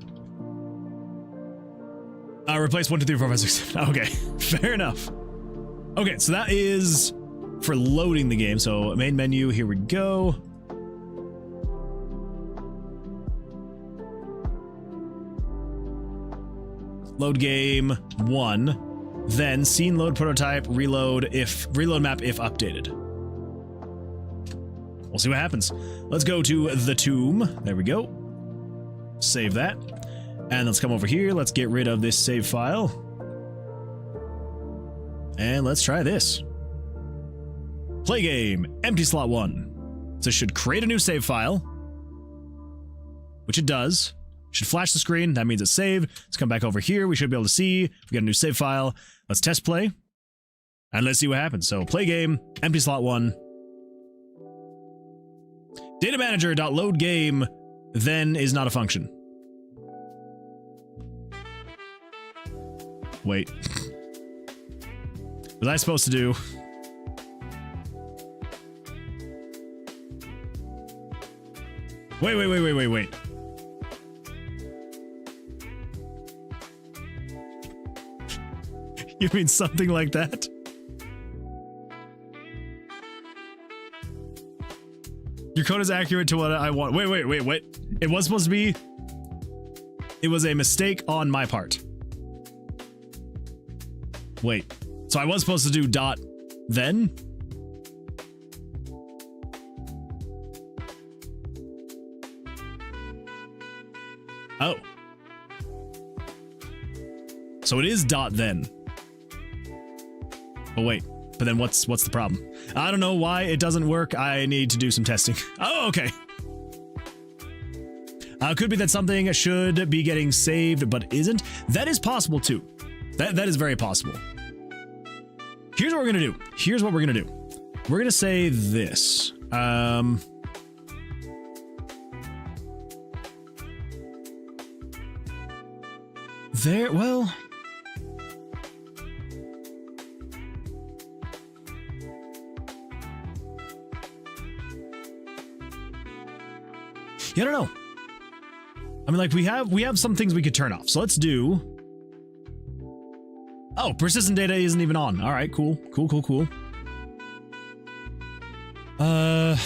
Replace 1 2 3 4 5 6 7. Okay, fair enough. Okay, so that is for loading the game. So main menu, here we go. Load game 1, then scene load prototype reload map if updated. We'll see what happens. Let's go to the tomb. There we go. Save that. And let's come over here. Let's get rid of this save file. And let's try this. Play game, empty slot 1. So it should create a new save file, which it does. Should flash the screen. That means it's saved. Let's come back over here. We should be able to see we got a new save file. Let's test play. And let's see what happens. So play game, empty slot 1. Data manager.load game then is not a function. Wait. What was I supposed to do? Wait. You mean something like that? Your code is accurate to what I want. Wait. It was supposed to be... It was a mistake on my part. Wait. So I was supposed to do dot then? Oh. So it is dot then. Oh wait, but then what's the problem? I don't know why it doesn't work. I need to do some testing. Oh, okay. Could be that something should be getting saved but isn't. That is possible too. That is very possible. Here's what we're gonna do. We're gonna say this. Well. Yeah, I don't know. I mean, like, we have some things we could turn off. So let's do... Oh, persistent data isn't even on. All right, cool. I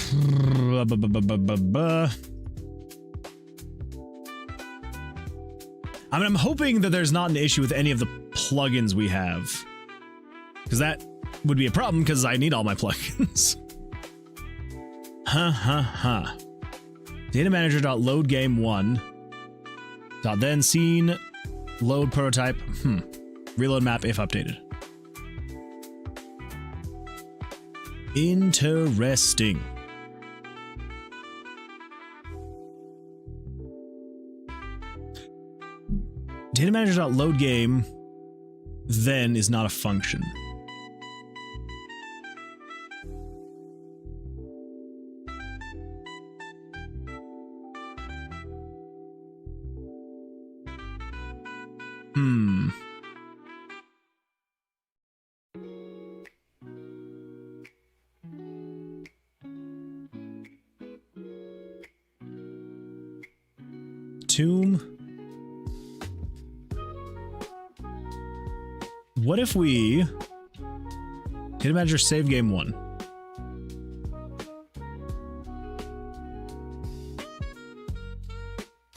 mean, I'm hoping that there's not an issue with any of the plugins we have. Because that would be a problem, because I need all my plugins. Data manager.load game 1. Then scene load prototype. Reload map if updated. Interesting. Data manager.load game then is not a function. Tomb. What if we data manager save game 1?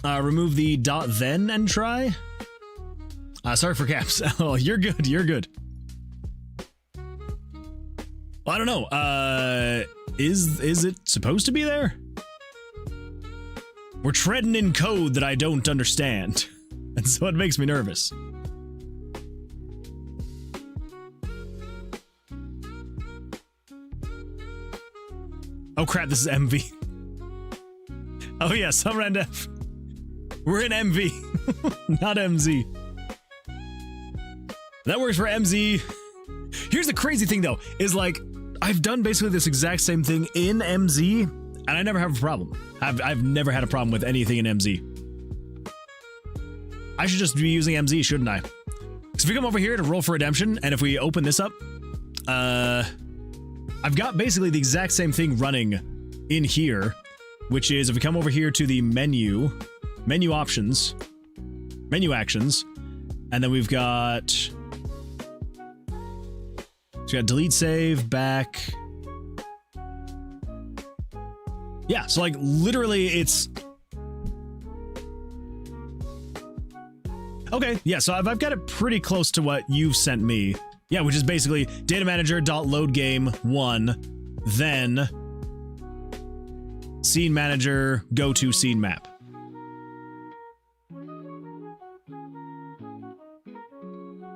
Remove the dot then and try. Sorry for caps. Oh, you're good. Well, I don't know. Is it supposed to be there? We're treading in code that I don't understand, and so it makes me nervous. Oh crap, this is MV. Oh yeah, Summer F. We're in MV, not MZ. That works for MZ. Here's the crazy thing though, is like, I've done basically this exact same thing in MZ, and I never have a problem. I've never had a problem with anything in MZ. I should just be using MZ, shouldn't I? So if we come over here to roll for redemption, and if we open this up, I've got basically the exact same thing running in here, which is if we come over here to the menu options, menu actions, and then we've got, so we got delete save, back. Yeah, so like literally it's, okay, yeah, so I've got it pretty close to what you've sent me. Yeah, which is basically data manager.loadGame1, then scene manager, go to scene map.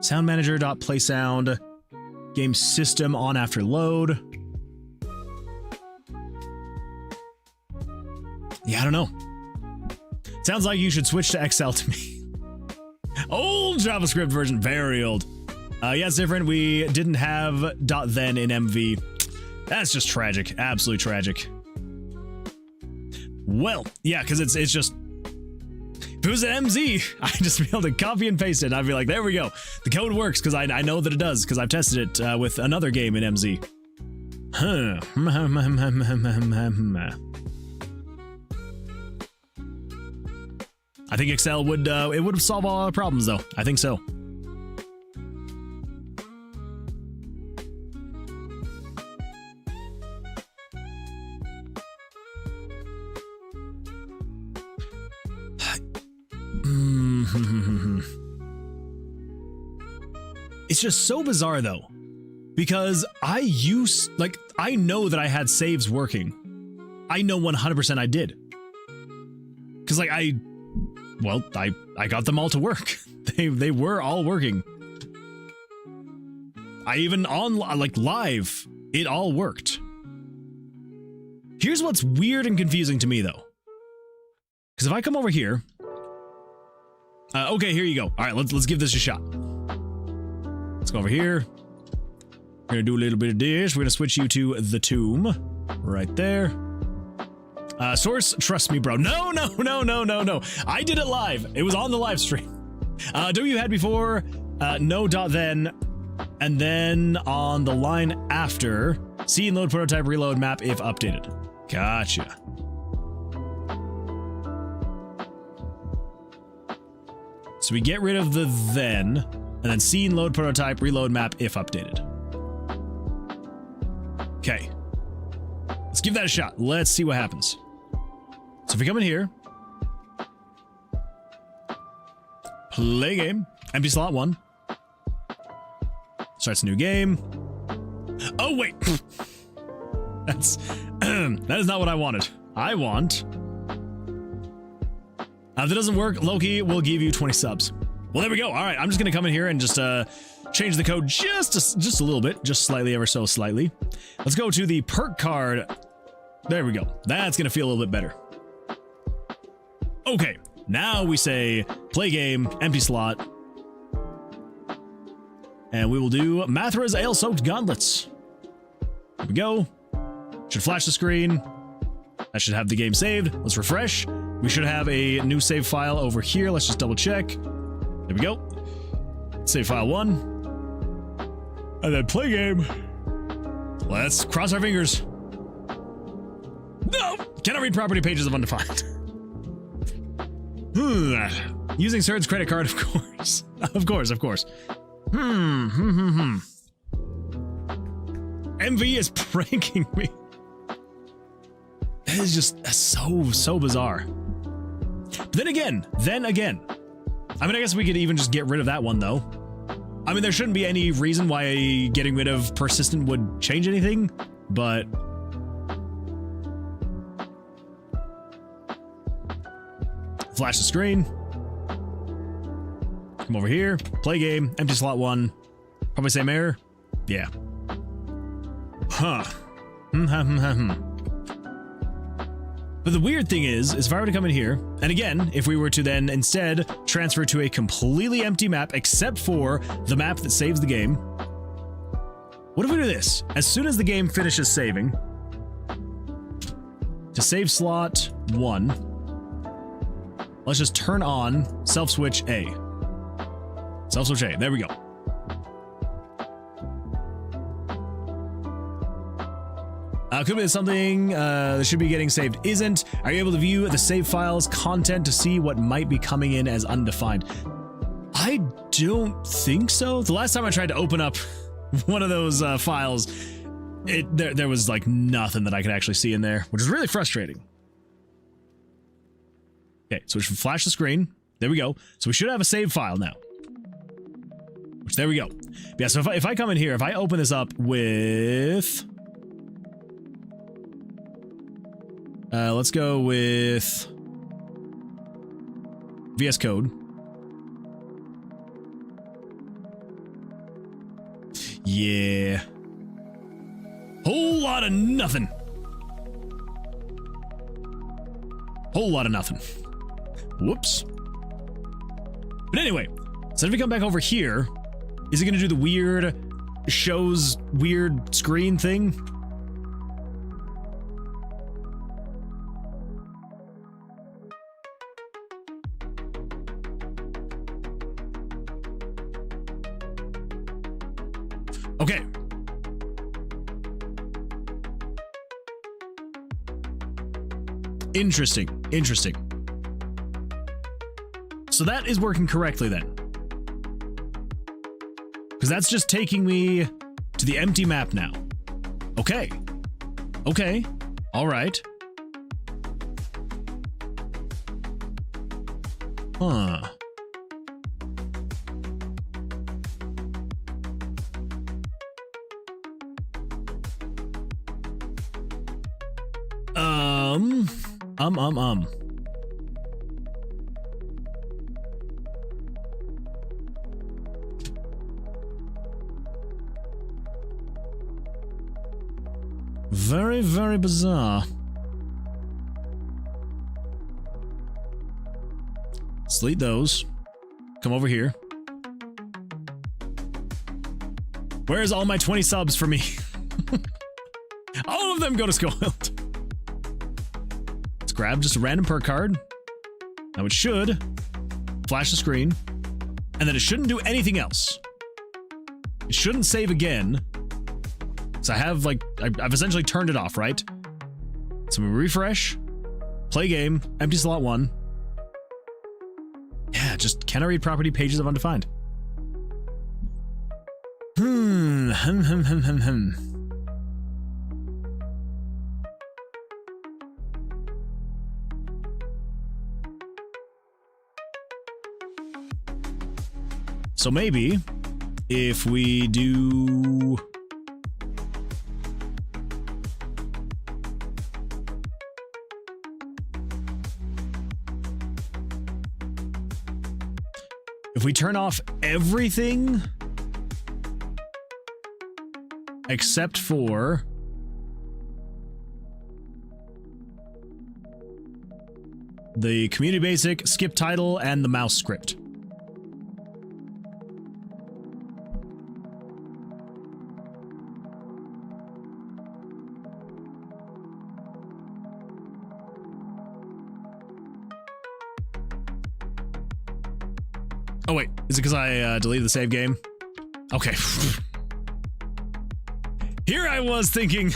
Sound manager.play sound, game system on after load. Yeah, I don't know. Sounds like you should switch to Excel to me. Old JavaScript version, very old. Yeah, it's different. We didn't have .then in MV. That's just tragic. Absolutely tragic. Well, yeah, because it's just, if it was an MZ, I'd just be able to copy and paste it. And I'd be like, there we go. The code works because I know that it does because I've tested it with another game in MZ. Huh. I think Excel would, it would solve all our problems though. I think so. It's just so bizarre though, because I know that I had saves working. I know 100% I did. Cause like I got them all to work. They were all working. I even on like live, it all worked. Here's what's weird and confusing to me though. Cause if I come over here, okay, here you go. All right, let's give this a shot. Let's go over here. We're gonna do a little bit of this. We're gonna switch you to the tomb, right there. Source, trust me, bro. No. I did it live. It was on the live stream. W had before, no.then, and then on the line after, see and load prototype reload map if updated. Gotcha. So we get rid of the then, and then scene, load prototype, reload map if updated. Okay. Let's give that a shot. Let's see what happens. So if we come in here, play game, empty slot 1. Starts a new game. Oh, wait. That's, that is not what I wanted. I want... if it doesn't work, Loki will give you 20 subs. Well, there we go. All right, I'm just gonna come in here and just change the code just a little bit, just slightly, ever so slightly. Let's go to the perk card. There we go. That's gonna feel a little bit better. Okay, now we say play game, empty slot, and we will do Mathra's ale-soaked gauntlets. There we go. Should flash the screen. That should have the game saved. Let's refresh. We should have a new save file over here. Let's just double check. There we go. Save file 1. And then play game. Let's cross our fingers. No! Cannot read property pages of undefined. Using Sir's credit card, of course. Of course. MV is pranking me. That is just so bizarre. But then again, I mean, I guess we could even just get rid of that one though. I mean, there shouldn't be any reason why getting rid of persistent would change anything, but flash the screen. Come over here, play game, empty slot 1. Probably same error. Yeah. Huh. But the weird thing is if I were to come in here, and again, if we were to then instead transfer to a completely empty map except for the map that saves the game. What if we do this? As soon as the game finishes saving, to save slot 1, let's just turn on self-switch A. Self-switch A. There we go. Could be something that should be getting saved isn't. Are you able to view the save files content to see what might be coming in as undefined? I don't think so. The last time I tried to open up one of those files, there was like nothing that I could actually see in there, which is really frustrating. Okay, so we should flash the screen. There we go. So we should have a save file now. Which, there we go. Yeah, so if I come in here, if I open this up with... let's go with VS Code. Yeah. Whole lot of nothing. Whole lot of nothing. Whoops. But anyway, so if we come back over here, is it going to do the weird shows weird screen thing? Okay. Interesting. Interesting. So that is working correctly then. Because that's just taking me to the empty map now. Okay. Okay. All right. Huh. Very, very bizarre. Delete those. Come over here. Where's all my 20 subs for me? All of them go to Schofield. Let's grab just a random perk card. Now it should flash the screen, and then it shouldn't do anything else. It shouldn't save again. So I have, like, I've essentially turned it off, right? So we refresh, play game, empty slot 1. Yeah, just can I read property pages of undefined? So maybe if we do... if we turn off everything except for the community basic, skip title, and the mouse script. Oh wait, is it because I deleted the save game? Okay. Here I was thinking,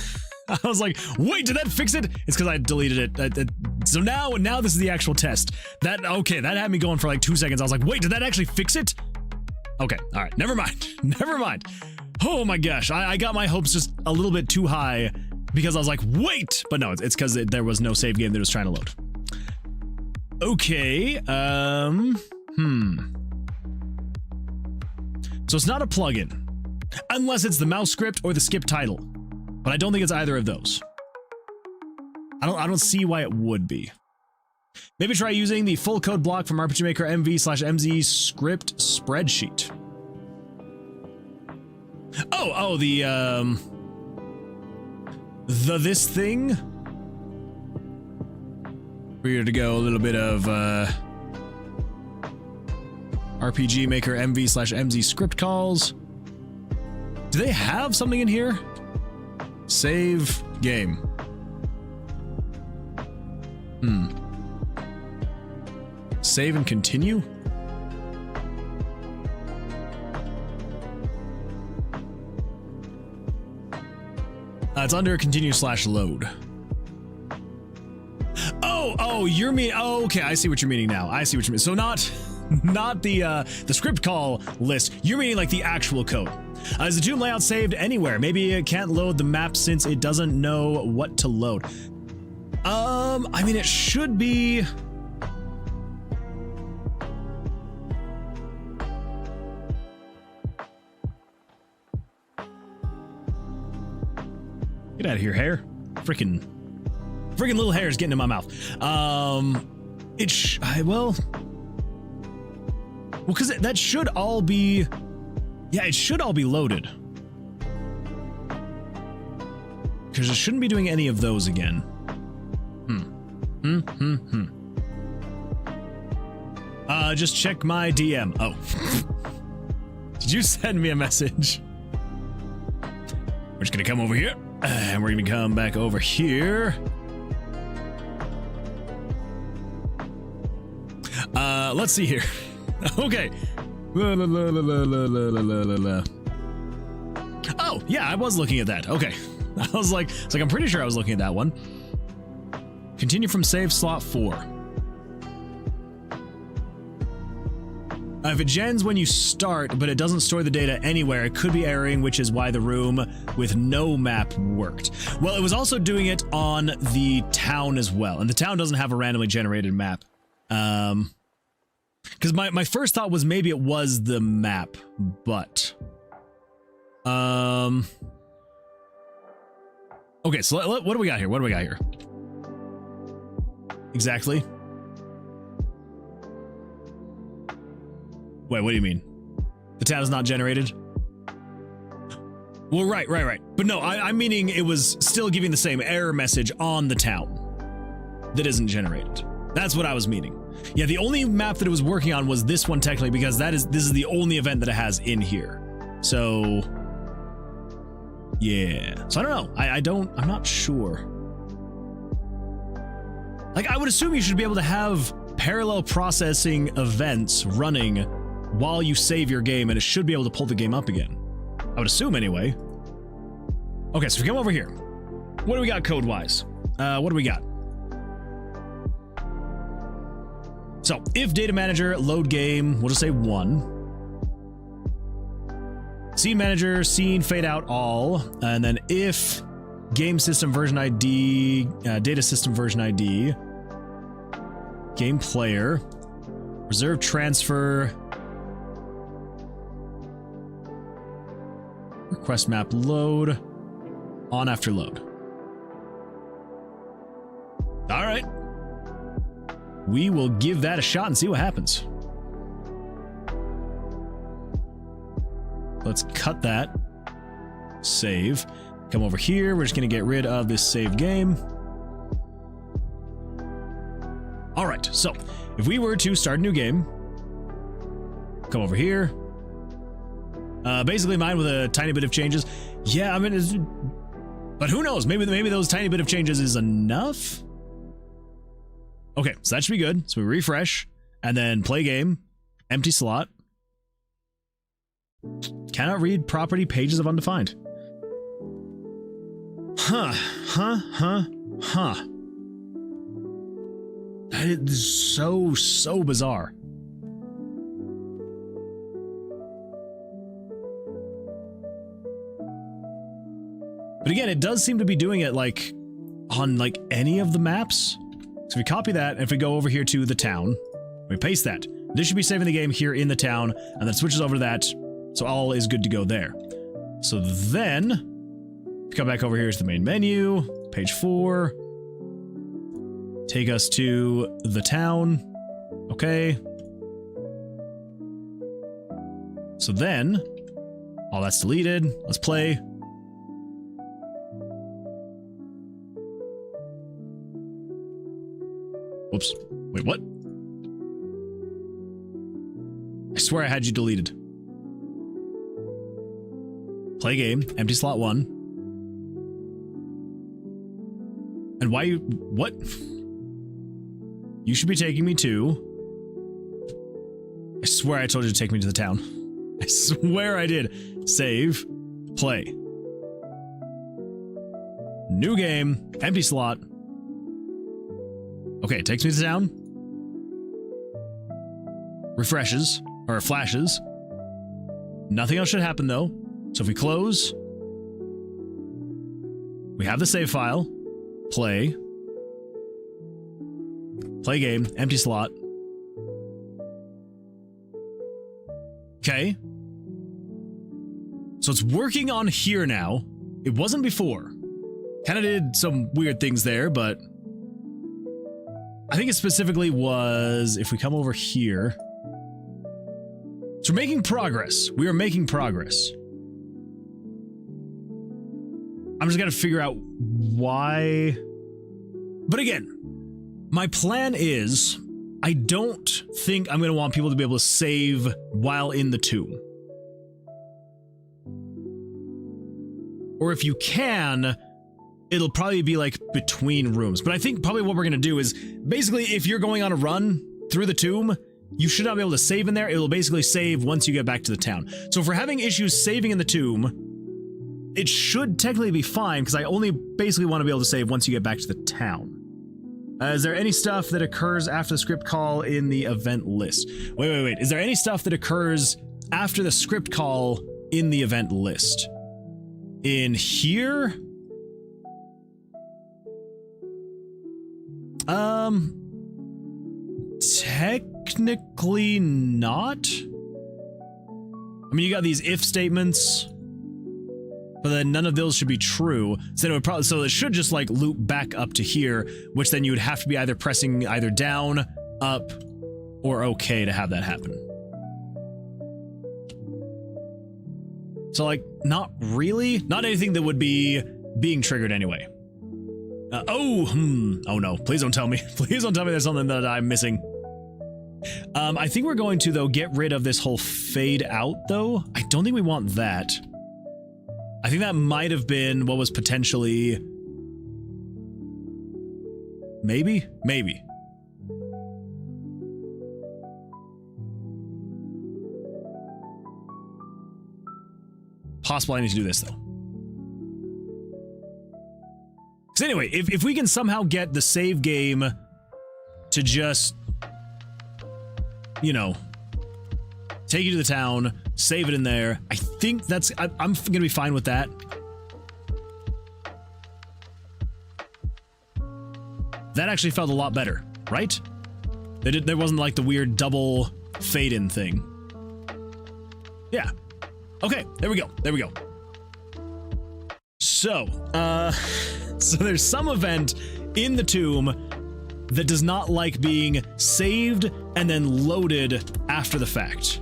I was like, wait, did that fix it? It's because I deleted it. So now this is the actual test. Okay, that had me going for like 2 seconds. I was like, wait, did that actually fix it? Okay, all right, never mind. Never mind. Oh my gosh, I got my hopes just a little bit too high because I was like, wait, but no, it's because there was no save game that was trying to load. Okay, So it's not a plugin, unless it's the mouse script or the skip title, but I don't think it's either of those. I don't see why it would be. Maybe try using the full code block from RPG Maker MV/MZ script spreadsheet. Oh, the this thing. We're to go a little bit of RPG Maker MV/MZ script calls. Do they have something in here? Save game. Save and continue? It's under continue/load. Oh, you're mean. Oh, okay, I see what you're meaning now. I see what you mean. So not the script call list. You're meaning like the actual code. Is the tomb layout saved anywhere? Maybe it can't load the map since it doesn't know what to load. I mean, it should be. Get out of here, hair. Freaking little hair is getting in my mouth. Well, because that should all be, yeah, it should all be loaded. Because it shouldn't be doing any of those again. Just check my DM. Oh. Did you send me a message? We're just gonna come over here. And we're gonna come back over here. Let's see here. Okay. Oh, yeah, I was looking at that. Okay. I was like, I'm pretty sure I was looking at that one. Continue from save slot 4. If it gens when you start, but it doesn't store the data anywhere, it could be erroring, which is why the room with no map worked. Well, it was also doing it on the town as well, and the town doesn't have a randomly generated map. Because my first thought was maybe it was the map, but... Okay, so what do we got here? What do we got here? Exactly. Wait, what do you mean? The town is not generated? Well, right. But no, I'm meaning it was still giving the same error message on the town that isn't generated. That's what I was meaning. Yeah, the only map that it was working on was this one technically, because this is the only event that it has in here. So, yeah. So I don't know. I'm not sure. Like, I would assume you should be able to have parallel processing events running while you save your game, and it should be able to pull the game up again. I would assume anyway. Okay, so we come over here. What do we got code-wise? What do we got? So, if data manager, load game, we'll just say 1. Scene manager, scene, fade out all. And then if game system version ID, data system version ID, game player, reserve transfer, request map load, on after load. All right. We will give that a shot and see what happens. Let's cut that. Save. Come over here. We're just going to get rid of this save game. All right. So if we were to start a new game, come over here. Basically mine with a tiny bit of changes. Yeah, I mean, but who knows? Maybe those tiny bit of changes is enough. Okay, so that should be good. So we refresh and then play game, empty slot. Cannot read property pages of undefined. Huh. That is so bizarre. But again, it does seem to be doing it like on like any of the maps. So we copy that, and if we go over here to the town, we paste that. This should be saving the game here in the town, and then it switches over to that, so all is good to go there. So then, come back over here to the main menu, page 4, take us to the town, okay. So then, all that's deleted, let's play. Whoops. Wait, what? I swear I had you deleted. Play game. Empty slot 1. And why you... What? You should be taking me to... I swear I told you to take me to the town. I swear I did. Save. Play. New game. Empty slot. Okay, it takes me to town. Refreshes. Or flashes. Nothing else should happen, though. So if we close... We have the save file. Play. Play game. Empty slot. Okay. So it's working on here now. It wasn't before. Kind of did some weird things there, but... I think it specifically was... If we come over here... So we're making progress. We are making progress. I'm just gotta figure out why... But again, my plan is... I don't think I'm gonna want people to be able to save while in the tomb. Or if you can, it'll probably be like between rooms. But I think probably what we're gonna do is, basically if you're going on a run through the tomb, you should not be able to save in there. It'll basically save once you get back to the town. So if we're having issues saving in the tomb, it should technically be fine, because I only basically want to be able to save once you get back to the town. Is there any stuff that occurs after the script call in the event list? Wait. Is there any stuff that occurs after the script call in the event list? In here? Technically not. I mean, you got these if statements, but then none of those should be true. So it would probably, so it should just like loop back up to here, which then you would have to be either pressing either down, up, or okay to have that happen. So like, not really, not anything that would be being triggered anyway. Oh no, please don't tell me. Please don't tell me there's something that I'm missing. I think we're going to, though, get rid of this whole fade out, though. I don't think we want that. I think that might have been what was potentially... Maybe? Maybe. Possible I need to do this, though. So anyway, if we can somehow get the save game to just, you know, take you to the town, save it in there, I think that's, I'm gonna be fine with that. That actually felt a lot better, right? There wasn't like the weird double fade-in thing. Yeah. Okay, there we go, there we go. So, so there's some event in the tomb that does not like being saved and then loaded after the fact.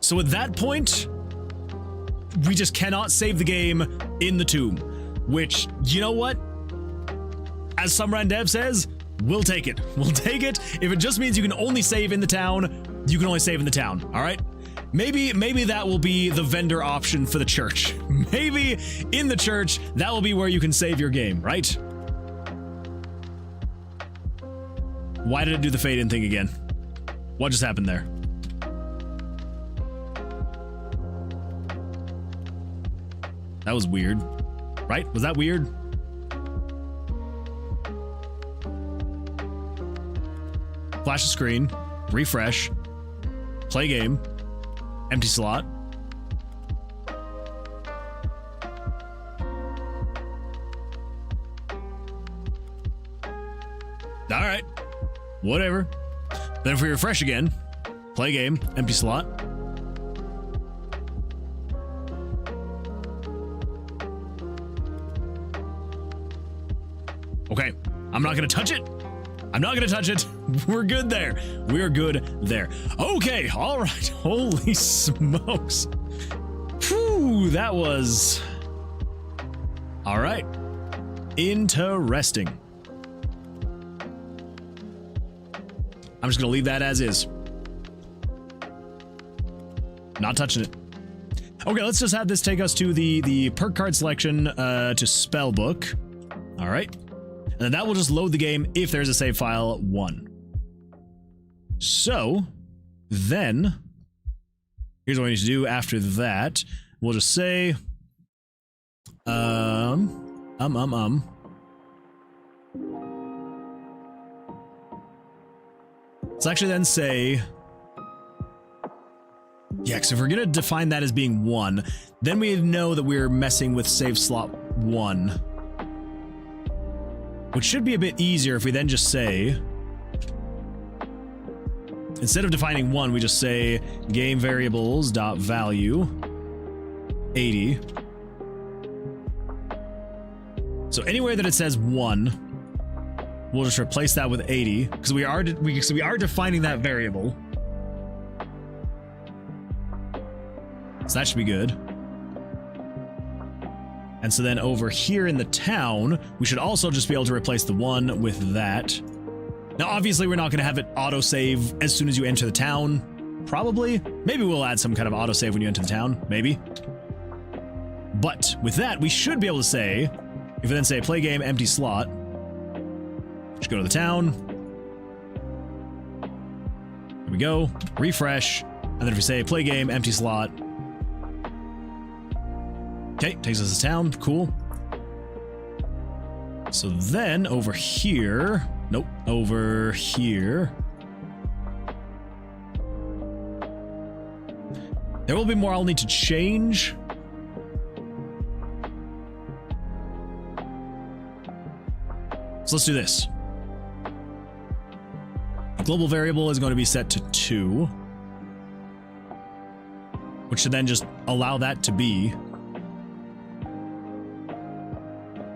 So at that point, we just cannot save the game in the tomb, which, you know what? As some random dev says, we'll take it. We'll take it. If it just means you can only save in the town, you can only save in the town, all right? Maybe that will be the vendor option for the church. Maybe in the church, that will be where you can save your game, right? Why did it do the fade-in thing again? What just happened there? That was weird, right? Was that weird? Flash the screen, refresh, play game. Empty slot. Alright. Whatever. Then if we refresh again, play game, empty slot. Okay. I'm not gonna touch it. I'm not gonna touch it. We're good there. We're good there. Okay, all right. Holy smokes. Whew, that was... All right. Interesting. I'm just gonna leave that as is. Not touching it. Okay, let's just have this take us to the perk card selection to spellbook. All right. And then that will just load the game if there's a save file 1. So, then, here's what we need to do after that. We'll just say, Let's actually then say, yeah, because if we're gonna define that as being 1, then we know that we're messing with save slot 1. Which should be a bit easier if we then just say, instead of defining 1, we just say game variables dot value 80. So anywhere that it says 1, we'll just replace that with 80 because we are defining that variable. So that should be good. And so then over here in the town, we should also just be able to replace the 1 with that. Now, obviously, we're not going to have it autosave as soon as you enter the town. Probably. Maybe we'll add some kind of autosave when you enter the town. Maybe. But with that, we should be able to say, if we then say play game empty slot, just go to the town. There we go. Refresh. And then if we say play game empty slot, okay, takes us to town. Cool. So then over here, nope, over here, there will be more I'll need to change. So let's do this. The global variable is going to be set to 2, which should then just allow that to be.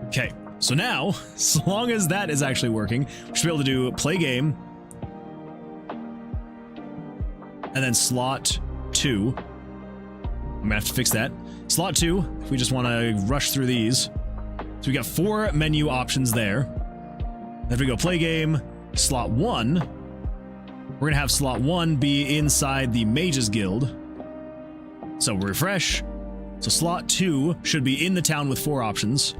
Okay, so now, as long as that is actually working, we should be able to do play game, and then slot 2. I'm gonna have to fix that. Slot 2, if we just want to rush through these. So we got 4 menu options there. Then if we go play game, slot 1, we're gonna have slot 1 be inside the Mage's Guild. So we'll refresh. So slot 2 should be in the town with 4 options,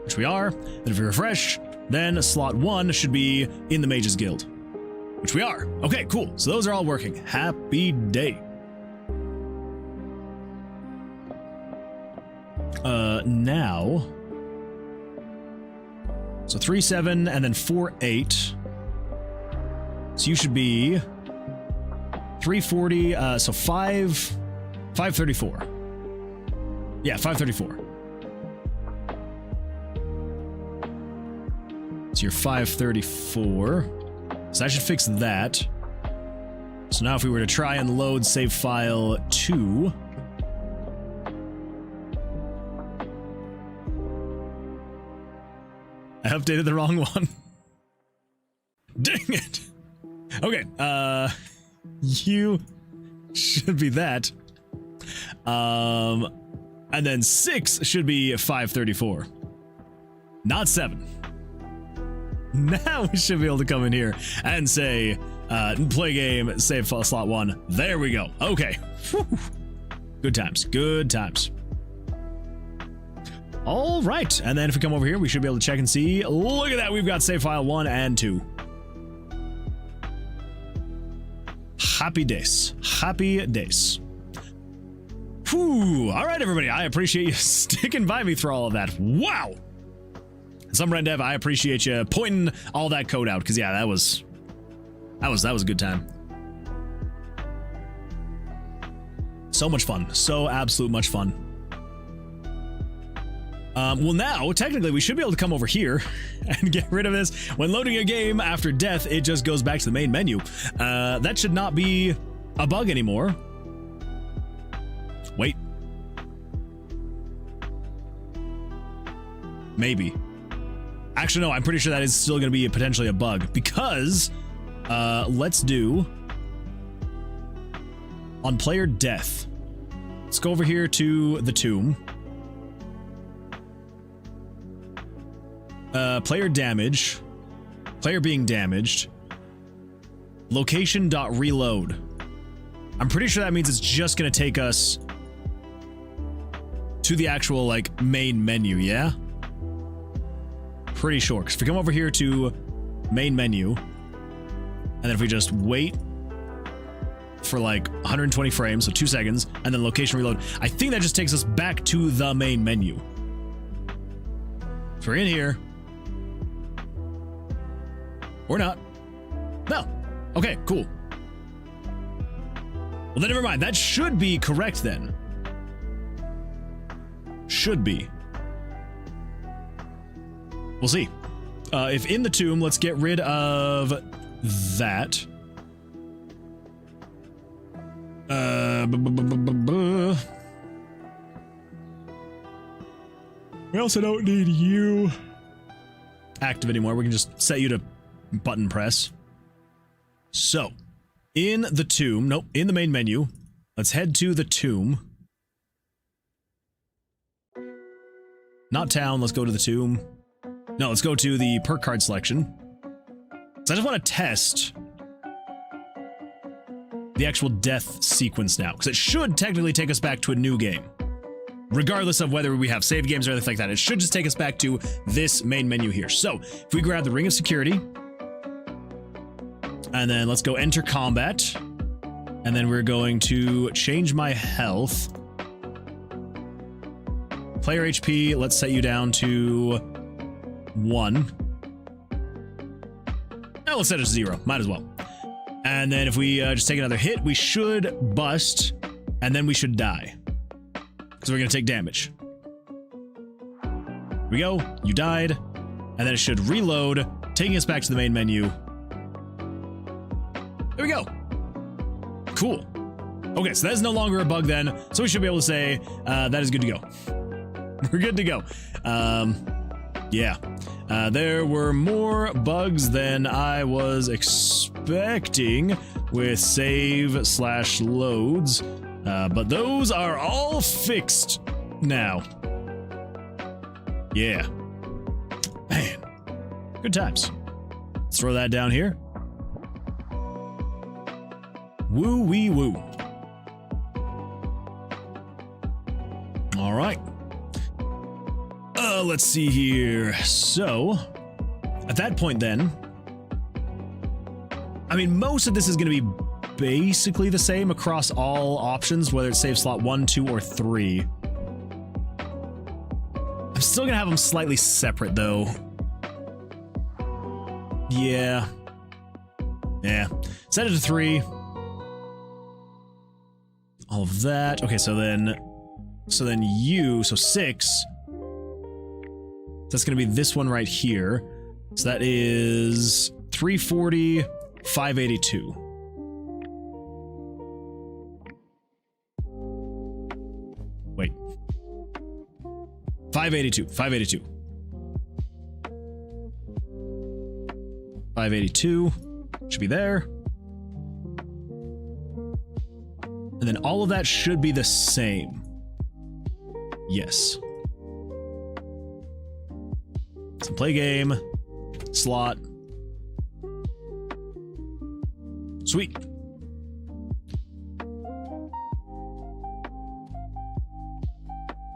which we are. Then if we refresh, then slot 1 should be in the Mage's Guild, which we are. Okay, cool. So those are all working. Happy day. Now, so 3-7 and then 4-8. So you should be 340. So 534. Yeah, 534. So you're 534. So I should fix that. So now if we were to try and load save file 2. I updated the wrong one. Dang it. Okay, you should be that. And then 6 should be 534. Not 7. Now we should be able to come in here and say, play game, save file slot 1. There we go. Okay. Whew. Good times. Good times. All right. And then if we come over here, we should be able to check and see. Look at that. We've got save file 1 and 2. Happy days. Happy days. Whew. All right, everybody. I appreciate you sticking by me through all of that. Wow. Some Ren Dev, I appreciate you pointing all that code out, because yeah, that was a good time. So much fun. So absolute much fun. Well, now, technically, we should be able to come over here and get rid of this. When loading a game after death, it just goes back to the main menu. That should not be a bug anymore. Wait. Maybe. Actually, no, I'm pretty sure that is still going to be potentially a bug, because let's do on player death. Let's go over here to the tomb. Player damage, player being damaged, location.reload. I'm pretty sure that means it's just going to take us to the actual, like, main menu, yeah? Pretty sure. Because if we come over here to main menu, and then if we just wait for like 120 frames, so 2 seconds, and then location reload. I think that just takes us back to the main menu. So we're in here. Or not. No. Okay, cool. Well, then never mind. That should be correct then. Should be. We'll see. If in the tomb, let's get rid of that. We also don't need you active anymore. We can just set you to button press. So, in the tomb, nope, in the main menu, let's head to the tomb. Not town, let's go to the tomb. No, let's go to the perk card selection. So I just want to test the actual death sequence now, because it should technically take us back to a new game. Regardless of whether we have save games or anything like that, it should just take us back to this main menu here. So, if we grab the Ring of Security, and then let's go enter combat, and then we're going to change my health. Player HP, let's set you down to 1. Now let's set it to 0, might as well. And then if we just take another hit, we should bust, and then we should die. Because we're going to take damage. Here we go, you died, and then it should reload, taking us back to the main menu. There we go. Cool. Okay, so that is no longer a bug then, so we should be able to say that is good to go. We're good to go. Yeah. There were more bugs than I was expecting with save/loads, but those are all fixed now. Yeah. Man. Good times. Let's throw that down here. Woo wee woo. All right. Let's see here. So, at that point then, I mean, most of this is going to be basically the same across all options, whether it's save slot 1, 2, or 3. I'm still going to have them slightly separate, though. Yeah. Yeah. Set it to 3. All of that. Okay, so then you, so 6. That's going to be this one right here. So that is 340, 582. Wait. 582, 582. 582 should be there. And then all of that should be the same. Yes. So play game, slot. Sweet.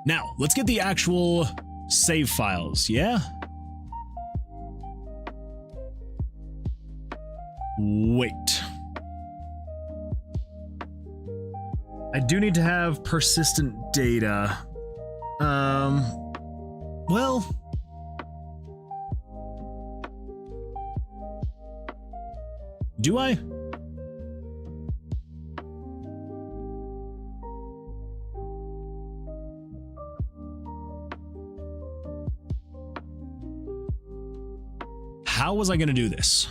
Now, let's get the actual save files, yeah? Wait. I do need to have persistent data. Well... do I? How was I going to do this?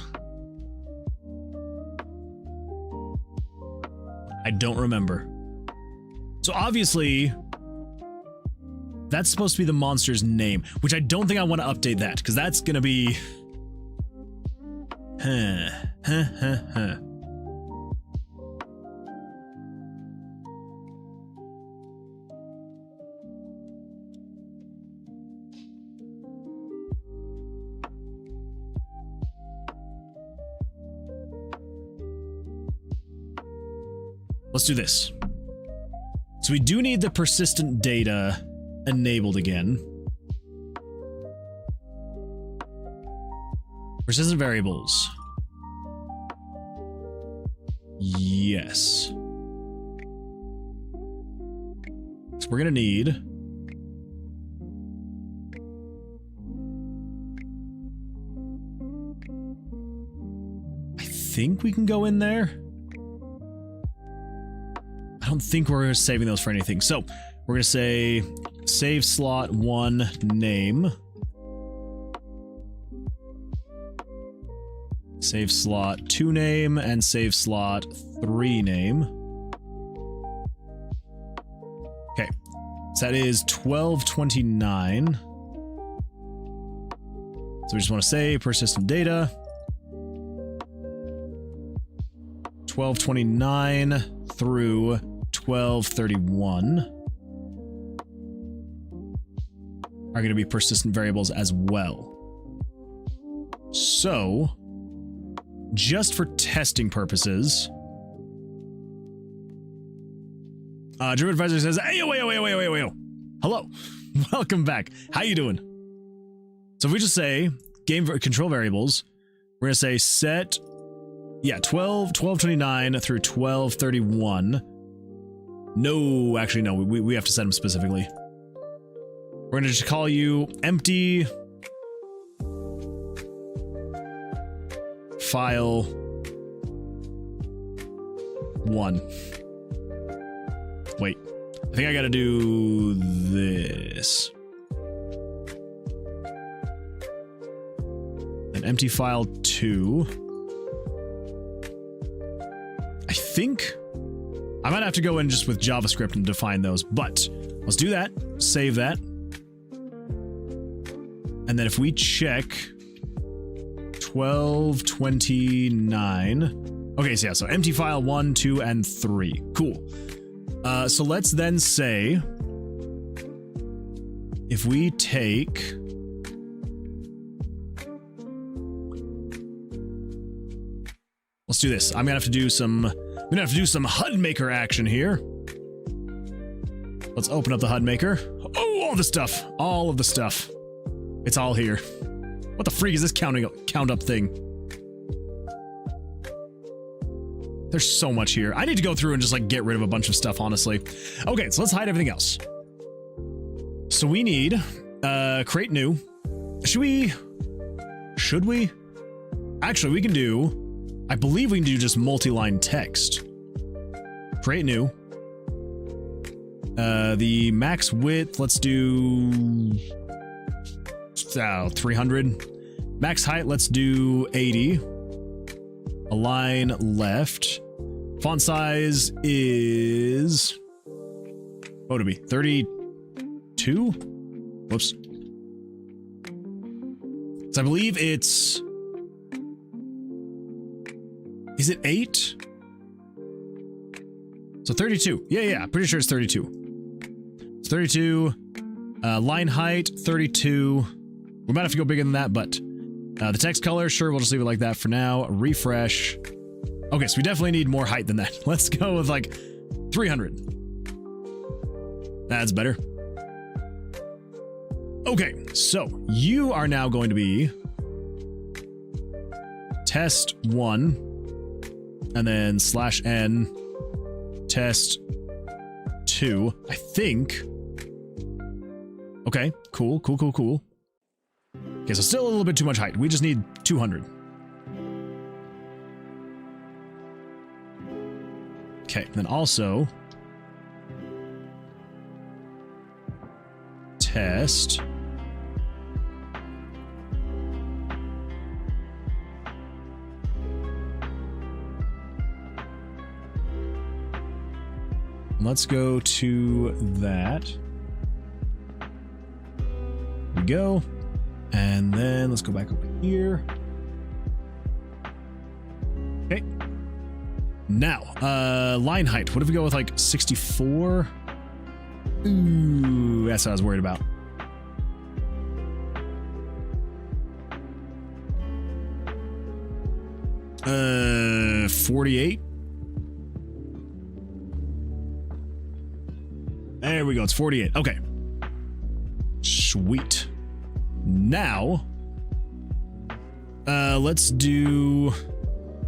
I don't remember. So obviously, that's supposed to be the monster's name, which I don't think I want to update that, because that's going to be... Let's do this. So we do need the persistent data enabled again. Persistent variables. Yes. So we're gonna need I think we can go in there. I don't think we're saving those for anything. So we're gonna say save slot 1 name. Save slot 2 name and save slot 3 name. Okay, so that is 1229. So we just want to say per system data 1229 through 1231 are going to be persistent variables as well. So just for testing purposes, Drew Advisor says, hey, wait. Hello, welcome back. How you doing? So if we just say game control variables, we're going to say set, 1229 through 1231. No, actually, no, we have to set them specifically. We're going to just call you empty file 1. Wait, I think I gotta do this. An empty file 2. I think I might have to go in just with JavaScript and define those, but let's do that. Save that. And then if we check 1229. Okay, so yeah, so empty file 1, 2, and 3. Cool. So let's then say if we take let's do this. I'm gonna have to do some HUD maker action here. Let's open up the HUD maker. Oh, all of the stuff. It's all here. What the freak is this count up thing? There's so much here. I need to go through and just like get rid of a bunch of stuff, honestly. Okay, so let's hide everything else. So we need create new. Should we? Actually, we can do, I believe we can do just multi-line text. Create new. The max width, let's do 300. Max height, let's do 80. Align left. Font size is, what would it be? 32? Whoops. So I believe it's, is it 8? So 32. Yeah, pretty sure it's 32. It's 32. Line height, 32. We might have to go bigger than that, but the text color, sure, we'll just leave it like that for now. Refresh. Okay, so we definitely need more height than that. Let's go with like 300. That's better. Okay, so you are now going to be test 1 and then /n test 2, I think. Okay, cool. Okay, so still a little bit too much height. We just need 200. Okay, then also test let's go to that. Here we go. And then let's go back over here. Okay. Now, line height. What if we go with like 64? Ooh, that's what I was worried about. Uh, 48. There we go. It's 48. Okay. Sweet. Now, let's do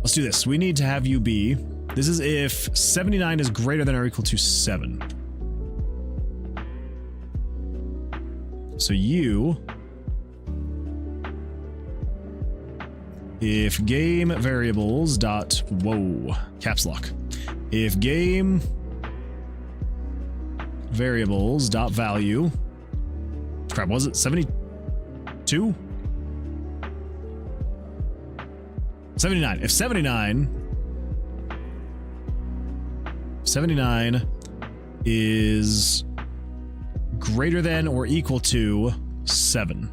this. We need to have you be This is if 79 is greater than or equal to 7. So you, if game variables dot, whoa, caps lock. If game variables dot value, crap, was it 72? 79. If 79 is greater than or equal to 7.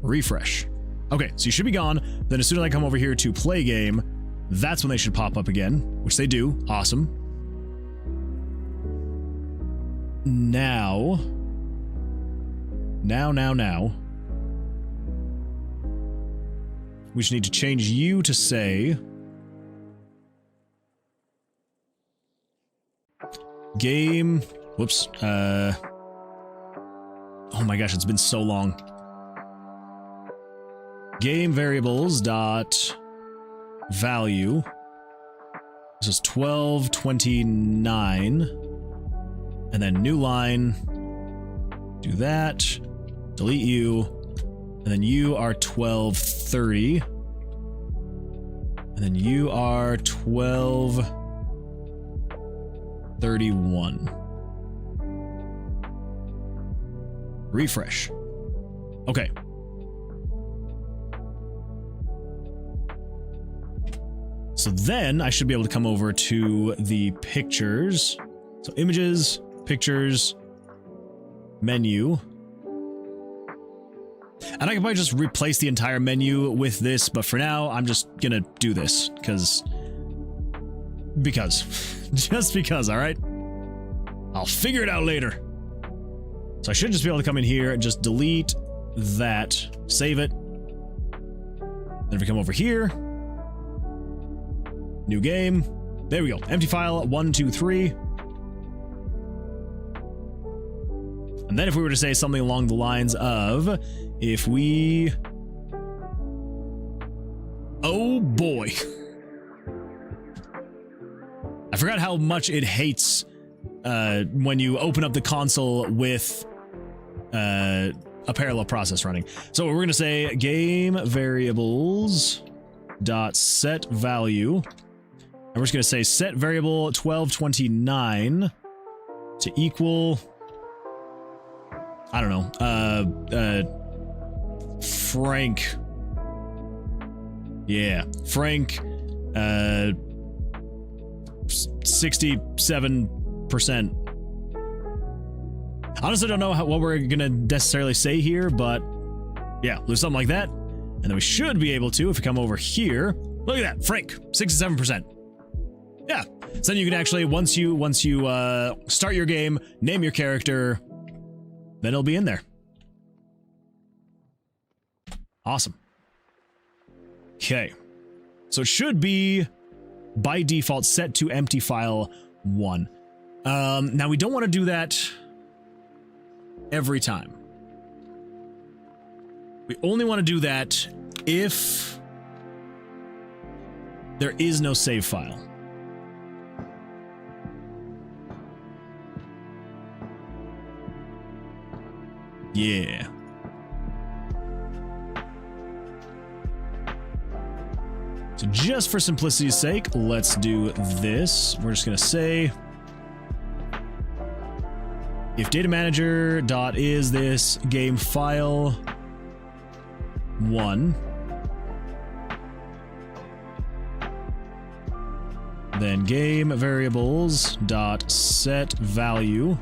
Refresh. Okay, so you should be gone. Then as soon as I come over here to play game, that's when they should pop up again, which they do. Awesome. Now. We just need to change you to say game, whoops, oh my gosh, it's been so long. Game variables dot value. This is 1229. And then new line. Do that. Delete you. And then you are 1230. And then you are 1231. Refresh. Okay. So then I should be able to come over to the pictures. So images, pictures, menu. And I can probably just replace the entire menu with this, but for now, I'm just gonna do this, because, just because, all right? I'll figure it out later. So I should just be able to come in here and just delete that, save it. Then if we come over here, new game, there we go, empty file, 1, 2, 3. And then if we were to say something along the lines of, if we... Oh boy. I forgot how much it hates when you open up the console with a parallel process running. So we're going to say game variables dot set value. And we're just going to say set variable 1229 to equal... I don't know, Frank. Yeah, Frank, 67%. Honestly, don't know what we're gonna necessarily say here, but yeah, do something like that. And then we should be able to, if we come over here, look at that, Frank, 67%. Yeah, so then you can actually, once you start your game, name your character, then it'll be in there. Awesome. Okay. So it should be, by default, set to empty file 1. Now, we don't want to do that every time. We only want to do that if there is no save file. Yeah. So just for simplicity's sake, let's do this. We're just going to say if data manager dot is this game file 1, then game variables dot set value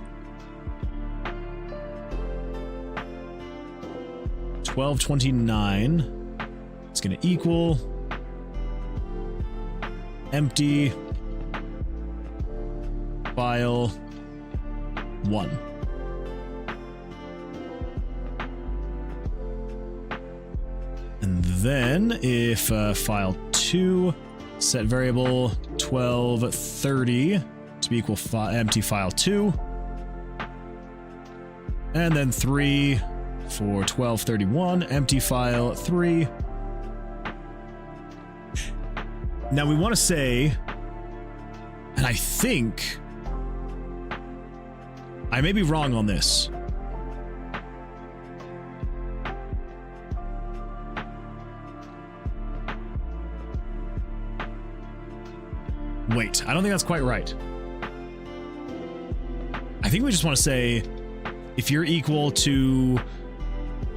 1229. It's going to equal empty file 1. And then if file 2, set variable 1230 to be equal empty file 2. And then 3 for 1231, empty file 3. Now we want to say And I think I may be wrong on this. Wait, I don't think that's quite right. I think we just want to say if you're equal to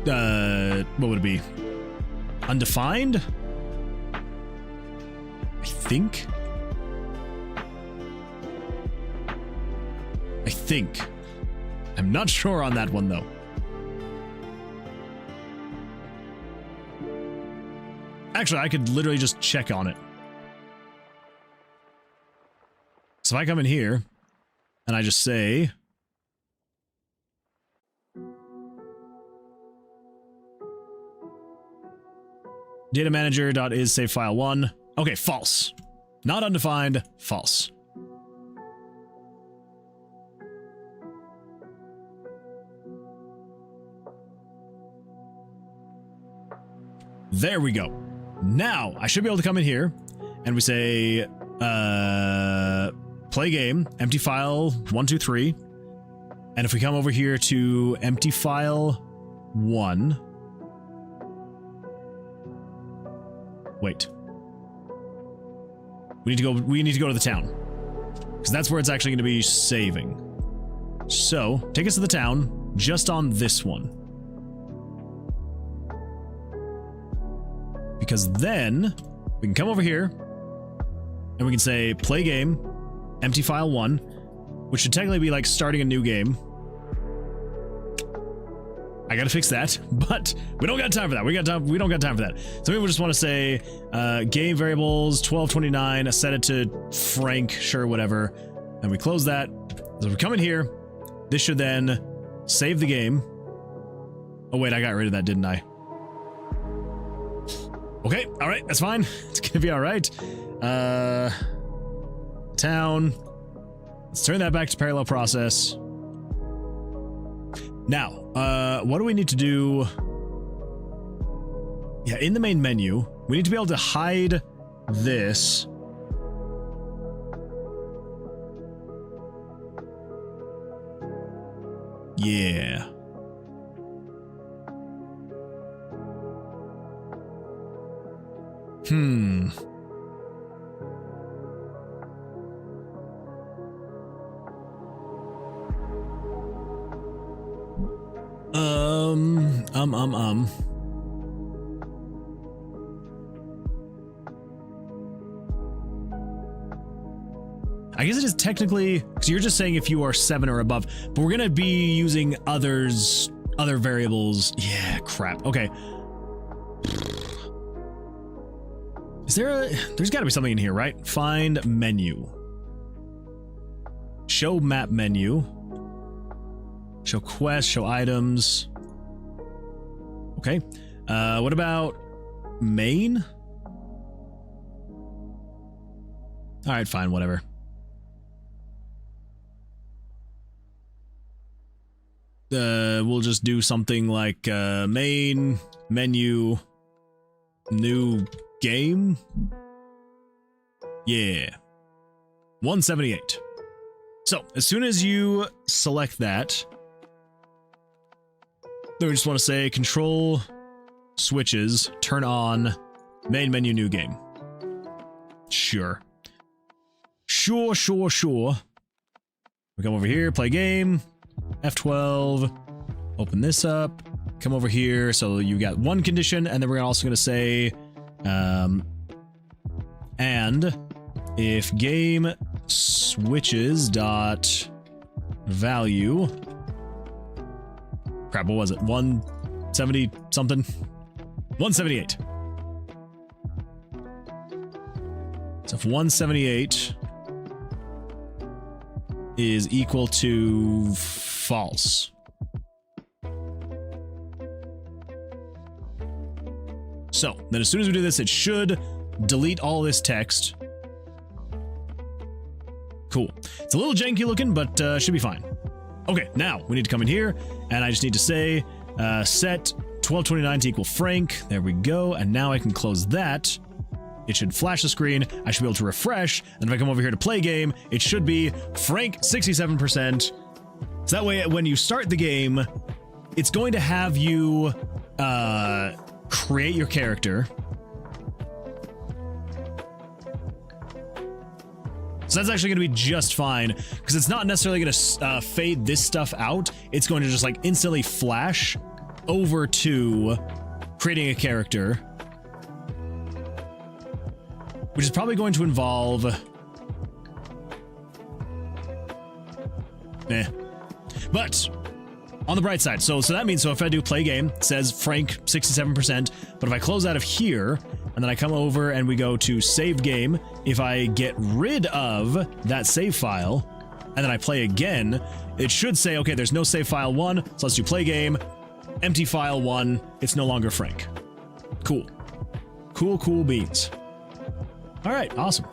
what would it be? Undefined? I think. I'm not sure on that one though. Actually, I could literally just check on it. So if I come in here and I just say data manager.is save file 1. Okay, false. Not undefined, false. There we go. Now I should be able to come in here and we say play game, empty file 123. And if we come over here to empty file 1. Wait. We need to go to the town. Because that's where it's actually going to be saving. So, take us to the town just on this one. Because then we can come over here and we can say play game, empty file 1, which should technically be like starting a new game. I gotta fix that, but we don't got time for that. We don't got time for that. So maybe we just want to say game variables 1229, set it to Frank, sure, whatever. And we close that. So we come in here. This should then save the game. Oh wait, I got rid of that, didn't I? Okay, all right, that's fine. It's gonna be all right. Town. Let's turn that back to parallel process. Now, what do we need to do? Yeah, in the main menu, we need to be able to hide this. Yeah. I guess it is technically, because you're just saying if you are 7 or above, but we're gonna be using other variables. Yeah, crap. Okay. There's gotta be something in here, right? Find menu. Show map menu. Show quest, show items. Okay. What about main? All right, fine, whatever. We'll just do something like main menu new game. Yeah. 178. So, as soon as you select that, then we just want to say control switches, turn on main menu new game. Sure. Sure. We come over here, play game, F12, open this up, come over here, so you got one condition, and then we're also going to say, and if game switches dot value, crap, what was it, 170 something? 178. So if 178 is equal to false, so then as soon as we do this, it should delete all this text. Cool. It's a little janky looking, but should be fine. Okay, now we need to come in here, and I just need to say set 1229 to equal Frank. There we go. And now I can close that. it should flash the screen. I should be able to refresh. And if I come over here to play game, it should be Frank 67%. So that way, when you start the game, it's going to have you create your character. So that's actually going to be just fine, because it's not necessarily going to fade this stuff out. It's going to just like instantly flash over to creating a character, which is probably going to involve... But on the bright side, so that means, so if I do play game, it says Frank 67%, but if I close out of here, and then I come over and we go to save game, if I get rid of that save file, and then I play again, it should say, okay, there's no save file 1, so let's do play game, empty file 1, it's no longer Frank. Cool. Cool beans. All right, awesome.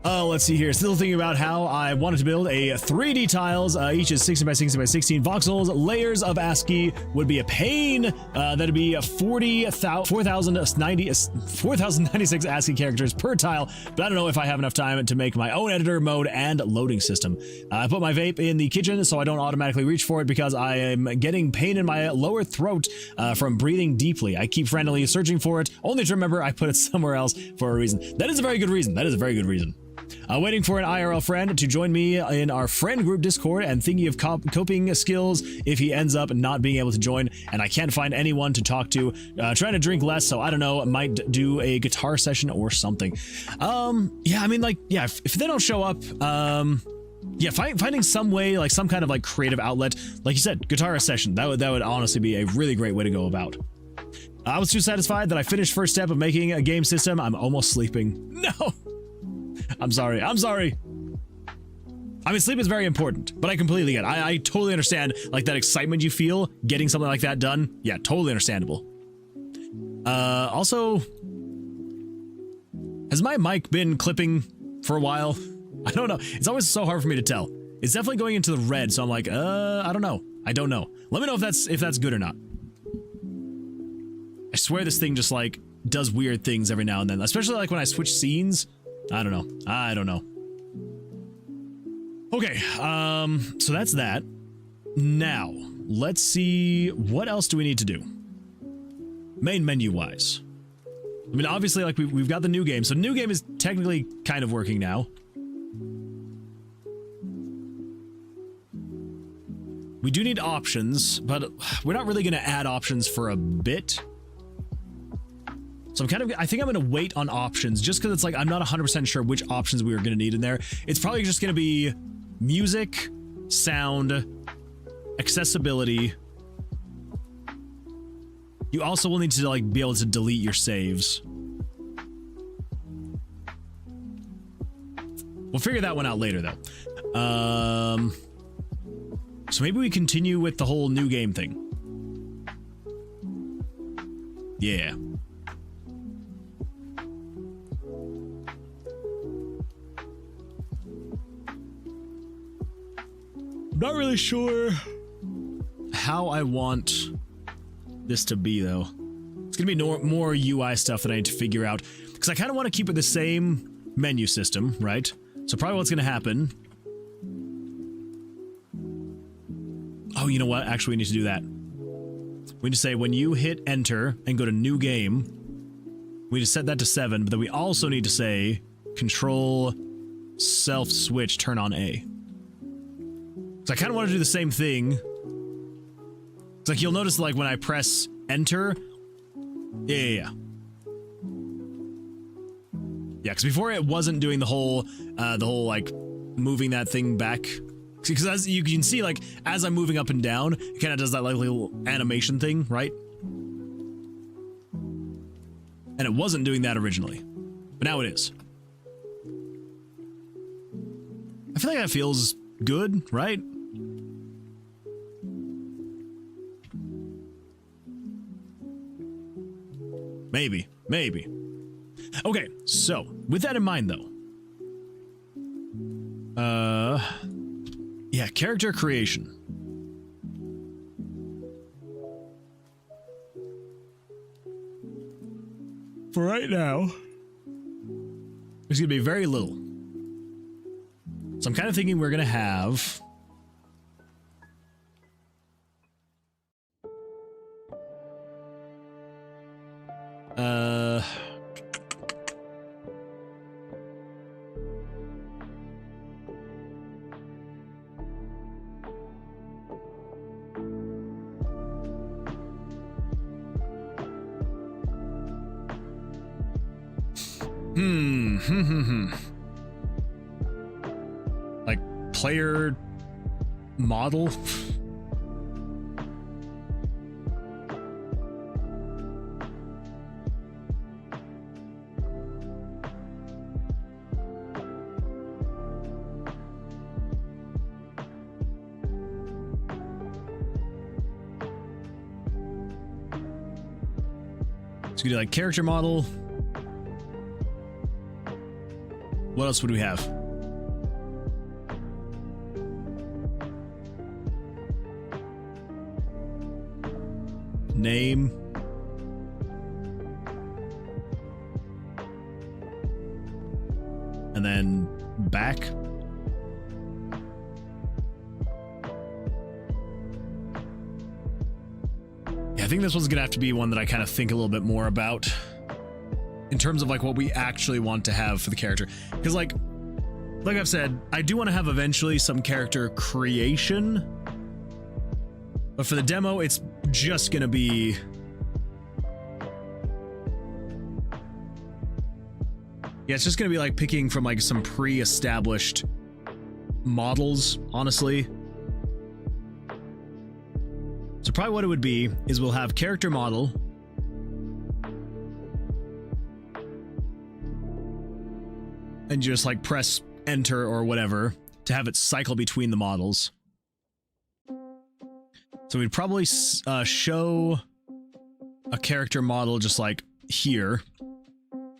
Let's see here. Still thinking about how I wanted to build a 3D tiles. Each is 16 by 16 by 16 voxels. Layers of ASCII would be a pain. That'd be 4,096 ASCII characters per tile. But I don't know if I have enough time to make my own editor, mode, and loading system. I put my vape in the kitchen so I don't automatically reach for it because I am getting pain in my lower throat from breathing deeply. I keep frantically searching for it, only to remember I put it somewhere else for a reason. That is a very good reason. That is a very good reason. Waiting for an IRL friend to join me in our friend group Discord and thinking of coping skills if he ends up not being able to join and I can't find anyone to talk to. Trying to drink less, so I don't know, might do a guitar session or something. Yeah, I mean, like, yeah, if they don't show up, yeah, finding some way, like some kind of like creative outlet, like you said, guitar session, that would honestly be a really great way to go about. I was too satisfied that I finished first step of making a game system. I'm almost sleeping. No! I'm sorry. I mean, sleep is very important, but I completely get it. I totally understand, like, that excitement you feel getting something like that done. Yeah, totally understandable. Also, has my mic been clipping for a while? I don't know. It's always so hard for me to tell. It's definitely going into the red, so I'm like, I don't know. I don't know. Let me know if that's good or not. I swear this thing just, like, does weird things every now and then, especially, like, when I switch scenes. I don't know. Okay, so that's that. Now, let's see, what else do we need to do? Main menu-wise. I mean, obviously, like, we've got the new game, so new game is technically kind of working now. We do need options, but we're not really going to add options for a bit. So I think I'm going to wait on options just because it's like, I'm not 100% sure which options we are going to need in there. It's probably just going to be music, sound, accessibility. You also will need to like be able to delete your saves. We'll figure that one out later though. So maybe we continue with the whole new game thing. Yeah. Not really sure how I want this to be, though. It's gonna be more UI stuff that I need to figure out, because I kind of want to keep it the same menu system, right? So probably what's gonna happen... Oh, you know what? Actually, we need to do that. We need to say, when you hit enter and go to new game, we need to set that to 7, but then we also need to say, control self switch, turn on A. So I kind of want to do the same thing. It's like, you'll notice, like, when I press enter. Yeah, because before it wasn't doing the whole, like, moving that thing back. Because as you can see, like, as I'm moving up and down, it kind of does that, like, little animation thing, right? And it wasn't doing that originally. But now it is. I feel like that feels good, right? Maybe. Okay, so, with that in mind, though. Yeah, character creation. for right now, there's gonna be very little. So I'm kind of thinking we're gonna have like player model. So we do like character model. What else would we have? Name. And then back. Yeah, I think this one's gonna have to be one that I kind of think a little bit more about in terms of like what we actually want to have for the character. Because like I've said, I do want to have eventually some character creation, but for the demo, it's just gonna be it's just gonna be like picking from like some pre-established models, honestly. So probably what it would be is we'll have character model, and just like press enter or whatever to have it cycle between the models. So we'd probably show a character model just like here,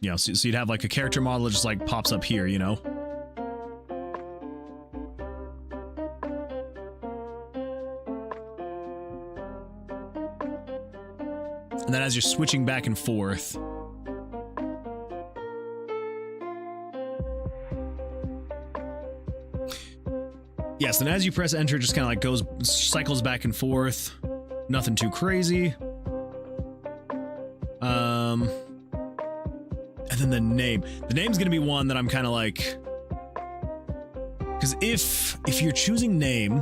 you know, so you'd have like a character model that just like pops up here, you know. And then as you're switching back and forth, yes, and as you press enter, it just kind of like cycles back and forth. Nothing too crazy. And then the name. The name's gonna be one that I'm kind of like, because if you're choosing name,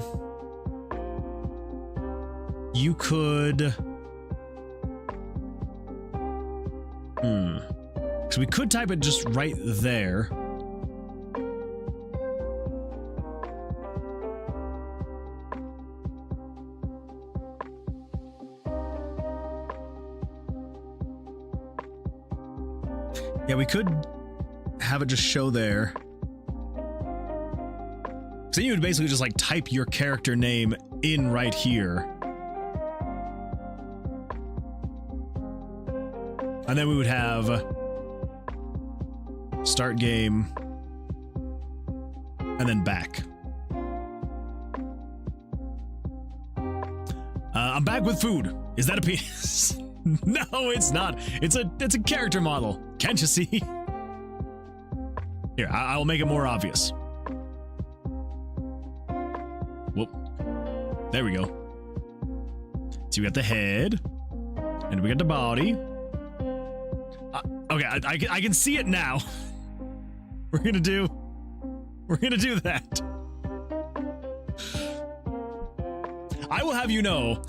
you could, so we could type it just right there. Yeah, we could have it just show there. So you would basically just like type your character name in right here. And then we would have start game and then back. I'm back with food. Is that a penis? No, it's not. It's a character model. Can't you see? Here, I will make it more obvious. Whoop. There we go. So we got the head, and we got the body. Okay, I can see it now. We're gonna do that. I will have you know,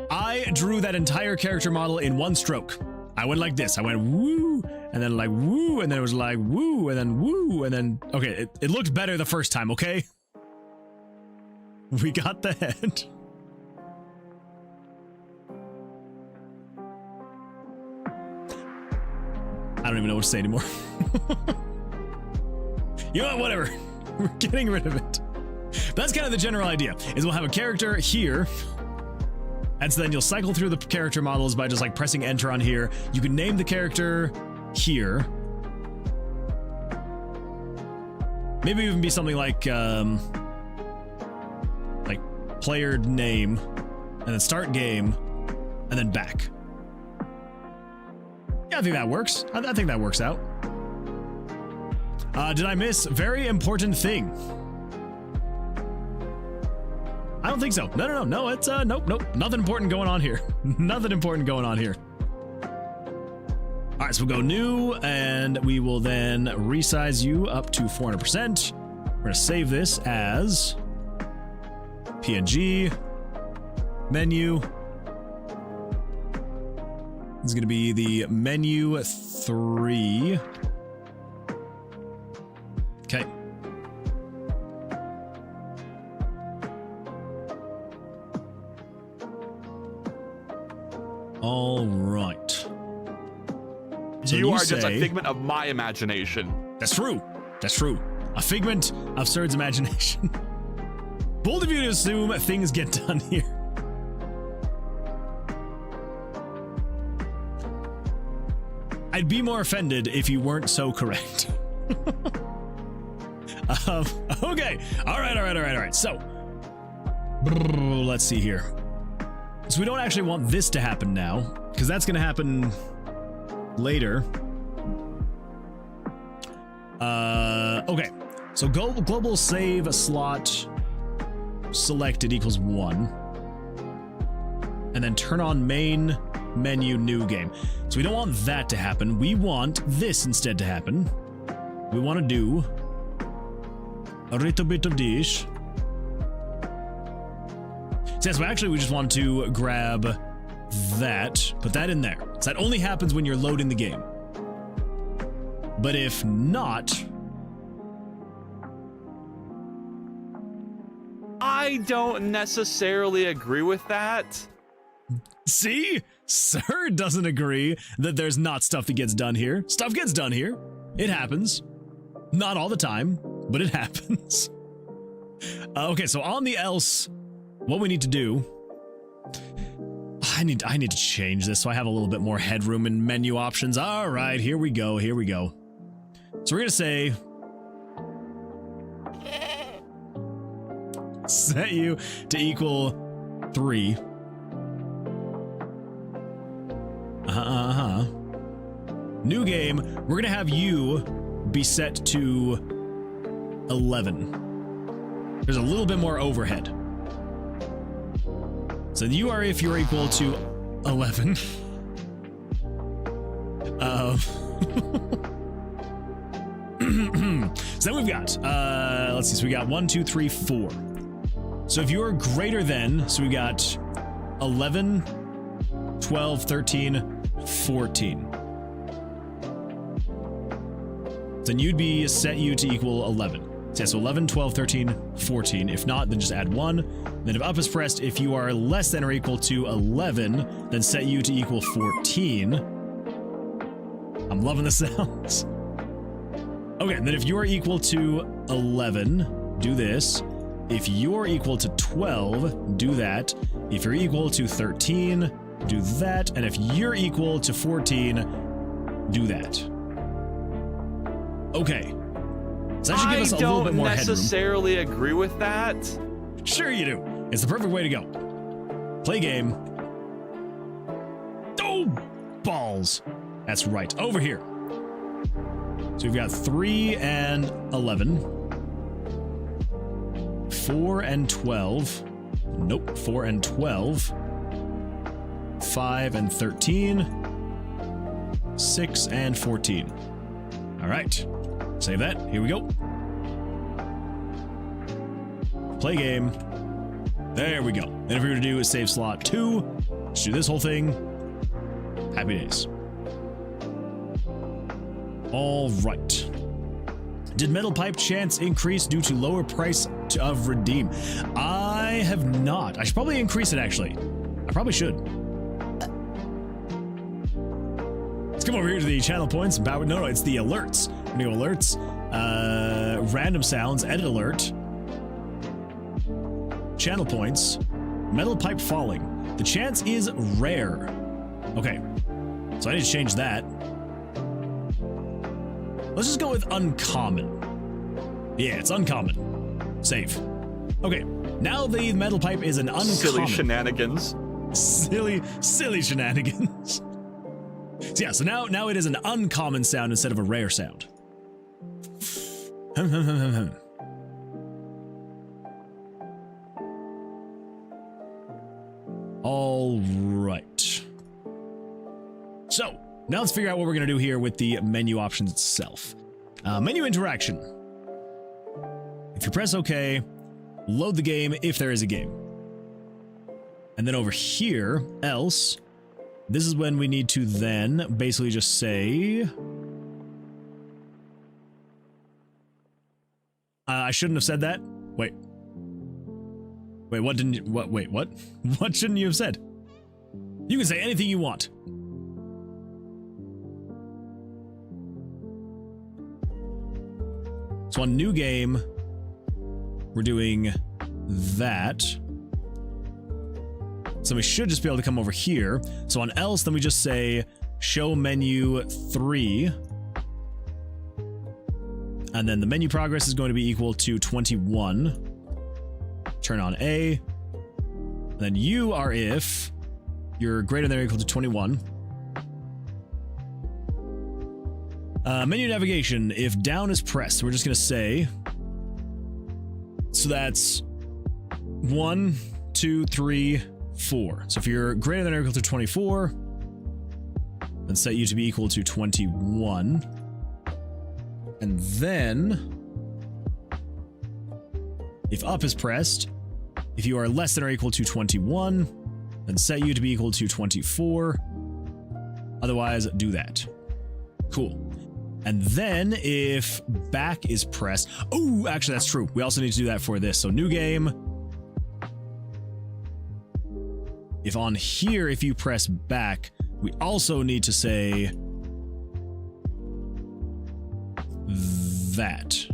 I drew that entire character model in one stroke. I went like this. I went woo, and then like woo, and then it was like woo, and then woo, and then okay, it looked better the first time, okay? We got the head. I don't even know what to say anymore. You know what? Whatever. We're getting rid of it. That's kind of the general idea, is we'll have a character here, and so then you'll cycle through the character models by just like pressing enter on here. You can name the character here. Maybe even be something like player name, and then start game, and then back. Yeah, I think that works. I think that works out. Did I miss very important thing? I don't think so. No. It's nope. Nothing important going on here. Nothing important going on here. All right, so we'll go new, and we will then resize you up to 400%. We're gonna save this as PNG menu. This is gonna be the menu 3. Okay. All right. So you are just a figment of my imagination. That's true. That's true. A figment of Sir's imagination. Bold of you to assume things get done here. I'd be more offended if you weren't so correct. Okay. All right. So, let's see here. So we don't actually want this to happen now, because that's going to happen later. Okay. So global save slot selected equals 1. And then turn on main menu new game. So we don't want that to happen. We want this instead to happen. We want to do a little bit of this. So actually we just want to grab that, put that in there. So that only happens when you're loading the game. But if not, I don't necessarily agree with that. see? Sir doesn't agree that there's not stuff that gets done here. Stuff gets done here. It happens. Not all the time, but it happens. Okay, so on the else, what we need to do, I need to change this so I have a little bit more headroom in menu options. All right, here we go. So we're gonna say set you to equal 3. New game, we're gonna have you be set to 11. There's a little bit more overhead. So you are if you're equal to 11. So then we've got, let's see, so we got 1, 2, 3, 4. So if you're greater than, so we got 11, 12, 13, 14. Then you'd be set you to equal 11. So, yeah, so 11, 12, 13, 14. If not, then just add 1. Then if up is pressed, if you are less than or equal to 11, then set you to equal 14. I'm loving the sounds. Okay, and then if you are equal to 11, do this. If you're equal to 12, do that. If you're equal to 13, do that. And if you're equal to 14, do that. Okay. So that should give us a little bit more headroom. I don't necessarily agree with that. Sure you do. It's the perfect way to go. Play game. Oh, balls. That's right. Over here. So we've got 3 and 11. 4 and 12. Nope. 4 and 12. 5 and 13. 6 and 14. All right. Save that. Here we go. Play game. There we go. And if we're going to do a save slot 2, let's do this whole thing. Happy days. All right. Did metal pipe chance increase due to lower price of redeem? I have not. I should probably increase it, actually. I probably should. Let's come over here to the channel points. No, it's the alerts. We're gonna go alerts. Random sounds, edit alert. Channel points. Metal pipe falling. The chance is rare. Okay. So I need to change that. Let's just go with uncommon. Yeah, it's uncommon. Save. Okay. Now the metal pipe is an uncommon. Silly shenanigans. Silly shenanigans. So yeah, so now it is an uncommon sound instead of a rare sound. All right. So now let's figure out what we're going to do here with the menu options itself. Menu interaction. If you press OK, load the game if there is a game. And then over here, else, this is when we need to then basically just say... I shouldn't have said that. Wait. Wait, what didn't you... What? Wait, what? What shouldn't you have said? You can say anything you want. So on new game, we're doing that. So we should just be able to come over here. So on else, then we just say show menu 3. And then the menu progress is going to be equal to 21. Turn on A. And then you are if you're greater than or equal to 21. Menu navigation, if down is pressed, we're just going to say, so that's 1, 2, 3, 4. So if you're greater than or equal to 24, then set you to be equal to 21. And then, if up is pressed, if you are less than or equal to 21, then set you to be equal to 24. Otherwise, do that. Cool. And then if back is pressed, oh, actually that's true. We also need to do that for this. So new game. If on here, if you press back, we also need to say that.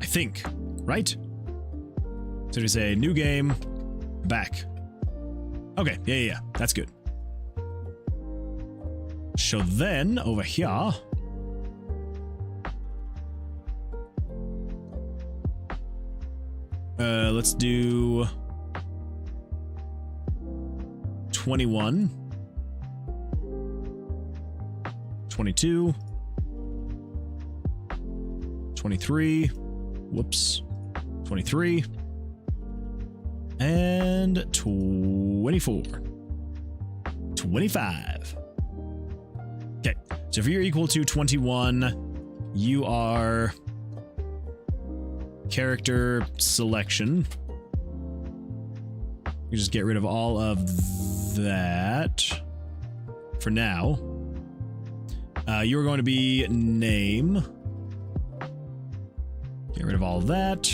I think, right? So we say new game, back. Okay, yeah, that's good. So then, over here, let's do 21, 22, 23, whoops, 23, and 24, 25. Okay, so if you're equal to 21, you are character selection. You just get rid of all of that for now. You're going to be name. Get rid of all of that.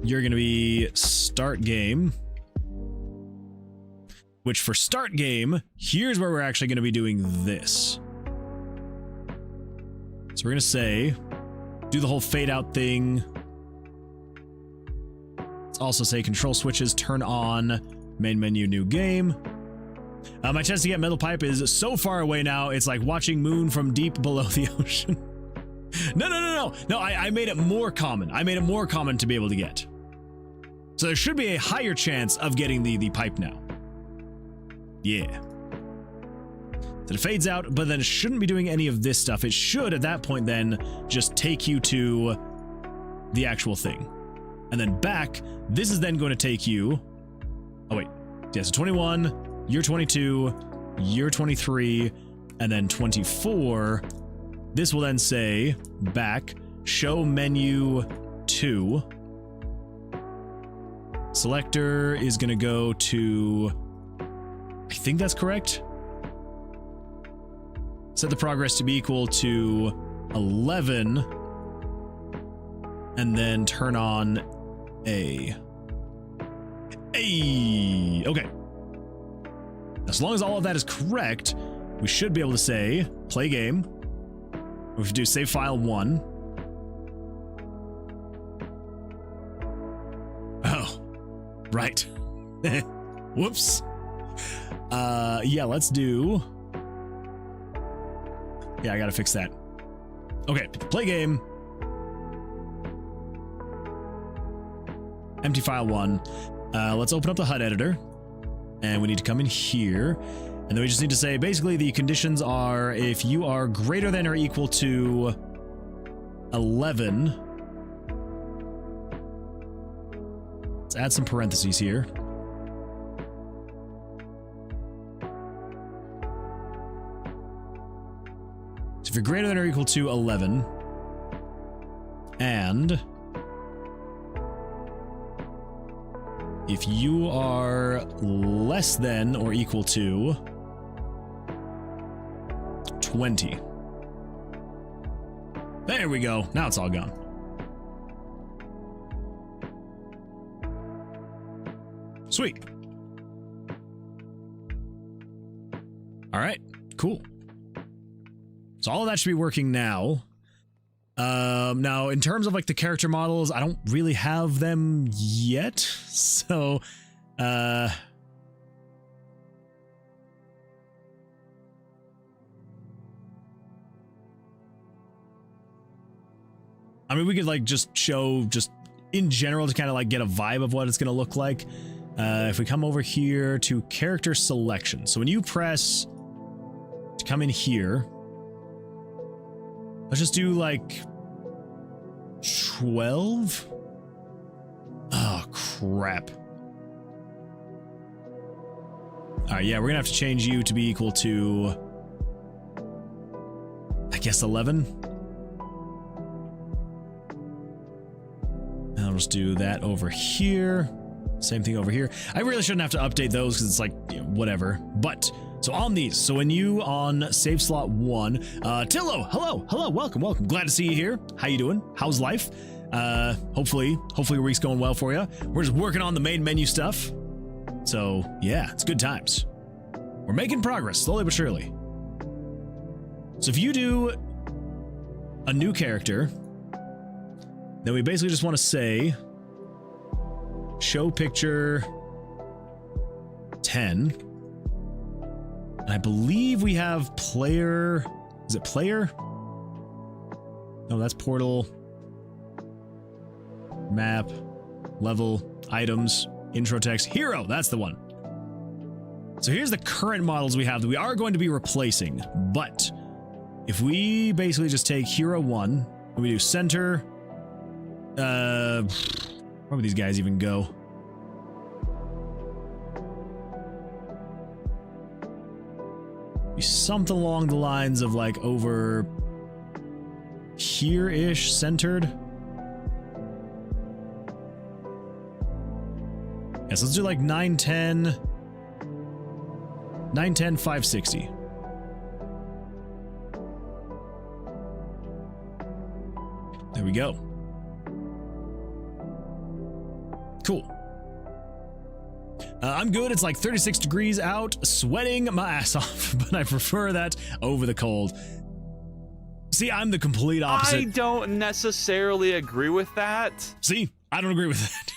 You're going to be start game. Which for start game, here's where we're actually going to be doing this. So we're going to say, do the whole fade out thing. Let's also say control switches, turn on, main menu, new game. My chance to get metal pipe is so far away now, it's like watching moon from deep below the ocean. No, I made it more common. I made it more common to be able to get. So there should be a higher chance of getting the pipe now. Yeah. So it fades out, but then it shouldn't be doing any of this stuff. It should, at that point, then just take you to the actual thing. And then back, this is then going to take you... Oh, wait. Yeah, so 21, you're 22, you're 23, and then 24. This will then say, back, show menu 2. Selector is going to go to... I think that's correct. Set the progress to be equal to 11. And then turn on A. A. Okay. As long as all of that is correct, we should be able to say play game. We should do save file 1. Oh, right. Whoops. Yeah, let's do... Yeah, I gotta fix that. Okay, play game. Empty file 1. Let's open up the HUD editor. And we need to come in here. And then we just need to say, basically, the conditions are if you are greater than or equal to 11. Let's add some parentheses here. So if you're greater than or equal to 11, and if you are less than or equal to 20. There we go. Now it's all gone. Sweet. All right, cool. So all of that should be working now. Now, in terms of like the character models, I don't really have them yet. So, I mean, we could like just show just in general to kind of like get a vibe of what it's going to look like. If we come over here to character selection. So when you press to come in here, let's just do like 12. Oh, crap. All right, yeah, we're gonna have to change you to be equal to, I guess, 11. And I'll just do that over here. Same thing over here. I really shouldn't have to update those because it's like, you know, whatever. But so on these, so when you on save slot 1, Tillo, hello, welcome. Glad to see you here. How you doing? How's life? Hopefully your week's going well for you. We're just working on the main menu stuff. So yeah, it's good times. We're making progress, slowly but surely. So if you do a new character, then we basically just want to say, show picture 10. And I believe we have player, is it player? No, that's portal, map, level, items, intro text, hero, that's the one. So here's the current models we have that we are going to be replacing, but if we basically just take hero 1, and we do center, where would these guys even go? Be something along the lines of like over here-ish centered. Yeah, so let's do like 910, 560. There we go. Cool. I'm good. It's like 36 degrees out, sweating my ass off, but I prefer that over the cold. See, I'm the complete opposite. I don't necessarily agree with that. See, I don't agree with that.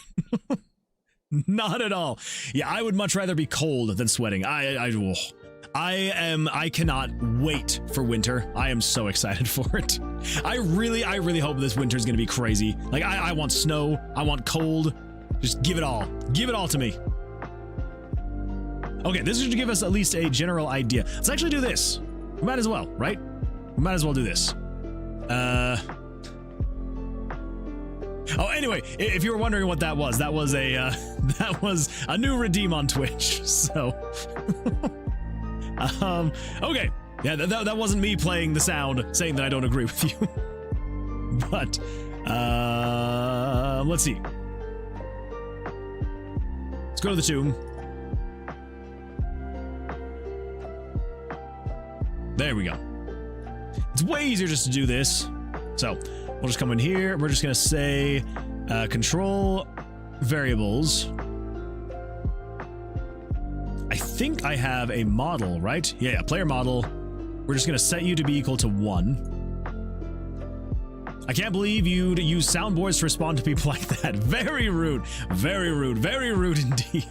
Not at all. Yeah, I would much rather be cold than sweating. I cannot wait for winter. I am so excited for it. I really hope this winter is going to be crazy. Like, I want snow. I want cold. Just give it all. Give it all to me. Okay, this should give us at least a general idea. Let's actually do this. We might as well, right? We might as well do this. Oh, anyway, if you were wondering what that was a new redeem on Twitch. So, okay, yeah, that wasn't me playing the sound saying that I don't agree with you. But let's see. Let's go to the tomb. There we go. It's way easier just to do this. So we'll just come in here. We're just going to say control variables. I think I have a model, right? Yeah, player model. We're just going to set you to be equal to 1. I can't believe you'd use soundboards to respond to people like that. Very rude. Very rude. Very rude indeed.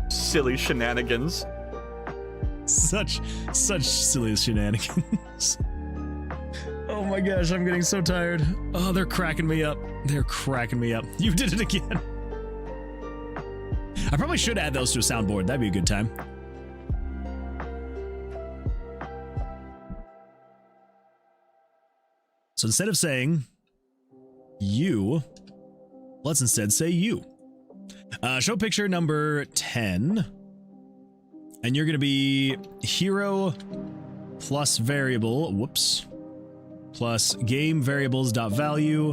Silly shenanigans. Such silly shenanigans. Oh my gosh, I'm getting so tired. Oh, they're cracking me up. They're cracking me up. You did it again. I probably should add those to a soundboard. That'd be a good time. So instead of saying you, let's instead say you. Show picture number 10. And you're going to be hero plus variable, whoops, plus game variables dot value.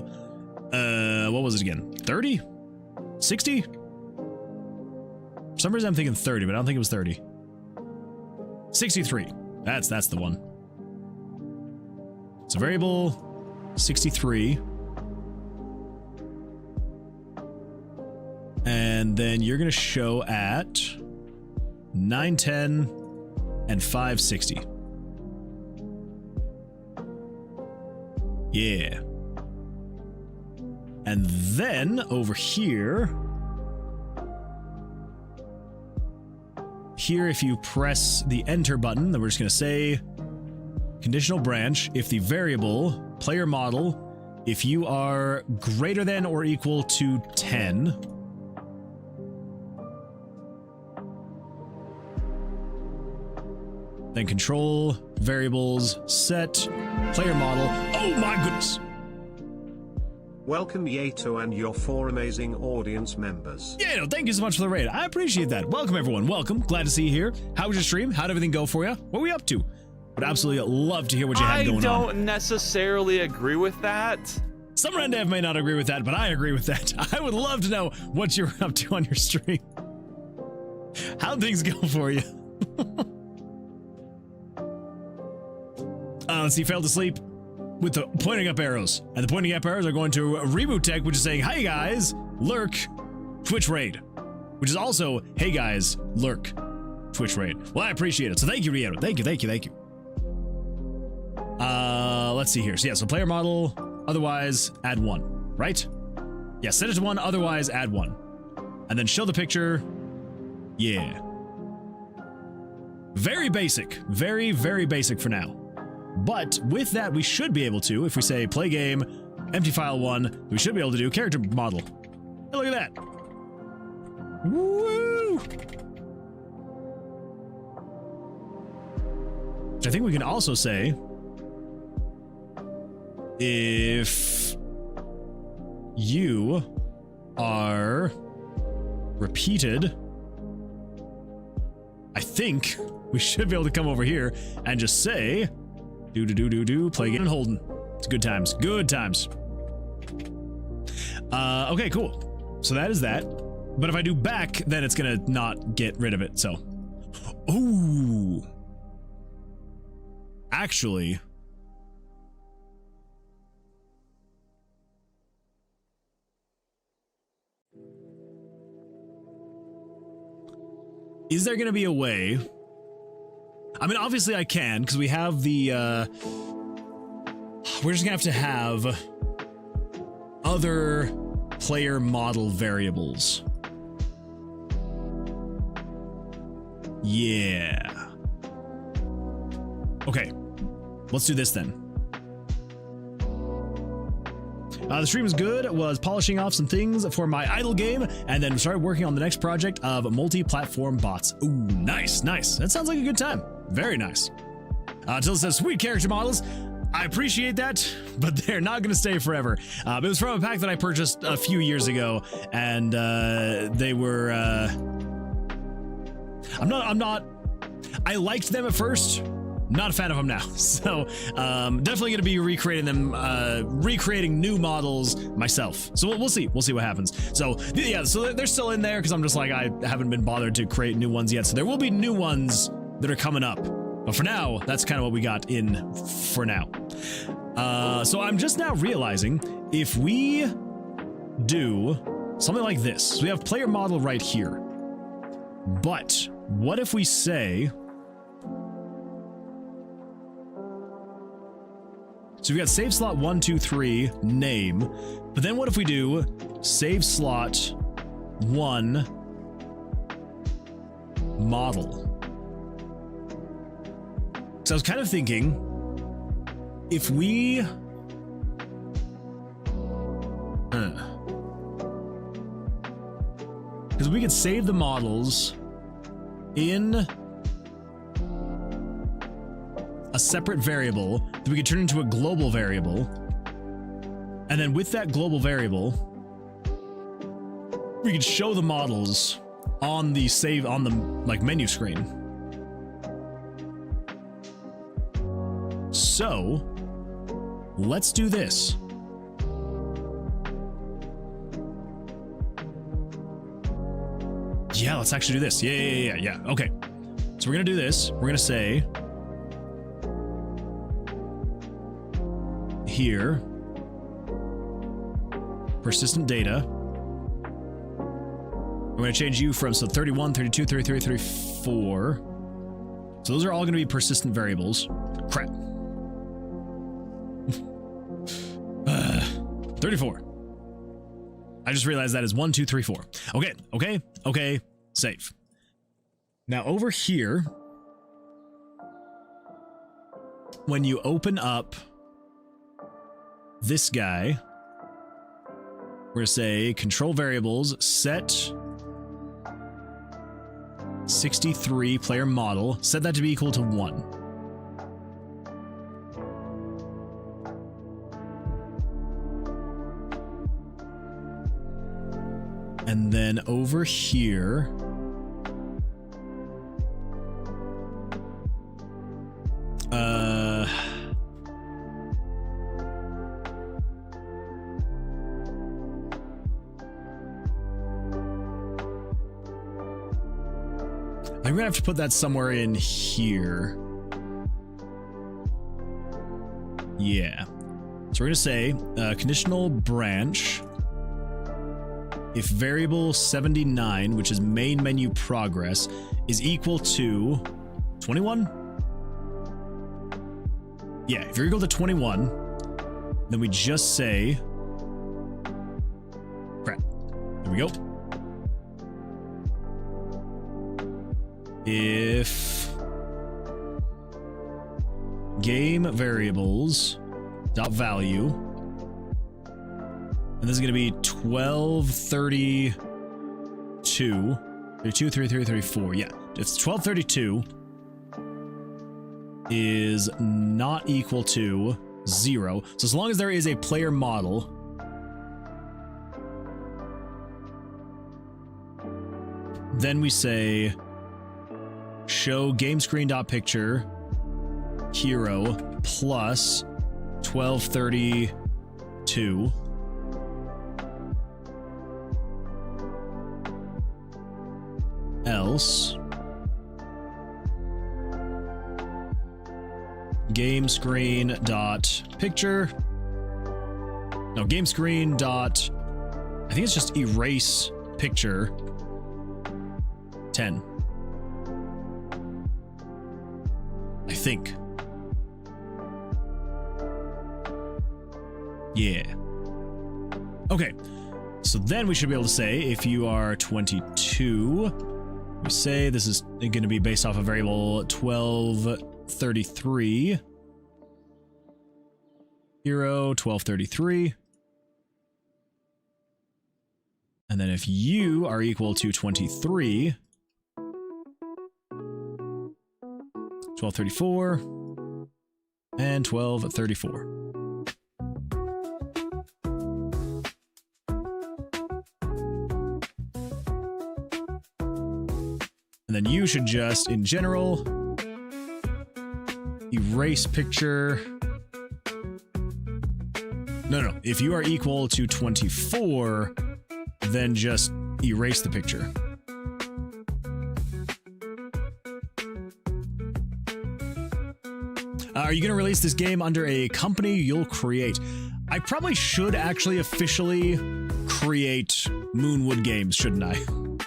What was it again? 30? 60? For some reason I'm thinking 30, but I don't think it was 30. 63. That's the one. So variable 63. And then you're going to show at 910 and 560. Yeah. And then over here, if you press the enter button, then we're just going to say conditional branch if the variable player model, if you are greater than or equal to 10, then control variables set player model. Oh my goodness. Welcome Yato and your 4 amazing audience members. Yeah, thank you so much for the raid. I appreciate that. Welcome everyone. Welcome. Glad to see you here. How was your stream? How'd everything go for you? What were we up to? Would absolutely love to hear what you had going on. I don't necessarily agree with that. Some Rendev may not agree with that, but I agree with that. I would love to know what you're up to on your stream. How'd things go for you? Let's see, failed to sleep with the pointing up arrows. And the pointing up arrows are going to Reboot Tech, which is saying, hey guys, lurk, Twitch raid. Which is also, hey guys, lurk, Twitch raid. Well, I appreciate it. So thank you, Rieto. Thank you, thank you, thank you. Let's see here. So yeah, so player model, otherwise add 1, right? Yeah, set it to 1, otherwise add 1. And then show the picture. Yeah. Very basic. Very, very basic for now. But with that, we should be able to, if we say play game, empty file 1, we should be able to do character model. Hey, look at that. Woo! Which I think we can also say, if you are repeated, I think we should be able to come over here and just say, play game and holding. It's good times. Good times. Okay, cool. So that is that. But if I do back, then it's gonna not get rid of it, so. Ooh. Actually. Is there gonna be a way? I mean, obviously I can, because we have the, we're just gonna have other player model variables. Yeah. Okay, let's do this then. The stream was good, was polishing off some things for my idle game, and then started working on the next project of multi-platform bots. Ooh, nice, nice. That sounds like a good time. Very nice. Till it says, sweet character models. I appreciate that, but they're not going to stay forever. It was from a pack that I purchased a few years ago, and they were... I liked them at first. Not a fan of them now. So definitely going to be recreating them, recreating new models myself. So we'll see. We'll see what happens. So yeah, so they're still in there because I'm just like, I haven't been bothered to create new ones yet. So there will be new ones that are coming up. But for now, that's kind of what we got in for now. So I'm just now realizing if we do something like this, so we have player model right here. But what if we say, so we've got save slot 1, 2, 3, name, but then what if we do save slot 1, model? So I was kind of thinking, if we... Because we could save the models in a separate variable that we could turn into a global variable. And then with that global variable, we could show the models on the save on the like menu screen. So let's do this. Yeah, let's actually do this. Yeah. Okay. So we're gonna do this. We're gonna say here, persistent data. We're gonna change you from 31, 32, 33, 34. So those are all gonna be persistent variables. Crap. 34. I just realized that is 1, 2, 3, 4. Okay. Save. Now over here, when you open up this guy, we're gonna say control variables, set 63 player model, set that to be equal to 1. And then over here, I'm gonna have to put that somewhere in here. Yeah. So we're gonna say conditional branch. If variable 79, which is main menu progress, is equal to 21? Yeah, if you're equal to 21, then we just say, crap, there we go. If game variables dot value, and this is going to be 1232, 32, 33, 34. Yeah, it's 1232 is not equal to 0. So as long as there is a player model, then we say show game screen dot picture hero plus 1232. Else game screen dot picture, no, game screen dot, I think it's just erase picture 10, I think. Yeah. Okay, so then we should be able to say if you are 22, we say this is going to be based off a variable 1233. Hero 1233. And then if you are equal to 23, 1234 and 1234. And then you should just, in general, erase picture. No. If you are equal to 24, then just erase the picture. Are you going to release this game under a company you'll create? I probably should actually officially create Moonwood Games, shouldn't I?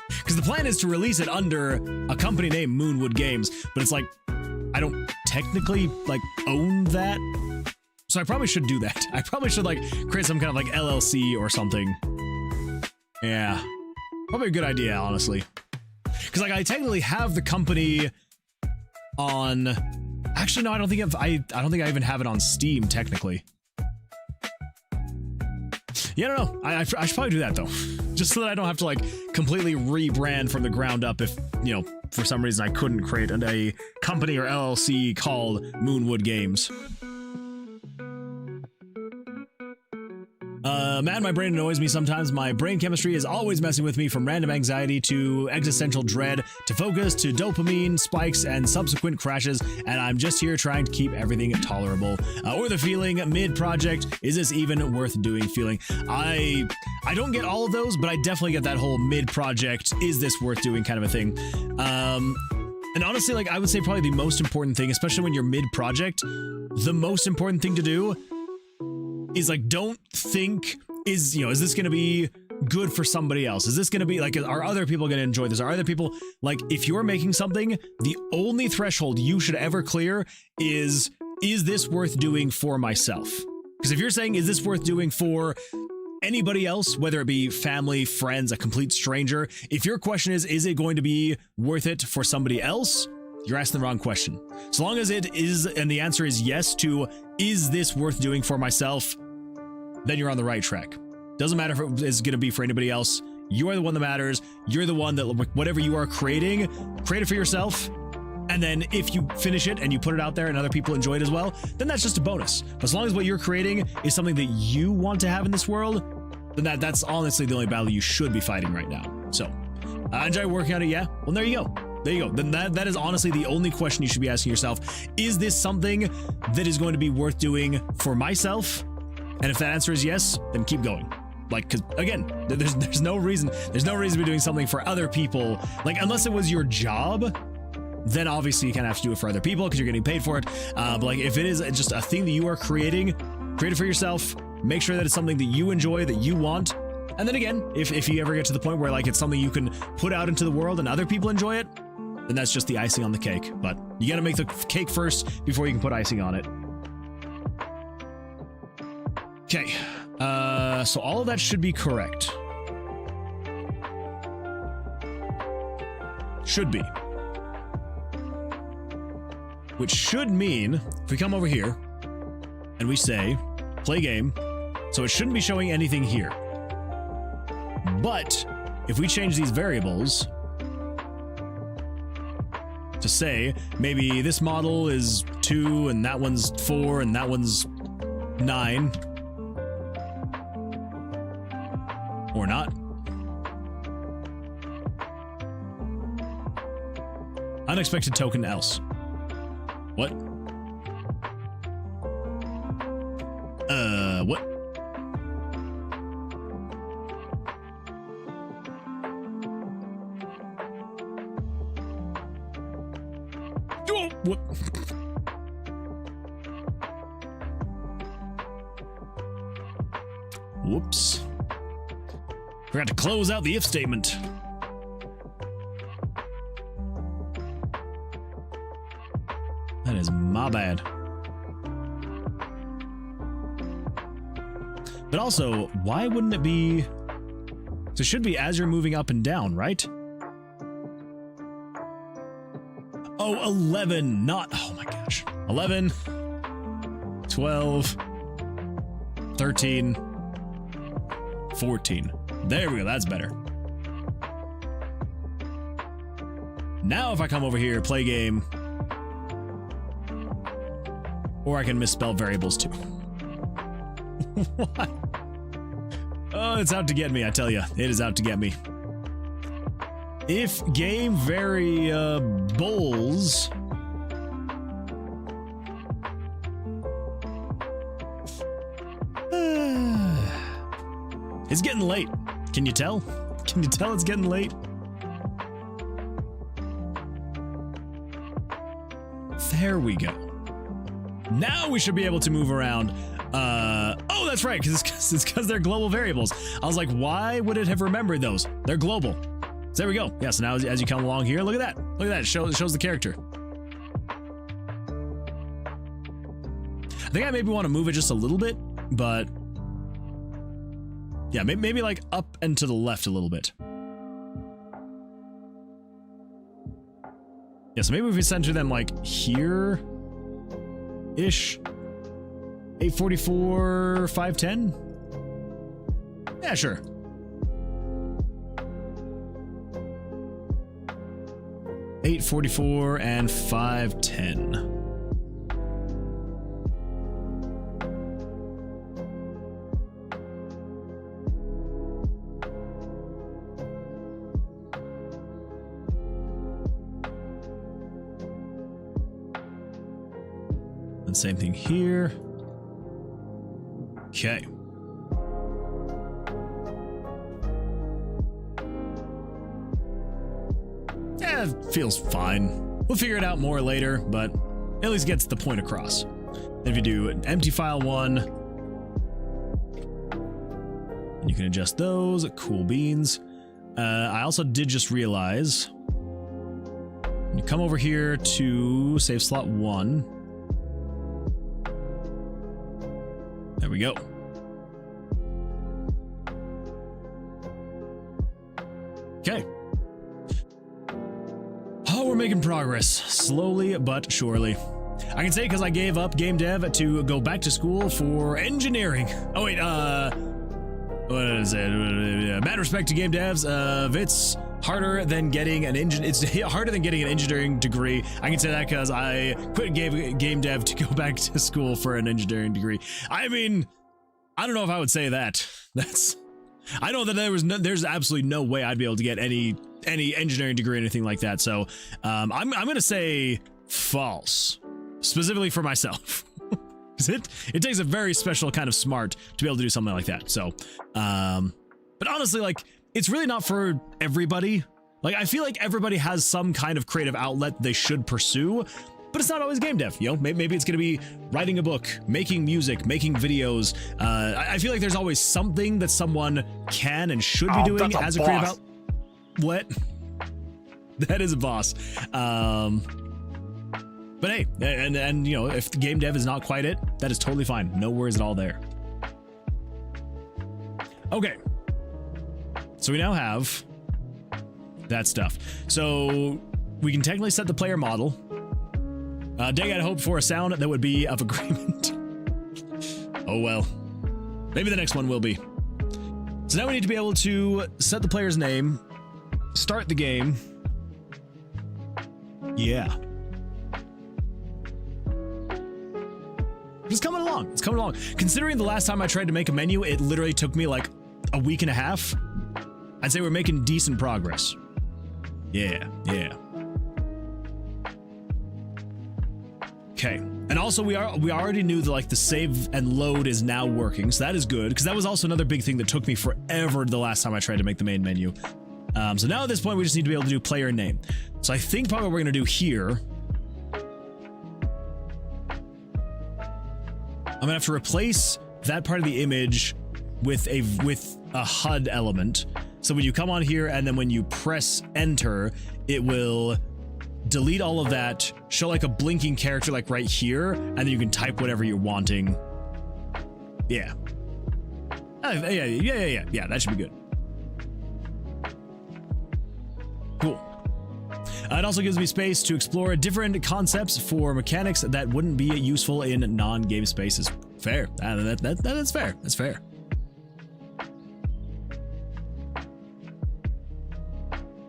Because the plan is to release it under a company named Moonwood Games, but it's like, I don't technically, like, own that. So I probably should do that. I probably should, like, create some kind of, like, LLC or something. Yeah. Probably a good idea, honestly. Because, like, I technically have the company on... Actually, no, I don't think I don't think I even have it on Steam, technically. Yeah, I don't know. I should probably do that, though. just so that I don't have to like completely rebrand from the ground up if, you know, for some reason I couldn't create a company or LLC called Moonwood Games. Man, my brain annoys me sometimes. My brain chemistry is always messing with me, from random anxiety to existential dread to focus to dopamine spikes and subsequent crashes, and I'm just here trying to keep everything tolerable. Or the feeling mid-project, is this even worth doing feeling. I don't get all of those, but I definitely get that whole mid-project, is this worth doing kind of a thing. And honestly, like, I would say probably the most important thing, especially when you're mid-project, the most important thing to do is like, don't think, is this going to be good for somebody else? Is this going to be like, are other people going to enjoy this? Are other people, like, if you're making something, the only threshold you should ever clear is this worth doing for myself? Because if you're saying, is this worth doing for anybody else, whether it be family, friends, a complete stranger, if your question is it going to be worth it for somebody else? You're asking the wrong question. So long as it is, and the answer is yes to, is this worth doing for myself? Then you're on the right track. Doesn't matter if it is going to be for anybody else. You're the one that matters. You're the one that, whatever you are creating, create it for yourself. And then if you finish it and you put it out there and other people enjoy it as well, then that's just a bonus. But as long as what you're creating is something that you want to have in this world, then that's honestly the only battle you should be fighting right now. So, I enjoy working on it, yeah? Well, there you go. There you go. Then that is honestly the only question you should be asking yourself. Is this something that is going to be worth doing for myself? And if that answer is yes, then keep going. Like, because again, there's no reason to be doing something for other people. Like, unless it was your job, then obviously you kind of have to do it for other people because you're getting paid for it. But like, if it is just a thing that you are creating, create it for yourself. Make sure that it's something that you enjoy, that you want. And then again, if you ever get to the point where like it's something you can put out into the world and other people enjoy it, then that's just the icing on the cake. But you got to make the cake first before you can put icing on it. Okay, so all of that should be correct. Should be. Which should mean, if we come over here and we say, play game, so it shouldn't be showing anything here. But if we change these variables to say, maybe this model is 2 and that one's 4 and that one's 9, or not. Unexpected token else. What? What? Oh, what? Whoops. Forgot to close out the if statement. That is my bad. But also, why wouldn't it be... So it should be as you're moving up and down, right? Oh, 11, not... Oh my gosh. 11, 12, 13, 14. There we go, that's better. Now if I come over here, play game... Or I can misspell variables too. What? Oh, it's out to get me, I tell you. It is out to get me. If game variables... It's getting late. Can you tell? Can you tell it's getting late? There we go. Now we should be able to move around. Oh, that's right, because they're global variables. I was like, why would it have remembered those? They're global. So there we go. Yeah, so now as you come along here, look at that. Look at that. It shows the character. I think I maybe want to move it just a little bit, but yeah, maybe like up and to the left a little bit. Yeah, so maybe if we center them like here ish. 844, 510. Yeah, sure. 844 and 510. And same thing here. Okay. Yeah, it feels fine. We'll figure it out more later, but at least gets the point across. Then if you do an empty file 1, and you can adjust those. Cool beans. I also did just realize when you come over here to save slot 1. There we go. Okay. Oh, we're making progress, slowly but surely. I can say because I gave up game dev to go back to school for engineering. Oh wait, what is it? Mad respect to game devs. It's harder than getting an engineering degree. I can say that because I quit game dev to go back to school for an engineering degree. I mean, I don't know if I would say that. I know that there's absolutely no way I'd be able to get any engineering degree or anything like that. So I'm gonna say false, specifically for myself. It takes a very special kind of smart to be able to do something like that. So, but honestly, like, it's really not for everybody. Like, I feel like everybody has some kind of creative outlet they should pursue, but it's not always game dev. You know, maybe it's going to be writing a book, making music, making videos. I feel like there's always something that someone can and should be doing as a creative outlet. What? That is a boss. But hey, and you know, if the game dev is not quite it, that is totally fine. No worries at all there. Okay. So we now have that stuff. So we can technically set the player model. Dag had hoped for a sound that would be of agreement. Oh well. Maybe the next one will be. So now we need to be able to set the player's name, start the game. Yeah. It's coming along. It's coming along. Considering the last time I tried to make a menu, it literally took me like a week and a half. I'd say we're making decent progress. Yeah, yeah. Okay. And also we already knew that like the save and load is now working, so that is good, because that was also another big thing that took me forever the last time I tried to make the main menu. So now at this point we just need to be able to do player name. So I think probably what we're gonna do here, I'm gonna have to replace that part of the image with a HUD element. So when you come on here and then when you press enter, it will delete all of that, show like a blinking character like right here, and then you can type whatever you're wanting. Yeah. Yeah, that should be good. Cool. It also gives me space to explore different concepts for mechanics that wouldn't be useful in non-game spaces. Fair. That's fair. That's fair.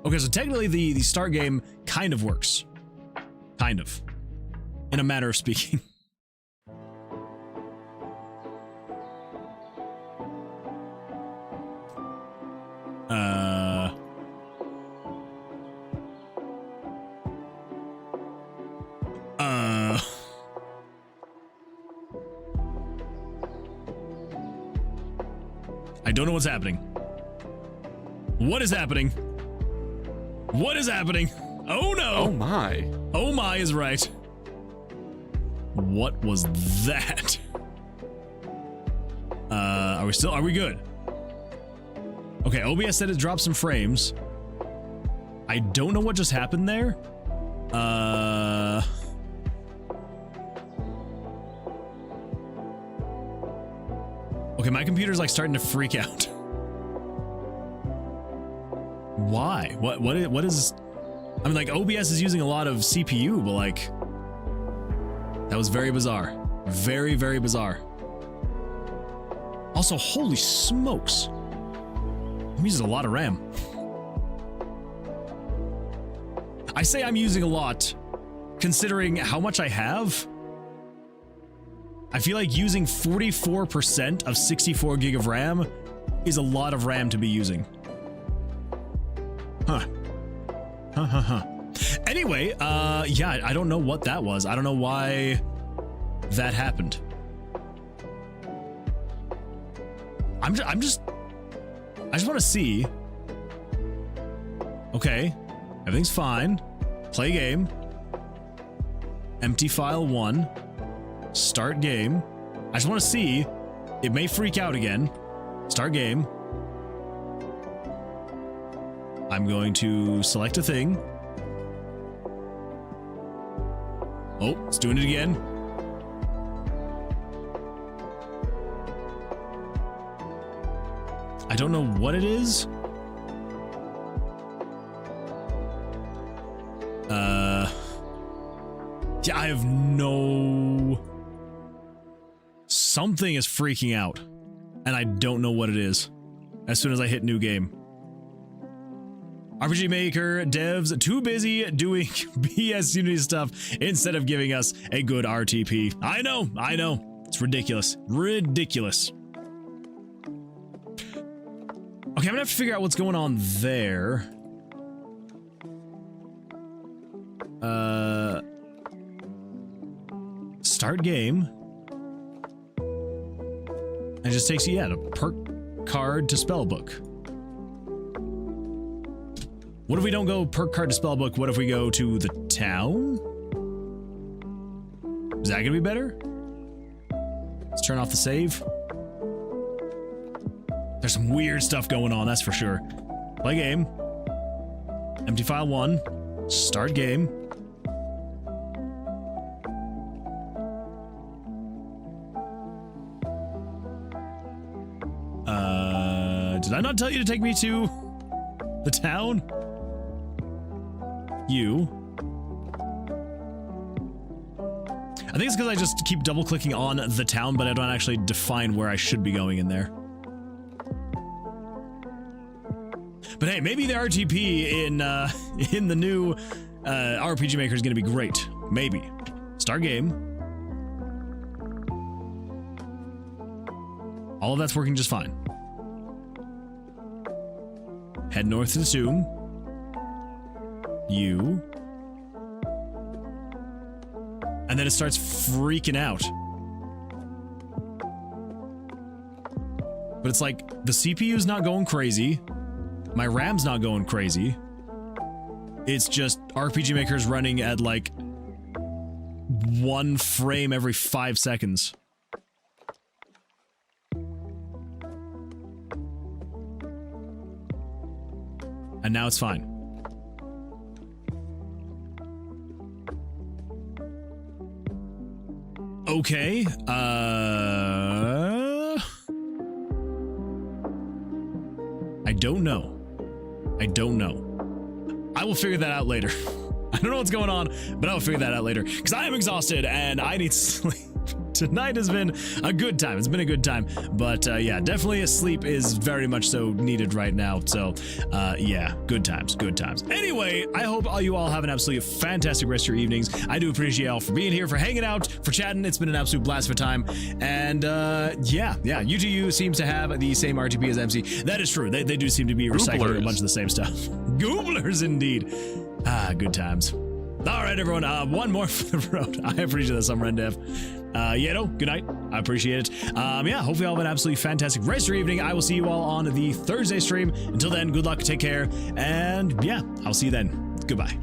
Okay, so technically the start game kind of works. Kind of. In a manner of speaking. I don't know what's happening. What is happening? What is happening? Oh no! Oh my. Oh my is right. What was that? Are we good? Okay, OBS said it dropped some frames. I don't know what just happened there. Okay, my computer's like starting to freak out. Why? What is... I mean, like, OBS is using a lot of CPU, but like... That was very bizarre. Very, very bizarre. Also, holy smokes. I'm using a lot of RAM. I say I'm using a lot, considering how much I have. I feel like using 44% of 64 gig of RAM is a lot of RAM to be using. Huh. Anyway, yeah, I don't know what that was. I don't know why that happened. I just want to see. Okay, everything's fine. Play game. Empty file 1. Start game. I just want to see. It may freak out again. Start game. I'm going to select a thing. Oh, it's doing it again. I don't know what it is. Yeah, I have no... Something is freaking out, and I don't know what it is. As soon as I hit new game. RPG Maker devs too busy doing BS Unity stuff instead of giving us a good RTP. I know. It's ridiculous. Ridiculous. Okay, I'm gonna have to figure out what's going on there. Start game. It just takes you, yeah, to perk card to spellbook. What if we don't go perk card to spellbook? What if we go to the town? Is that gonna be better? Let's turn off the save. There's some weird stuff going on, that's for sure. Play game. Empty file 1. Start game. Did I not tell you to take me to the town? You. I think it's because I just keep double clicking on the town, but I don't actually define where I should be going in there. But hey, maybe the RTP in the new RPG Maker is going to be great. Maybe. Start game. All of that's working just fine. Head north to the tomb. You. And then it starts freaking out. But it's like, the CPU's not going crazy. My RAM's not going crazy. It's just RPG Maker's running at like 1 frame every 5 seconds. And now it's fine. Okay, I don't know. I will figure that out later. I don't know what's going on, but I will figure that out later. Because I am exhausted and I need sleep. Tonight has been a good time. It's been a good time. But yeah, definitely sleep is very much so needed right now. So yeah, good times, good times. Anyway, I hope you all have an absolutely fantastic rest of your evenings. I do appreciate y'all for being here, for hanging out, for chatting. It's been an absolute blast of a time. And yeah, UGU seems to have the same RTP as MC. That is true. They do seem to be recycling a bunch of the same stuff. Gooblers indeed. Ah, good times. All right, everyone. One more for the road. I appreciate that, some Rendev. Yeah, no, good night. I appreciate it. Yeah, hopefully you all have an absolutely fantastic rest of your evening. I will see you all on the Thursday stream. Until then, good luck, take care, and yeah, I'll see you then. Goodbye.